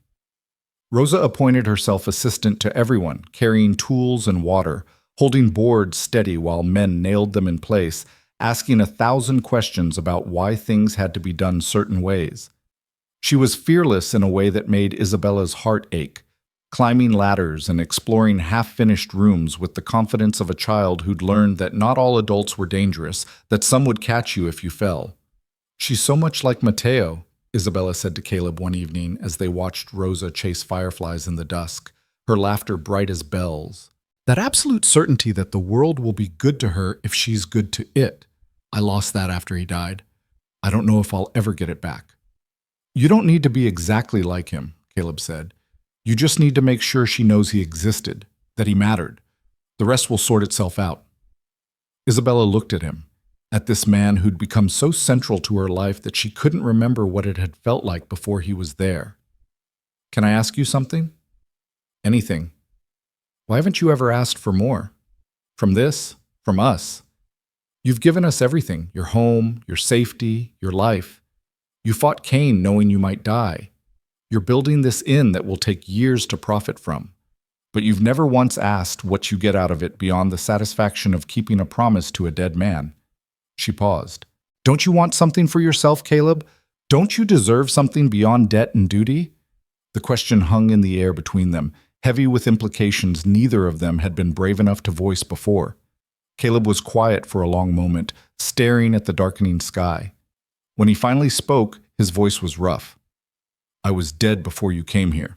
Rosa appointed herself assistant to everyone, carrying tools and water, holding boards steady while men nailed them in place, asking 1,000 questions about why things had to be done certain ways. She was fearless in a way that made Isabella's heart ache, climbing ladders and exploring half-finished rooms with the confidence of a child who'd learned that not all adults were dangerous, that some would catch you if you fell. "She's so much like Mateo," Isabella said to Caleb one evening as they watched Rosa chase fireflies in the dusk, her laughter bright as bells. "That absolute certainty that the world will be good to her if she's good to it. I lost that after he died. I don't know if I'll ever get it back." "You don't need to be exactly like him," Caleb said. "You just need to make sure she knows he existed, that he mattered. The rest will sort itself out." Isabella looked at him, at this man who'd become so central to her life that she couldn't remember what it had felt like before he was there. "Can I ask you something?" "Anything." "Why haven't you ever asked for more? From this? From us? You've given us everything, your home, your safety, your life. You fought Cain knowing you might die. You're building this inn that will take years to profit from. But you've never once asked what you get out of it beyond the satisfaction of keeping a promise to a dead man." She paused. "Don't you want something for yourself, Caleb? Don't you deserve something beyond debt and duty?" The question hung in the air between them, heavy with implications neither of them had been brave enough to voice before. Caleb was quiet for a long moment, staring at the darkening sky. When he finally spoke, his voice was rough. "I was dead before you came here.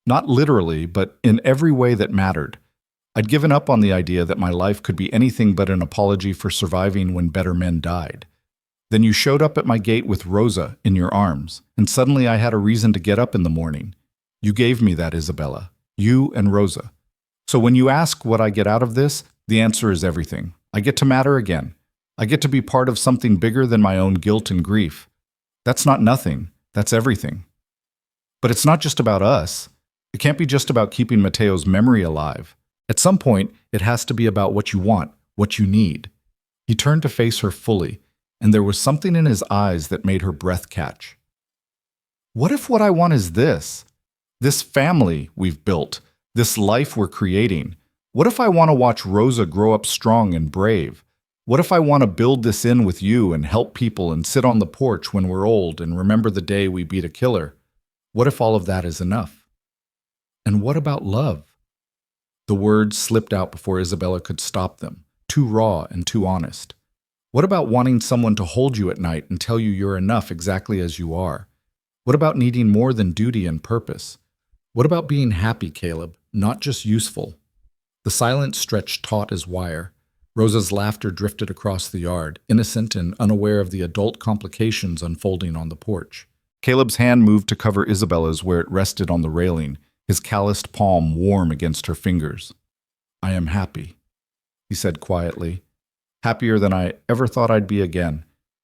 Not literally, but in every way that mattered. I'd given up on the idea that my life could be anything but an apology for surviving when better men died. Then you showed up at my gate with Rosa in your arms, and suddenly I had a reason to get up in the morning. You gave me that, Isabella. You and Rosa. So when you ask what I get out of this, the answer is everything. I get to matter again. I get to be part of something bigger than my own guilt and grief. That's not nothing. That's everything. But it's not just about us. It can't be just about keeping Mateo's memory alive. At some point, it has to be about what you want, what you need." He turned to face her fully, and there was something in his eyes that made her breath catch. "What if what I want is this? This family we've built, this life we're creating? What if I want to watch Rosa grow up strong and brave? What if I want to build this inn with you and help people and sit on the porch when we're old and remember the day we beat a killer? What if all of that is enough? And what about love?" The words slipped out before Isabella could stop them, too raw and too honest. "What about wanting someone to hold you at night and tell you you're enough exactly as you are? What about needing more than duty and purpose? What about being happy, Caleb, not just useful?" The silence stretched taut as wire. Rosa's laughter drifted across the yard, innocent and unaware of the adult complications unfolding on the porch. Caleb's hand moved to cover Isabella's where it rested on the railing, his calloused palm warm against her fingers. "I am happy," he said quietly. "Happier than I ever thought I'd be again.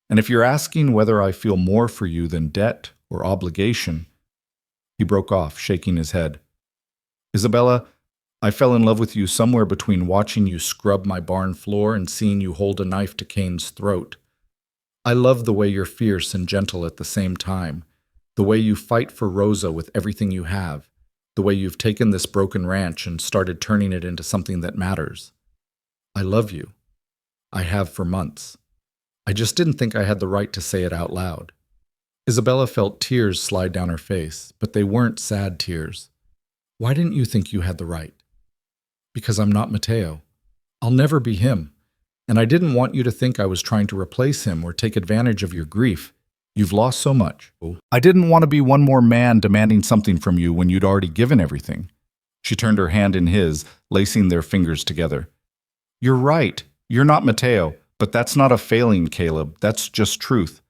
And if you're asking whether I feel more for you than debt or obligation..." He broke off, shaking his head. "Isabella, I fell in love with you somewhere between watching you scrub my barn floor and seeing you hold a knife to Cain's throat. I love the way you're fierce and gentle at the same time, the way you fight for Rosa with everything you have, the way you've taken this broken ranch and started turning it into something that matters. I love you. I have for months. I just didn't think I had the right to say it out loud." Isabella felt tears slide down her face, but they weren't sad tears. "Why didn't you think you had the right?" "Because I'm not Mateo. I'll never be him. And I didn't want you to think I was trying to replace him or take advantage of your grief. You've lost so much. I didn't want to be one more man demanding something from you when you'd already given everything." She turned her hand in his, lacing their fingers together. "You're right. You're not Mateo, but that's not a failing, Caleb. That's just truth.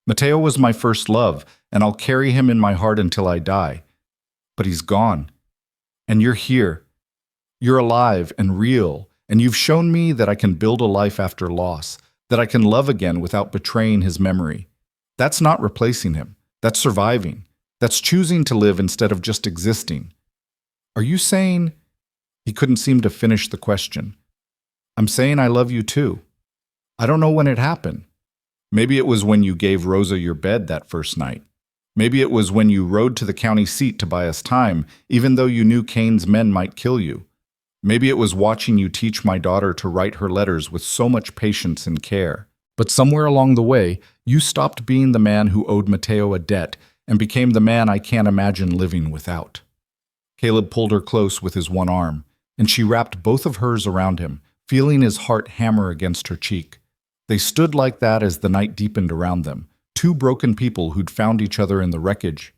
Mateo was my first love, and I'll carry him in my heart until I die. But he's gone. And you're here. You're alive and real, and you've shown me that I can build a life after loss, that I can love again without betraying his memory. That's not replacing him. That's surviving. That's choosing to live instead of just existing. Are you saying..." He couldn't seem to finish the question. "I'm saying I love you too. I don't know when it happened. Maybe it was when you gave Rosa your bed that first night. Maybe it was when you rode to the county seat to buy us time, even though you knew Cain's men might kill you. Maybe it was watching you teach my daughter to write her letters with so much patience and care. But somewhere along the way, you stopped being the man who owed Mateo a debt and became the man I can't imagine living without. Caleb pulled her close with his one arm, and she wrapped both of hers around him, feeling his heart hammer against her cheek. They stood like that as the night deepened around them, two broken people who'd found each other in the wreckage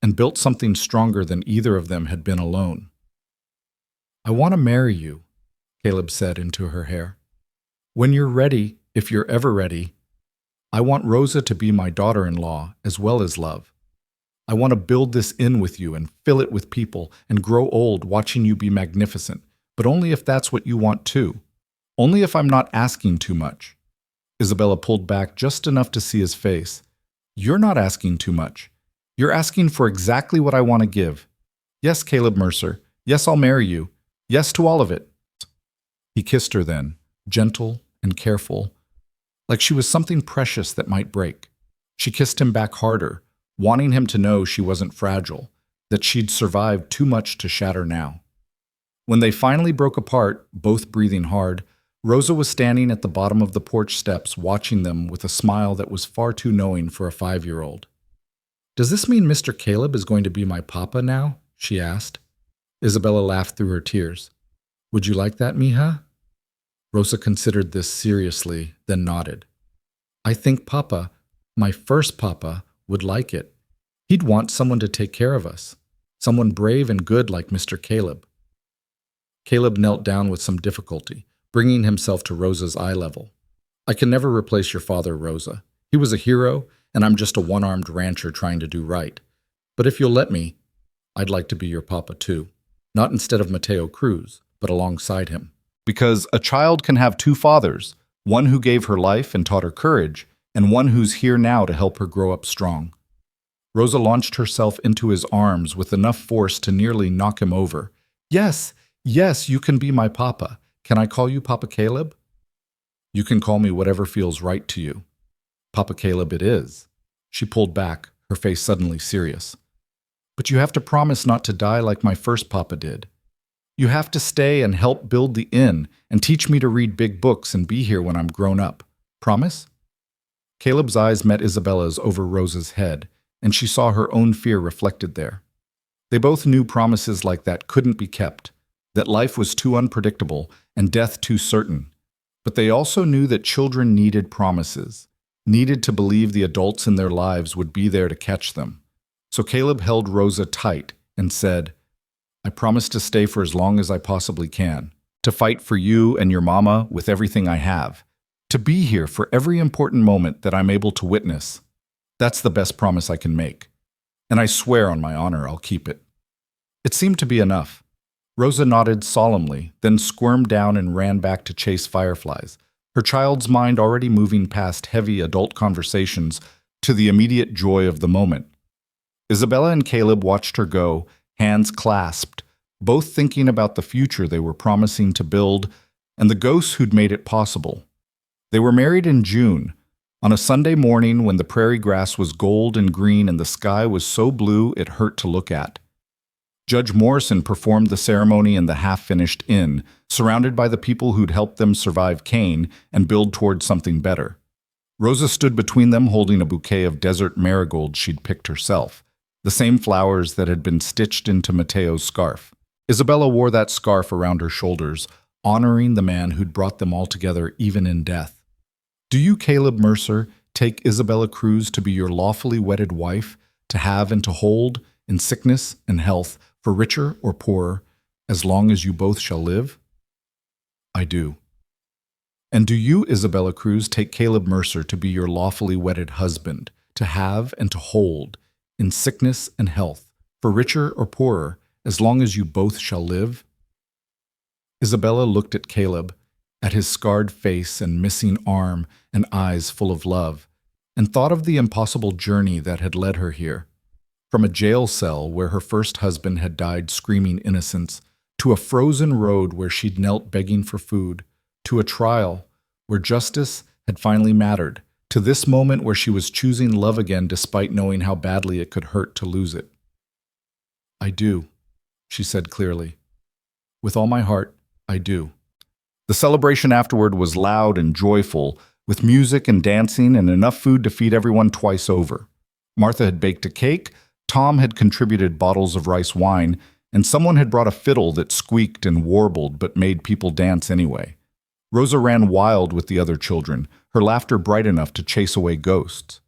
and built something stronger than either of them had been alone. "I want to marry you," Caleb said into her hair. "When you're ready, if you're ever ready, I want Rosa to be my daughter-in-law as well as love. I want to build this inn with you and fill it with people and grow old watching you be magnificent, but only if that's what you want too. Only if I'm not asking too much." Isabella pulled back just enough to see his face. "You're not asking too much. You're asking for exactly what I want to give. Yes, Caleb Mercer. Yes, I'll marry you. Yes to all of it." He kissed her then, gentle and careful, like she was something precious that might break. She kissed him back harder, wanting him to know she wasn't fragile, that she'd survived too much to shatter now. When they finally broke apart, both breathing hard, Rosa was standing at the bottom of the porch steps watching them with a smile that was far too knowing for a 5-year-old. "Does this mean Mr. Caleb is going to be my papa now?" she asked. Isabella laughed through her tears. "Would you like that, mija?" Rosa considered this seriously, then nodded. "I think Papa, my first Papa, would like it. He'd want someone to take care of us, someone brave and good like Mr. Caleb." Caleb knelt down with some difficulty, bringing himself to Rosa's eye level. "I can never replace your father, Rosa. He was a hero, and I'm just a one-armed rancher trying to do right. But if you'll let me, I'd like to be your papa too. Not instead of Mateo Cruz, but alongside him. Because a child can have two fathers, one who gave her life and taught her courage, and one who's here now to help her grow up strong." Rosa launched herself into his arms with enough force to nearly knock him over. "Yes, yes, you can be my papa. Can I call you Papa Caleb?" "You can call me whatever feels right to you. Papa Caleb it is." She pulled back, her face suddenly serious. "But you have to promise not to die like my first papa did. You have to stay and help build the inn and teach me to read big books and be here when I'm grown up. Promise?" Caleb's eyes met Isabella's over Rosa's head, and she saw her own fear reflected there. They both knew promises like that couldn't be kept, that life was too unpredictable and death too certain. But they also knew that children needed promises, needed to believe the adults in their lives would be there to catch them. So Caleb held Rosa tight and said, "I promise to stay for as long as I possibly can, to fight for you and your mama with everything I have, to be here for every important moment that I'm able to witness. That's the best promise I can make. And I swear on my honor I'll keep it." It seemed to be enough. Rosa nodded solemnly, then squirmed down and ran back to chase fireflies, her child's mind already moving past heavy adult conversations to the immediate joy of the moment. Isabella and Caleb watched her go, hands clasped, both thinking about the future they were promising to build and the ghosts who'd made it possible. They were married in June, on a Sunday morning when the prairie grass was gold and green and the sky was so blue it hurt to look at. Judge Morrison performed the ceremony in the half-finished inn, surrounded by the people who'd helped them survive Cain and build toward something better. Rosa stood between them holding a bouquet of desert marigolds she'd picked herself, the same flowers that had been stitched into Mateo's scarf. Isabella wore that scarf around her shoulders, honoring the man who'd brought them all together even in death. "Do you, Caleb Mercer, take Isabella Cruz to be your lawfully wedded wife, to have and to hold, in sickness and health, for richer or poorer, as long as you both shall live?" "I do." "And do you, Isabella Cruz, take Caleb Mercer to be your lawfully wedded husband, to have and to hold, in sickness and health, for richer or poorer, as long as you both shall live?" Isabella looked at Caleb, at his scarred face and missing arm and eyes full of love, and thought of the impossible journey that had led her here. From a jail cell where her first husband had died screaming innocence, to a frozen road where she'd knelt begging for food, to a trial where justice had finally mattered, to this moment where she was choosing love again despite knowing how badly it could hurt to lose it. "I do," she said clearly. "With all my heart, I do." The celebration afterward was loud and joyful, with music and dancing and enough food to feed everyone twice over. Martha had baked a cake, Tom had contributed bottles of rice wine, and someone had brought a fiddle that squeaked and warbled but made people dance anyway. Rosa ran wild with the other children, her laughter bright enough to chase away ghosts.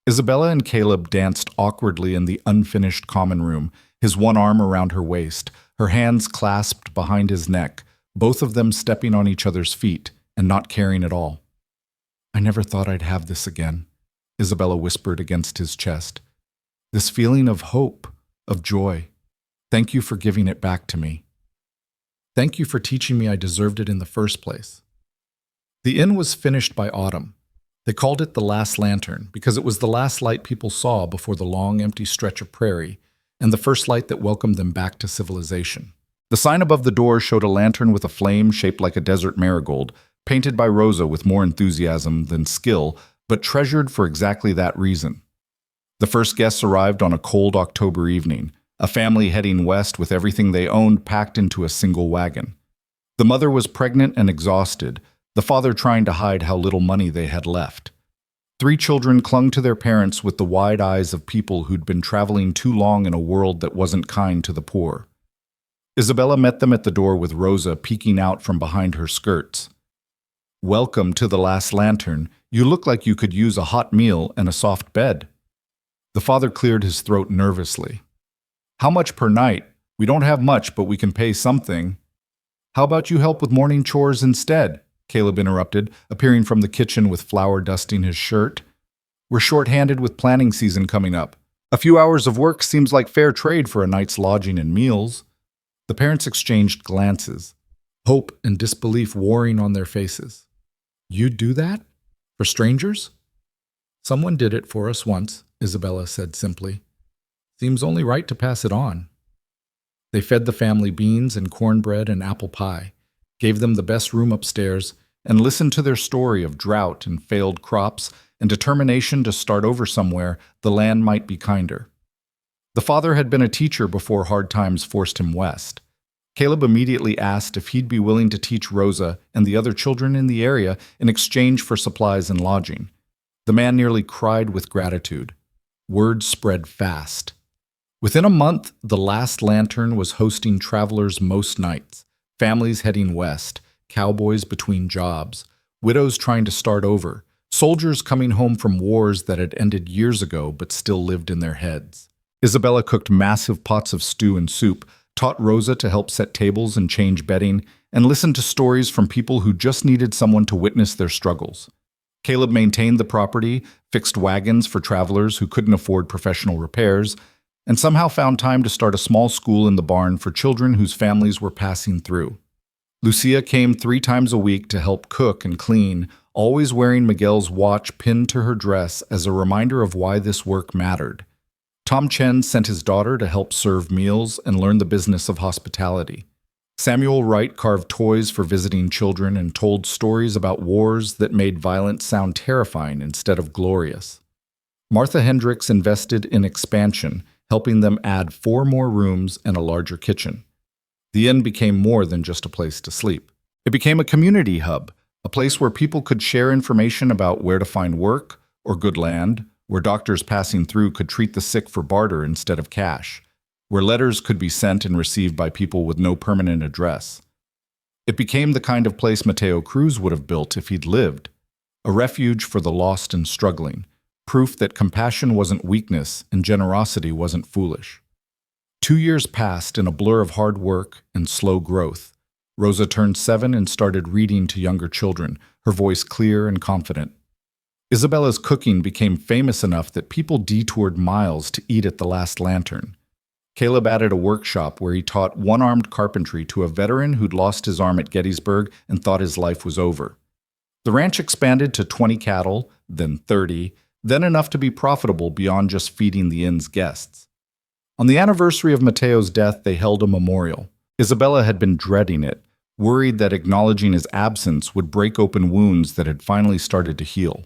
Isabella and Caleb danced awkwardly in the unfinished common room, his one arm around her waist, her hands clasped behind his neck, both of them stepping on each other's feet and not caring at all. "I never thought I'd have this again," Isabella whispered against his chest. "This feeling of hope, of joy. Thank you for giving it back to me. Thank you for teaching me I deserved it in the first place." The inn was finished by autumn. They called it the last lantern because it was the last light people saw before the long, empty stretch of prairie, and the first light that welcomed them back to civilization. The sign above the door showed a lantern with a flame shaped like a desert marigold, painted by Rosa with more enthusiasm than skill, but treasured for exactly that reason. The first guests arrived on a cold October evening, a family heading west with everything they owned packed into a single wagon. The mother was pregnant and exhausted, the father trying to hide how little money they had left. 3 children clung to their parents with the wide eyes of people who'd been traveling too long in a world that wasn't kind to the poor. Isabella met them at the door with Rosa peeking out from behind her skirts. "Welcome to the last lantern. You look like you could use a hot meal and a soft bed." The father cleared his throat nervously. "How much per night? We don't have much, but we can pay something." "How about you help with morning chores instead?" Caleb interrupted, appearing from the kitchen with flour dusting his shirt. "We're short-handed with planning season coming up. A few hours of work seems like fair trade for a night's lodging and meals." The parents exchanged glances, hope and disbelief warring on their faces. "You'd do that? For strangers?" "Someone did it for us once," Isabella said simply. "Seems only right to pass it on." They fed the family beans and cornbread and apple pie, gave them the best room upstairs, and listened to their story of drought and failed crops and determination to start over somewhere the land might be kinder. The father had been a teacher before hard times forced him west. Caleb immediately asked if he'd be willing to teach Rosa and the other children in the area in exchange for supplies and lodging. The man nearly cried with gratitude. Word spread fast. Within a month, the last lantern was hosting travelers most nights, families heading west, cowboys between jobs, widows trying to start over, soldiers coming home from wars that had ended years ago but still lived in their heads. Isabella cooked massive pots of stew and soup, taught Rosa to help set tables and change bedding, and listened to stories from people who just needed someone to witness their struggles. Caleb maintained the property, fixed wagons for travelers who couldn't afford professional repairs, and somehow found time to start a small school in the barn for children whose families were passing through. Lucia came 3 times a week to help cook and clean, always wearing Miguel's watch pinned to her dress as a reminder of why this work mattered. Tom Chen sent his daughter to help serve meals and learn the business of hospitality. Samuel Wright carved toys for visiting children and told stories about wars that made violence sound terrifying instead of glorious. Martha Hendricks invested in expansion, helping them add 4 more rooms and a larger kitchen. The inn became more than just a place to sleep. It became a community hub, a place where people could share information about where to find work or good land, where doctors passing through could treat the sick for barter instead of cash, where letters could be sent and received by people with no permanent address. It became the kind of place Mateo Cruz would have built if he'd lived, a refuge for the lost and struggling, proof that compassion wasn't weakness and generosity wasn't foolish. 2 years passed in a blur of hard work and slow growth. Rosa turned 7 and started reading to younger children, her voice clear and confident. Isabella's cooking became famous enough that people detoured miles to eat at the Last Lantern. Caleb added a workshop where he taught one-armed carpentry to a veteran who'd lost his arm at Gettysburg and thought his life was over. The ranch expanded to 20 cattle, then 30, then enough to be profitable beyond just feeding the inn's guests. On the anniversary of Mateo's death, they held a memorial. Isabella had been dreading it, worried that acknowledging his absence would break open wounds that had finally started to heal.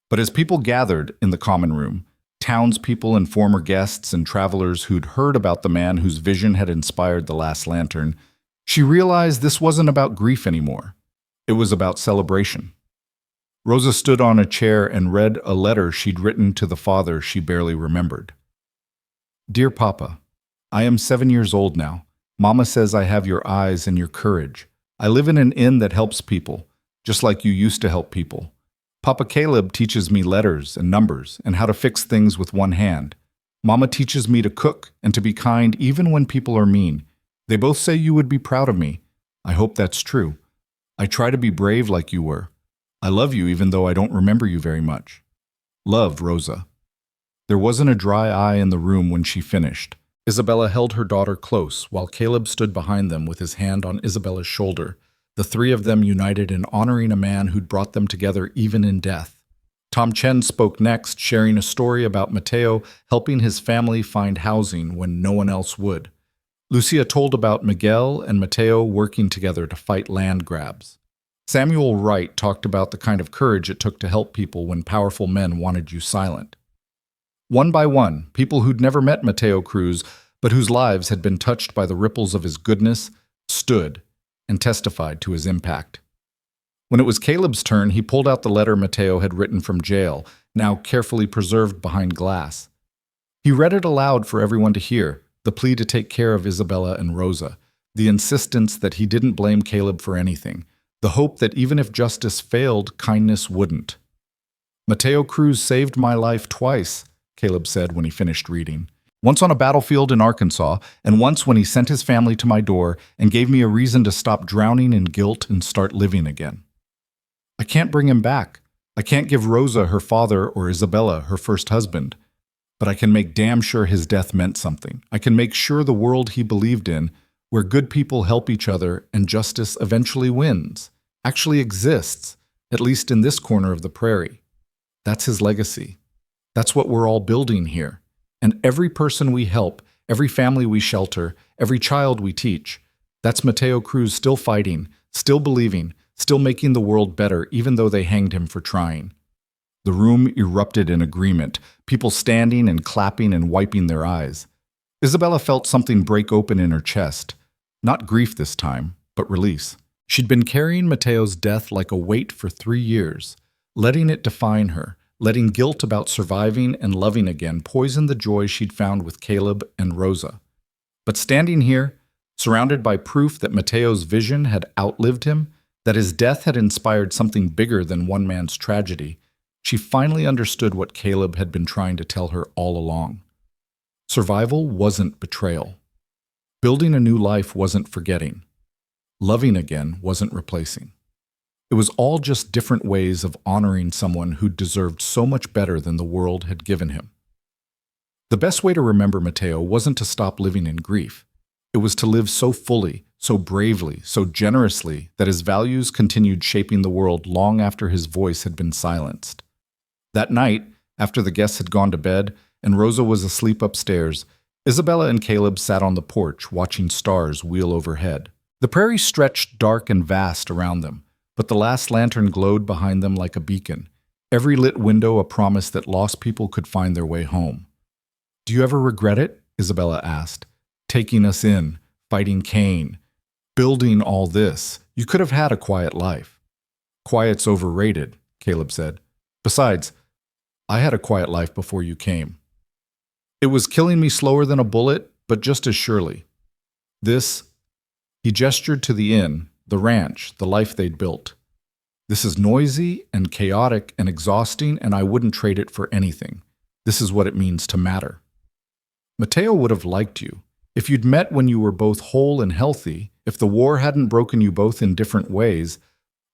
But as people gathered in the common room, townspeople and former guests and travelers who'd heard about the man whose vision had inspired the Last Lantern, she realized this wasn't about grief anymore. It was about celebration. Rosa stood on a chair and read a letter she'd written to the father she barely remembered. Dear Papa, I am 7 years old now. Mama says I have your eyes and your courage. I live in an inn that helps people, just like you used to help people. Papa Caleb teaches me letters and numbers and how to fix things with one hand. Mama teaches me to cook and to be kind even when people are mean. They both say you would be proud of me. I hope that's true. I try to be brave like you were. I love you even though I don't remember you very much. Love, Rosa. There wasn't a dry eye in the room when she finished. Isabella held her daughter close while Caleb stood behind them with his hand on Isabella's shoulder, the three of them united in honoring a man who'd brought them together even in death. Tom Chen spoke next, sharing a story about Mateo helping his family find housing when no one else would. Lucia told about Miguel and Mateo working together to fight land grabs. Samuel Wright talked about the kind of courage it took to help people when powerful men wanted you silent. One by one, people who'd never met Mateo Cruz, but whose lives had been touched by the ripples of his goodness, stood and testified to his impact. When it was Caleb's turn, he pulled out the letter Mateo had written from jail, now carefully preserved behind glass. He read it aloud for everyone to hear, the plea to take care of Isabella and Rosa, the insistence that he didn't blame Caleb for anything, the hope that even if justice failed, kindness wouldn't. Mateo Cruz saved my life twice, Caleb said when he finished reading. Once on a battlefield in Arkansas, and once when he sent his family to my door and gave me a reason to stop drowning in guilt and start living again. I can't bring him back. I can't give Rosa her father or Isabella her first husband. But I can make damn sure his death meant something. I can make sure the world he believed in, where good people help each other and justice eventually wins, actually exists, at least in this corner of the prairie. That's his legacy. That's what we're all building here. And every person we help, every family we shelter, every child we teach, that's Mateo Cruz still fighting, still believing, still making the world better even though they hanged him for trying. The room erupted in agreement, people standing and clapping and wiping their eyes. Isabella felt something break open in her chest. Not grief this time, but release. She'd been carrying Mateo's death like a weight for 3 years, letting it define her, letting guilt about surviving and loving again poison the joy she'd found with Caleb and Rosa. But standing here, surrounded by proof that Mateo's vision had outlived him, that his death had inspired something bigger than one man's tragedy, she finally understood what Caleb had been trying to tell her all along. Survival wasn't betrayal. Building a new life wasn't forgetting. Loving again wasn't replacing. It was all just different ways of honoring someone who deserved so much better than the world had given him. The best way to remember Mateo wasn't to stop living in grief. It was to live so fully, so bravely, so generously that his values continued shaping the world long after his voice had been silenced. That night, after the guests had gone to bed and Rosa was asleep upstairs, Isabella and Caleb sat on the porch watching stars wheel overhead. The prairie stretched dark and vast around them, but the last lantern glowed behind them like a beacon, every lit window a promise that lost people could find their way home. "Do you ever regret it?" Isabella asked. "Taking us in, fighting Cain, building all this. You could have had a quiet life." "Quiet's overrated," Caleb said. "Besides, I had a quiet life before you came. It was killing me slower than a bullet, but just as surely. This," he gestured to the inn, the ranch, the life they'd built. "This is noisy and chaotic and exhausting, and I wouldn't trade it for anything. This is what it means to matter." Mateo would have liked you. If you'd met when you were both whole and healthy, if the war hadn't broken you both in different ways,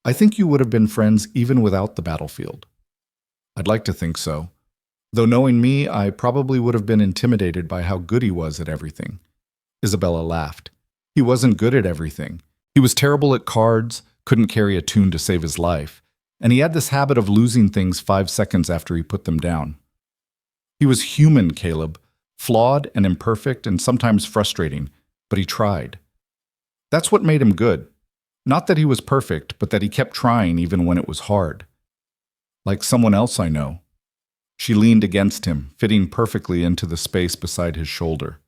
I think you would have been friends even without the battlefield. I'd like to think so. Though knowing me, I probably would have been intimidated by how good he was at everything. Isabella laughed. He wasn't good at everything. He was terrible at cards, couldn't carry a tune to save his life, and he had this habit of losing things 5 seconds after he put them down. He was human, Caleb, flawed and imperfect and sometimes frustrating, but he tried. That's what made him good. Not that he was perfect, but that he kept trying even when it was hard. Like someone else I know. She leaned against him, fitting perfectly into the space beside his shoulder.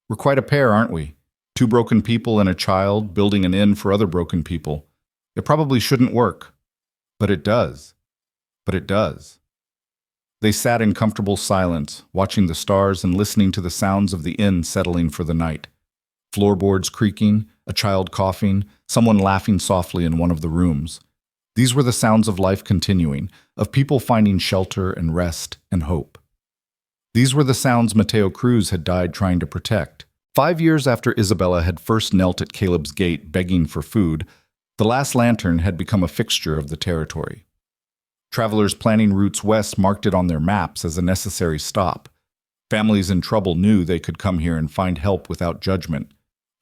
We're quite a pair, aren't we? 2 broken people and a child building an inn for other broken people. It probably shouldn't work, but it does. but it does. They sat in comfortable silence, watching the stars and listening to the sounds of the inn settling for the night. Floorboards creaking, a child coughing, someone laughing softly in one of the rooms. These were the sounds of life continuing, of people finding shelter and rest and hope. These were the sounds Mateo Cruz had died trying to protect. 5 years after Isabella had first knelt at Caleb's gate begging for food, the last lantern had become a fixture of the territory. Travelers planning routes west marked it on their maps as a necessary stop. Families in trouble knew they could come here and find help without judgment.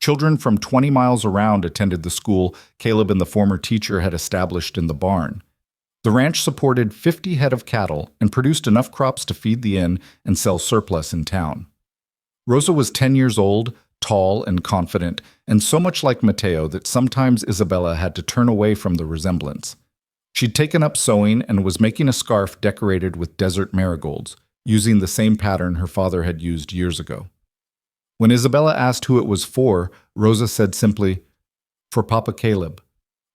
Children from 20 miles around attended the school Caleb and the former teacher had established in the barn. The ranch supported 50 head of cattle and produced enough crops to feed the inn and sell surplus in town. Rosa was 10 years old, tall and confident, and so much like Mateo that sometimes Isabella had to turn away from the resemblance. She'd taken up sewing and was making a scarf decorated with desert marigolds, using the same pattern her father had used years ago. When Isabella asked who it was for, Rosa said simply, "For Papa Caleb.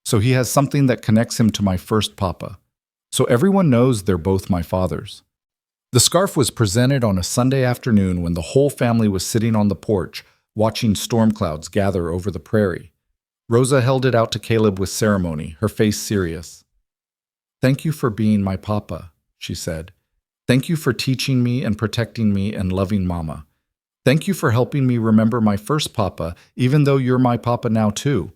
So he has something that connects him to my first papa. So everyone knows they're both my fathers." The scarf was presented on a Sunday afternoon when the whole family was sitting on the porch, watching storm clouds gather over the prairie. Rosa held it out to Caleb with ceremony, her face serious. "Thank you for being my papa," she said. "Thank you for teaching me and protecting me and loving Mama. Thank you for helping me remember my first papa, even though you're my papa now too.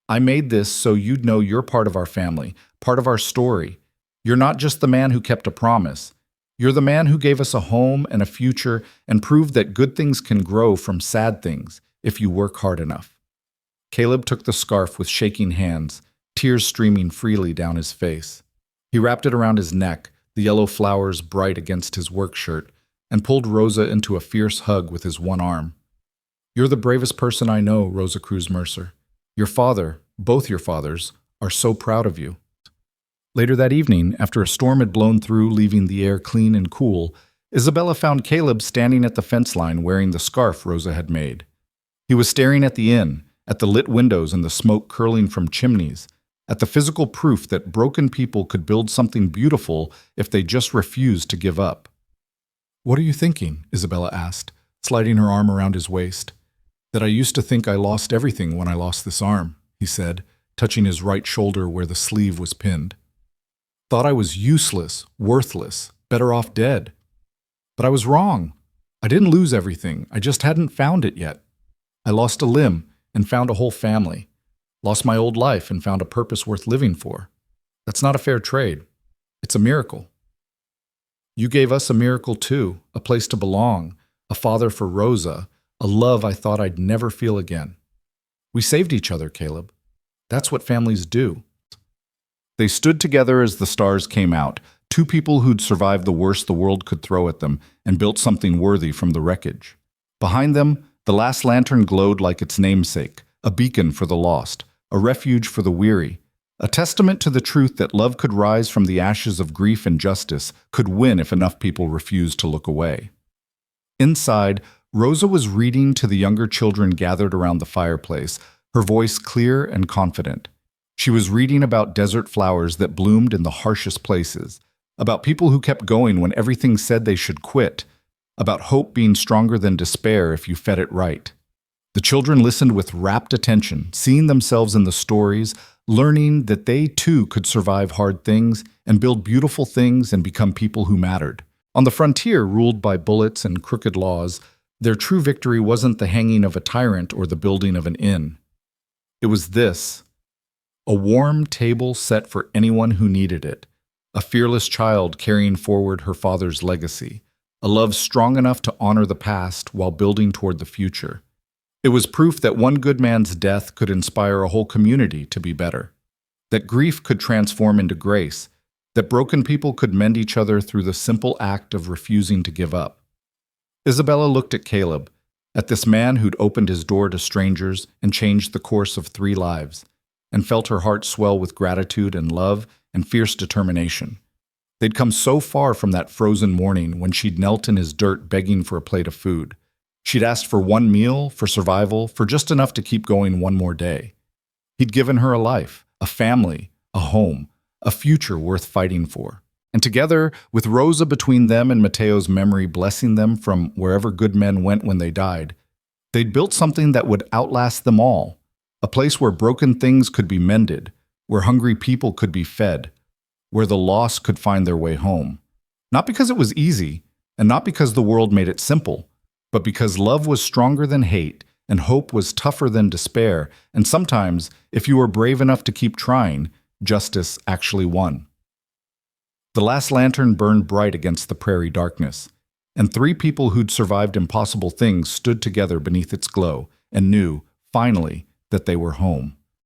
I made this so you'd know you're part of our family, part of our story. You're not just the man who kept a promise. You're the man who gave us a home and a future and proved that good things can grow from sad things if you work hard enough." Caleb took the scarf with shaking hands, tears streaming freely down his face. He wrapped it around his neck, the yellow flowers bright against his work shirt, and pulled Rosa into a fierce hug with his one arm. "You're the bravest person I know, Rosa Cruz Mercer. Your father, both your fathers, are so proud of you." Later that evening, after a storm had blown through, leaving the air clean and cool, Isabella found Caleb standing at the fence line wearing the scarf Rosa had made. He was staring at the inn, at the lit windows and the smoke curling from chimneys, at the physical proof that broken people could build something beautiful if they just refused to give up. "What are you thinking?" Isabella asked, sliding her arm around his waist. "That I used to think I lost everything when I lost this arm," he said, touching his right shoulder where the sleeve was pinned. "Thought I was useless, worthless, better off dead. But I was wrong. I didn't lose everything, I just hadn't found it yet. I lost a limb and found a whole family. Lost my old life and found a purpose worth living for. That's not a fair trade. It's a miracle. You gave us a miracle too, a place to belong, a father for Rosa, a love I thought I'd never feel again. We saved each other, Caleb. That's what families do." They stood together as the stars came out, two people who'd survived the worst the world could throw at them and built something worthy from the wreckage. Behind them, the last lantern glowed like its namesake, a beacon for the lost, a refuge for the weary, a testament to the truth that love could rise from the ashes of grief and justice, could win if enough people refused to look away. Inside, Rosa was reading to the younger children gathered around the fireplace, her voice clear and confident. She was reading about desert flowers that bloomed in the harshest places, about people who kept going when everything said they should quit, about hope being stronger than despair if you fed it right. The children listened with rapt attention, seeing themselves in the stories, learning that they too could survive hard things and build beautiful things and become people who mattered. On the frontier ruled by bullets and crooked laws, their true victory wasn't the hanging of a tyrant or the building of an inn. It was this: a warm table set for anyone who needed it, a fearless child carrying forward her father's legacy, a love strong enough to honor the past while building toward the future. It was proof that one good man's death could inspire a whole community to be better, that grief could transform into grace, that broken people could mend each other through the simple act of refusing to give up. Isabella looked at Caleb, at this man who'd opened his door to strangers and changed the course of 3 lives, and felt her heart swell with gratitude and love and fierce determination. They'd come so far from that frozen morning when she'd knelt in his dirt begging for a plate of food. She'd asked for one meal, for survival, for just enough to keep going one more day. He'd given her a life, a family, a home, a future worth fighting for. And together, with Rosa between them and Mateo's memory blessing them from wherever good men went when they died, they'd built something that would outlast them all, a place where broken things could be mended, where hungry people could be fed, where the lost could find their way home. Not because it was easy, and not because the world made it simple, but because love was stronger than hate, and hope was tougher than despair, and sometimes, if you were brave enough to keep trying, justice actually won. The last lantern burned bright against the prairie darkness, and 3 people who'd survived impossible things stood together beneath its glow and knew, finally, that they were home.